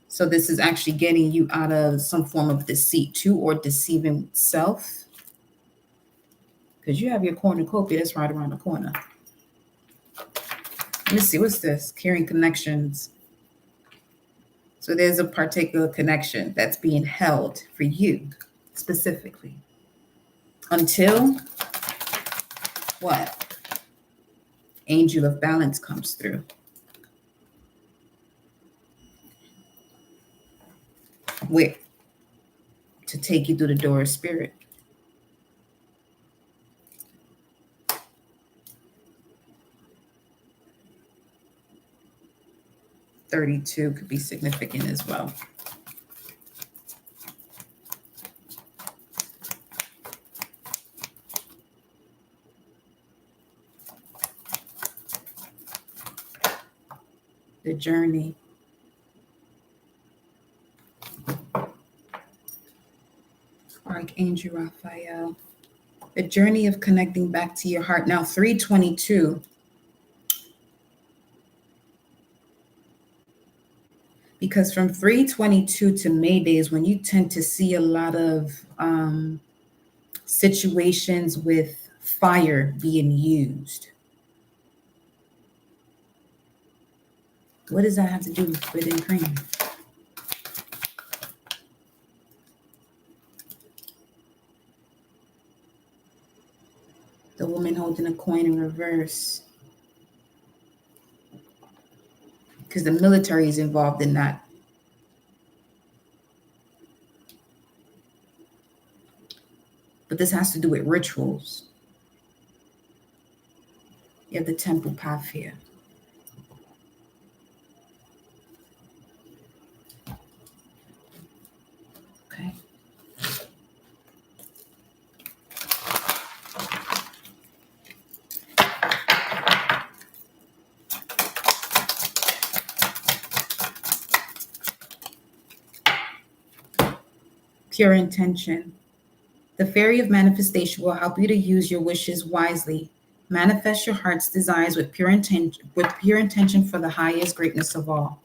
So this is actually getting you out of some form of deceit too, or deceiving self. Because you have your cornucopia that's right around the corner. Let me see, what's this? Carrying connections. So there's a particular connection that's being held for you specifically. Until what? Angel of Balance comes through. Where? To take you through the door of spirit. $32 could be significant as well. The journey. Archangel Raphael. The journey of connecting back to your heart. Now, 322. Because from 322 to May days, when you tend to see a lot of situations with fire being used. What does that have to do with spitting cream? The woman holding a coin in reverse. Because the military is involved in that. But this has to do with rituals. You have the temple path here. pure intention. The fairy of manifestation will help you to use your wishes wisely. Manifest your heart's desires with pure intention for the highest greatness of all.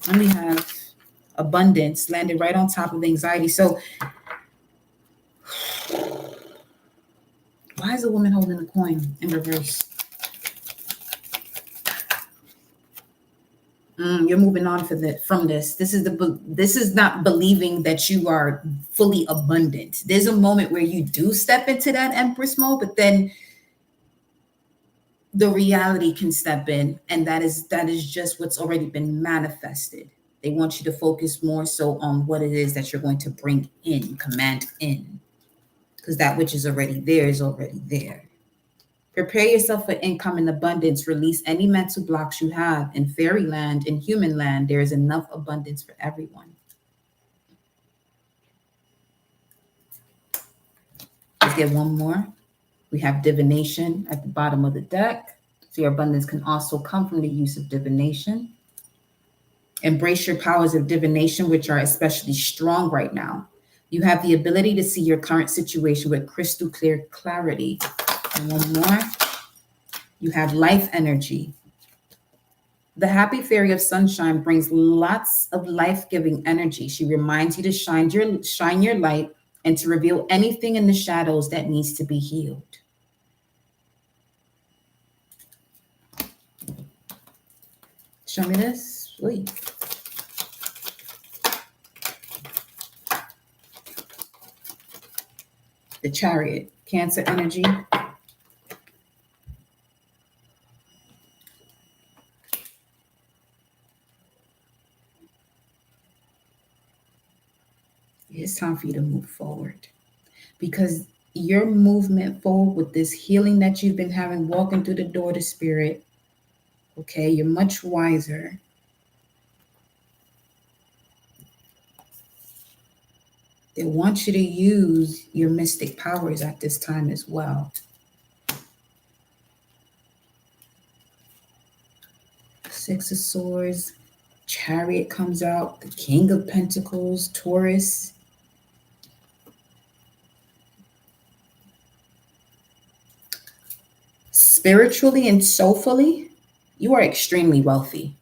And we have abundance landed right on top of anxiety. So why is a woman holding a coin in reverse? You're moving on from this. This is not believing that you are fully abundant. There's a moment where you do step into that Empress mode, but then the reality can step in, and that is just what's already been manifested. They want you to focus more so on what it is that you're going to bring in, command in, because that which is already there is already there. Prepare yourself for income and abundance. Release any mental blocks you have. In fairyland, in human land, there is enough abundance for everyone. Let's get one more. We have divination at the bottom of the deck. So your abundance can also come from the use of divination. Embrace your powers of divination, which are especially strong right now. You have the ability to see your current situation with crystal clear clarity. And one more. You have life energy. The happy fairy of sunshine brings lots of life-giving energy. She reminds you to shine your light and to reveal anything in the shadows that needs to be healed. Show me this, please. The Chariot, Cancer energy. It's time for you to move forward, because your movement forward with this healing that you've been having, walking through the door to spirit, okay, you're much wiser. They want you to use your mystic powers at this time as well. Six of Swords, Chariot comes out, the King of Pentacles, Taurus. Spiritually and soulfully, you are extremely wealthy.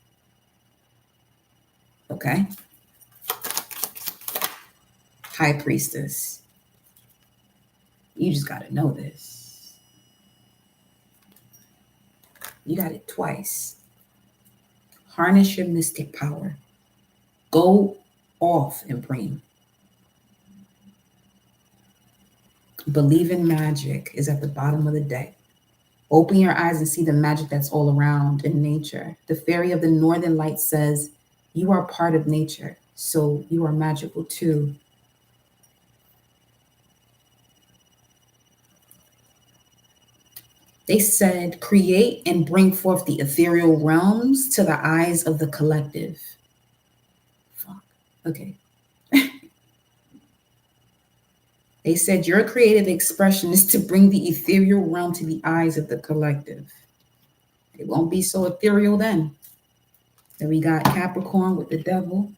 Okay? High Priestess. You just got to know this. You got it twice. Harness your mystic power. Go off and bring. Believe in magic is at the bottom of the deck. Open your eyes and see the magic that's all around in nature. The fairy of the northern light says, you are part of nature, so you are magical too. They said, create and bring forth the ethereal realms to the eyes of the collective. Fuck. Okay. They said, your creative expression is to bring the ethereal realm to the eyes of the collective. It won't be so ethereal then. Then we got Capricorn with the devil.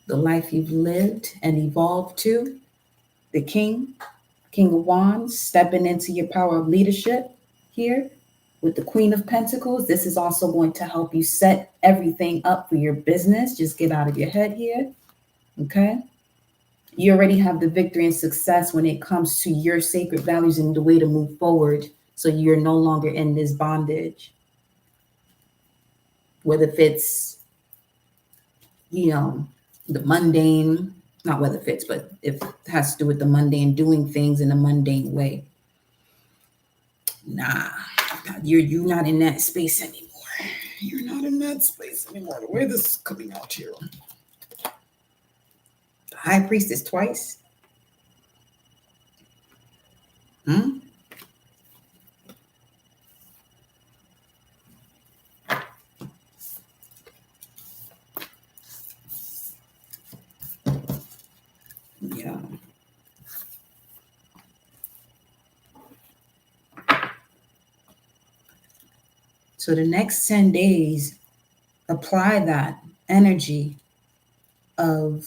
The life you've lived and evolved to. The King of Wands, stepping into your power of leadership here with the Queen of Pentacles. This is also going to help you set everything up for your business. Just get out of your head here, okay? You already have the victory and success when it comes to your sacred values and the way to move forward, so you're no longer in this bondage. Whether if it's, the mundane, not whether it fits, but if it has to do with the mundane, doing things in a mundane way. Nah, you're not in that space anymore. You're not in that space anymore. The way this is coming out here. The High Priestess twice. Yeah. So the next 10 days, apply that energy of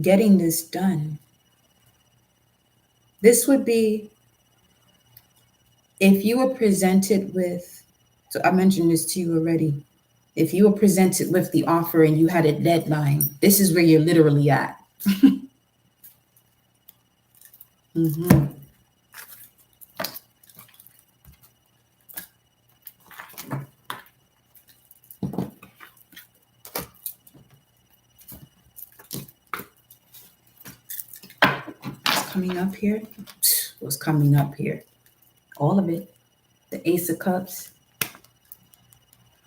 getting this done. This would be if you were presented with, so I mentioned this to you already. If you were presented with the offer and you had a deadline, this is where you're literally at. Mm-hmm. What's coming up here? What's coming up here? All of it. The Ace of Cups.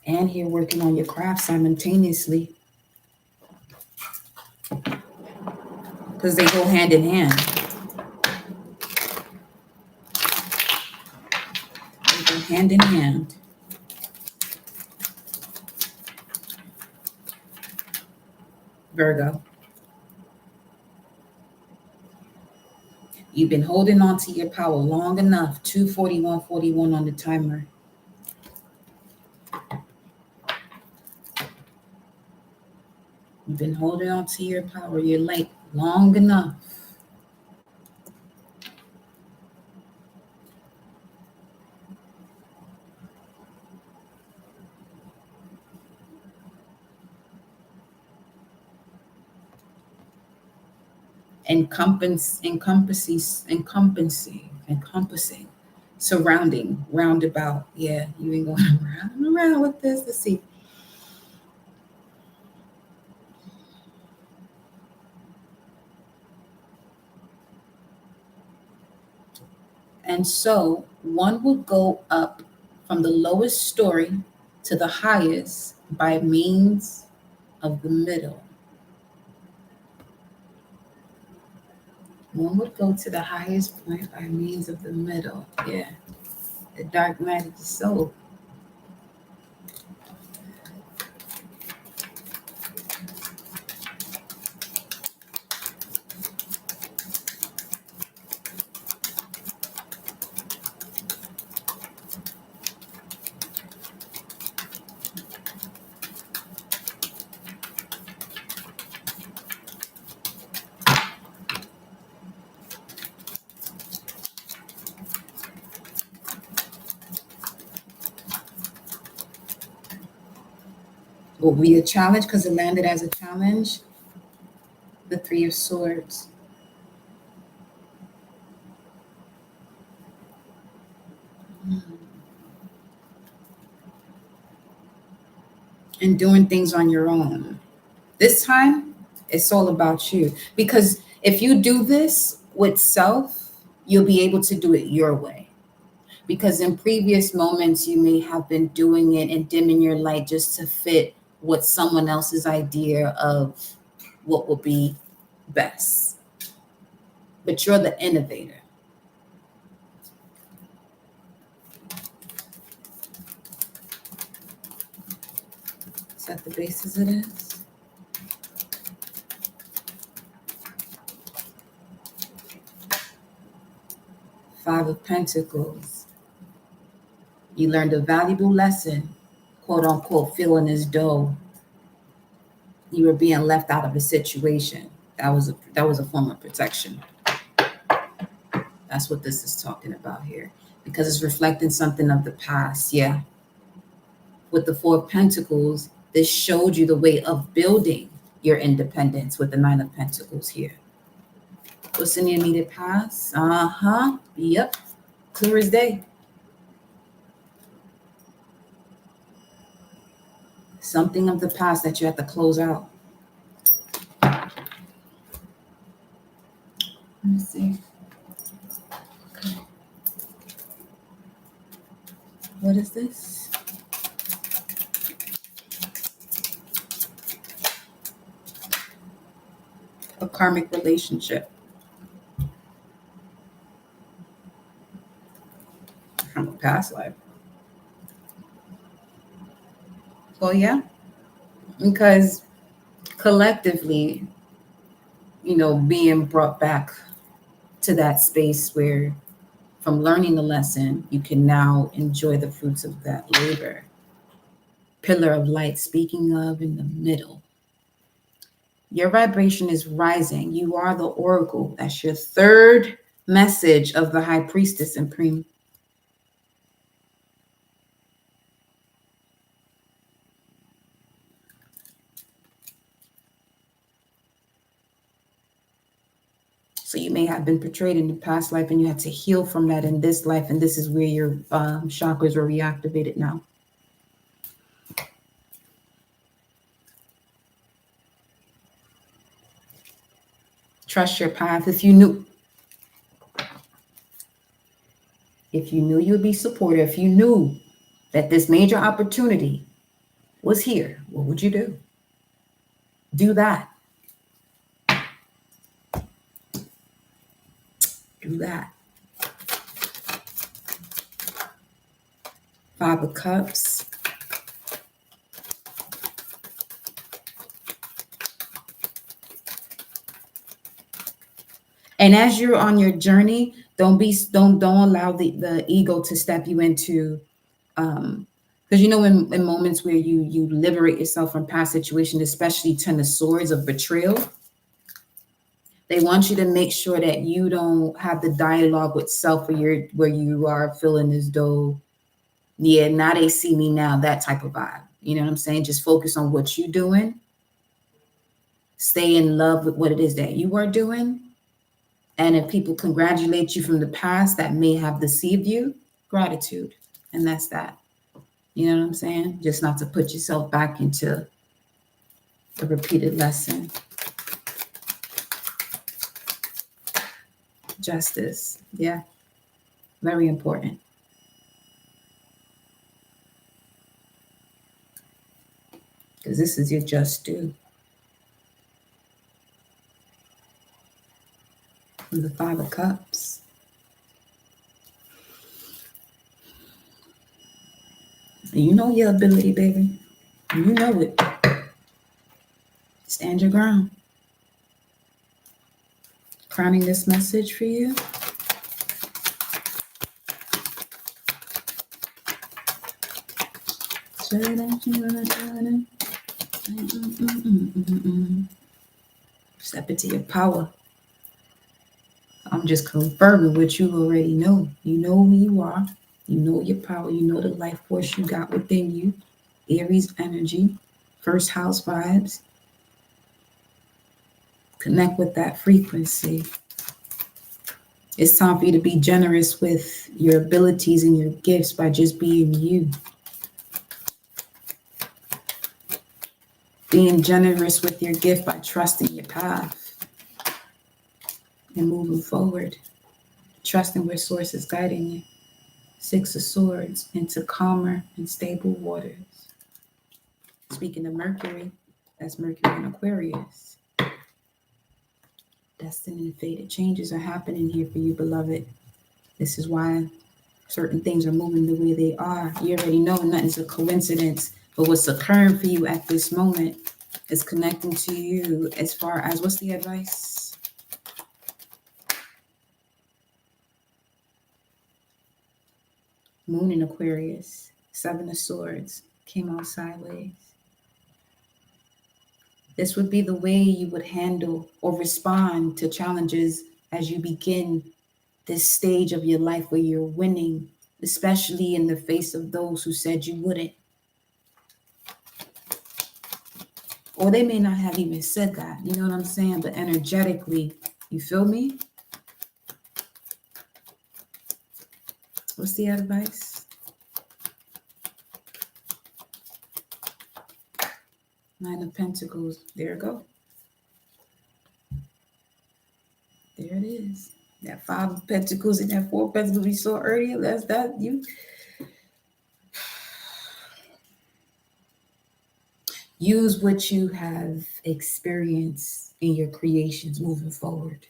And here working on your craft simultaneously. Because they go hand in hand. They go hand in hand. Virgo. You've been holding on to your power long enough. 241:41 on the timer. You've been holding on to your power, your light, long enough. Encompassing, surrounding, roundabout. Yeah, you ain't going around and around with this. Let's see. And so one will go up from the lowest story to the highest by means of the middle. One would go to the highest point by means of the middle. Yeah. The dark night of the soul. Will be a challenge because it landed as a challenge. The Three of Swords. And doing things on your own. This time, it's all about you. Because if you do this with self, you'll be able to do it your way. Because in previous moments, you may have been doing it and dimming your light just to fit what someone else's idea of what will be best. But you're the innovator. Is that the basis of this? Five of Pentacles. You learned a valuable lesson, quote unquote, feeling as though you were being left out of a situation. That was a form of protection. That's what this is talking about here, because it's reflecting something of the past. Yeah. With the Four of Pentacles, this showed you the way of building your independence with the Nine of Pentacles here. What's in the immediate past? Yep. Clear as day. Something of the past that you have to close out. Let me see. Okay. What is this? A karmic relationship. From a past life. Well, yeah. Because collectively, being brought back to that space where from learning the lesson, you can now enjoy the fruits of that labor. Pillar of light, speaking of in the middle. Your vibration is rising. You are the oracle. That's your third message of the high priestess and Prime. So you may have been portrayed in the past life and you had to heal from that in this life. And this is where your chakras are reactivated now. Trust your path. If you knew you would be supported, if you knew that this major opportunity was here, what would you do? Do that. Do that. 5 of Cups. And as you're on your journey, don't allow the ego to step you into because you know in moments where you liberate yourself from past situations, especially 10 of Swords of betrayal, they want you to make sure that you don't have the dialogue with self where you are feeling as though, yeah, now they see me now, that type of vibe. You know what I'm saying? Just focus on what you're doing. Stay in love with what it is that you are doing. And if people congratulate you from the past that may have deceived you, gratitude. And that's that. You know what I'm saying? Just not to put yourself back into a repeated lesson. Justice. Yeah. Very important. Because this is your just due. From the 5 of Cups. You know your ability, baby. You know it. Stand your ground. Crowning this message for you. Step into your power. I'm just confirming what you already know. You know who you are. You know your power. You know the life force you got within you. Aries energy. First house vibes. Connect with that frequency. It's time for you to be generous with your abilities and your gifts by just being you. Being generous with your gift by trusting your path and moving forward. Trusting where source is guiding you. 6 of Swords, into calmer and stable waters. Speaking of Mercury, that's Mercury in Aquarius. Destiny and fated changes are happening here for you, beloved. This is why certain things are moving the way they are. You already know nothing's a coincidence, but what's occurring for you at this moment is connecting to you as far as, what's the advice? Moon in Aquarius, 7 of Swords, came out sideways. This would be the way you would handle or respond to challenges as you begin this stage of your life where you're winning, especially in the face of those who said you wouldn't. Or they may not have even said that, you know what I'm saying? But energetically, you feel me? What's the advice? Nine of Pentacles. There you go. There it is. That 5 of Pentacles and that 4 of Pentacles we saw earlier. That's that. You use what you have experienced in your creations moving forward.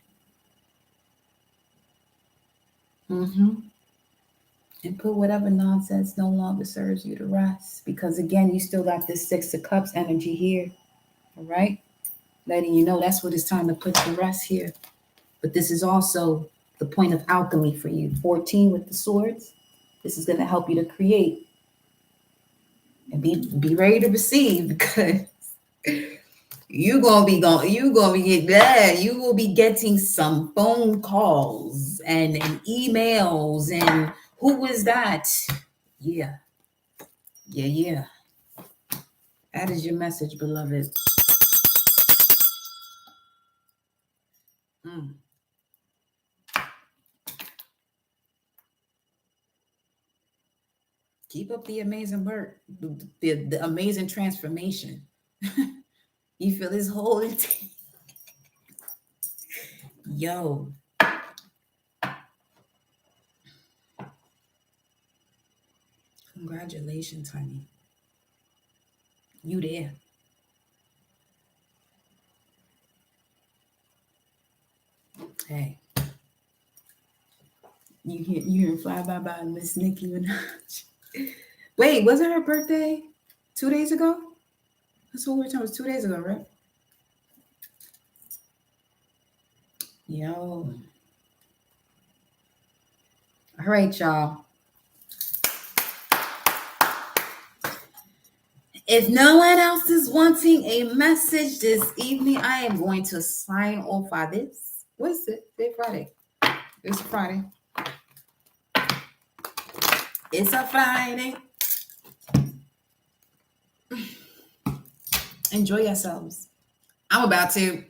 And put whatever nonsense no longer serves you to rest. Because again, you still got this 6 of Cups energy here. All right? Letting you know that's what it's time to put to rest here. But this is also the point of alchemy for you. 14 with the swords. This is going to help you to create. And be ready to receive, because You gonna be get that. You will be getting some phone calls and emails and who was that? Yeah, yeah. That is your message, beloved. Mm. Keep up the amazing work, the amazing transformation. You feel this whole yo. Congratulations, honey. You there. Hey. You hear fly by Miss Nicki Minaj. Wait, was it her birthday 2 days ago? That's what we were talking about. 2 days ago, right? Yo. All right, y'all. If no one else is wanting a message this evening, I am going to sign off on this. What is it? Today Friday. It's Friday. It's a Friday. Enjoy yourselves. I'm about to.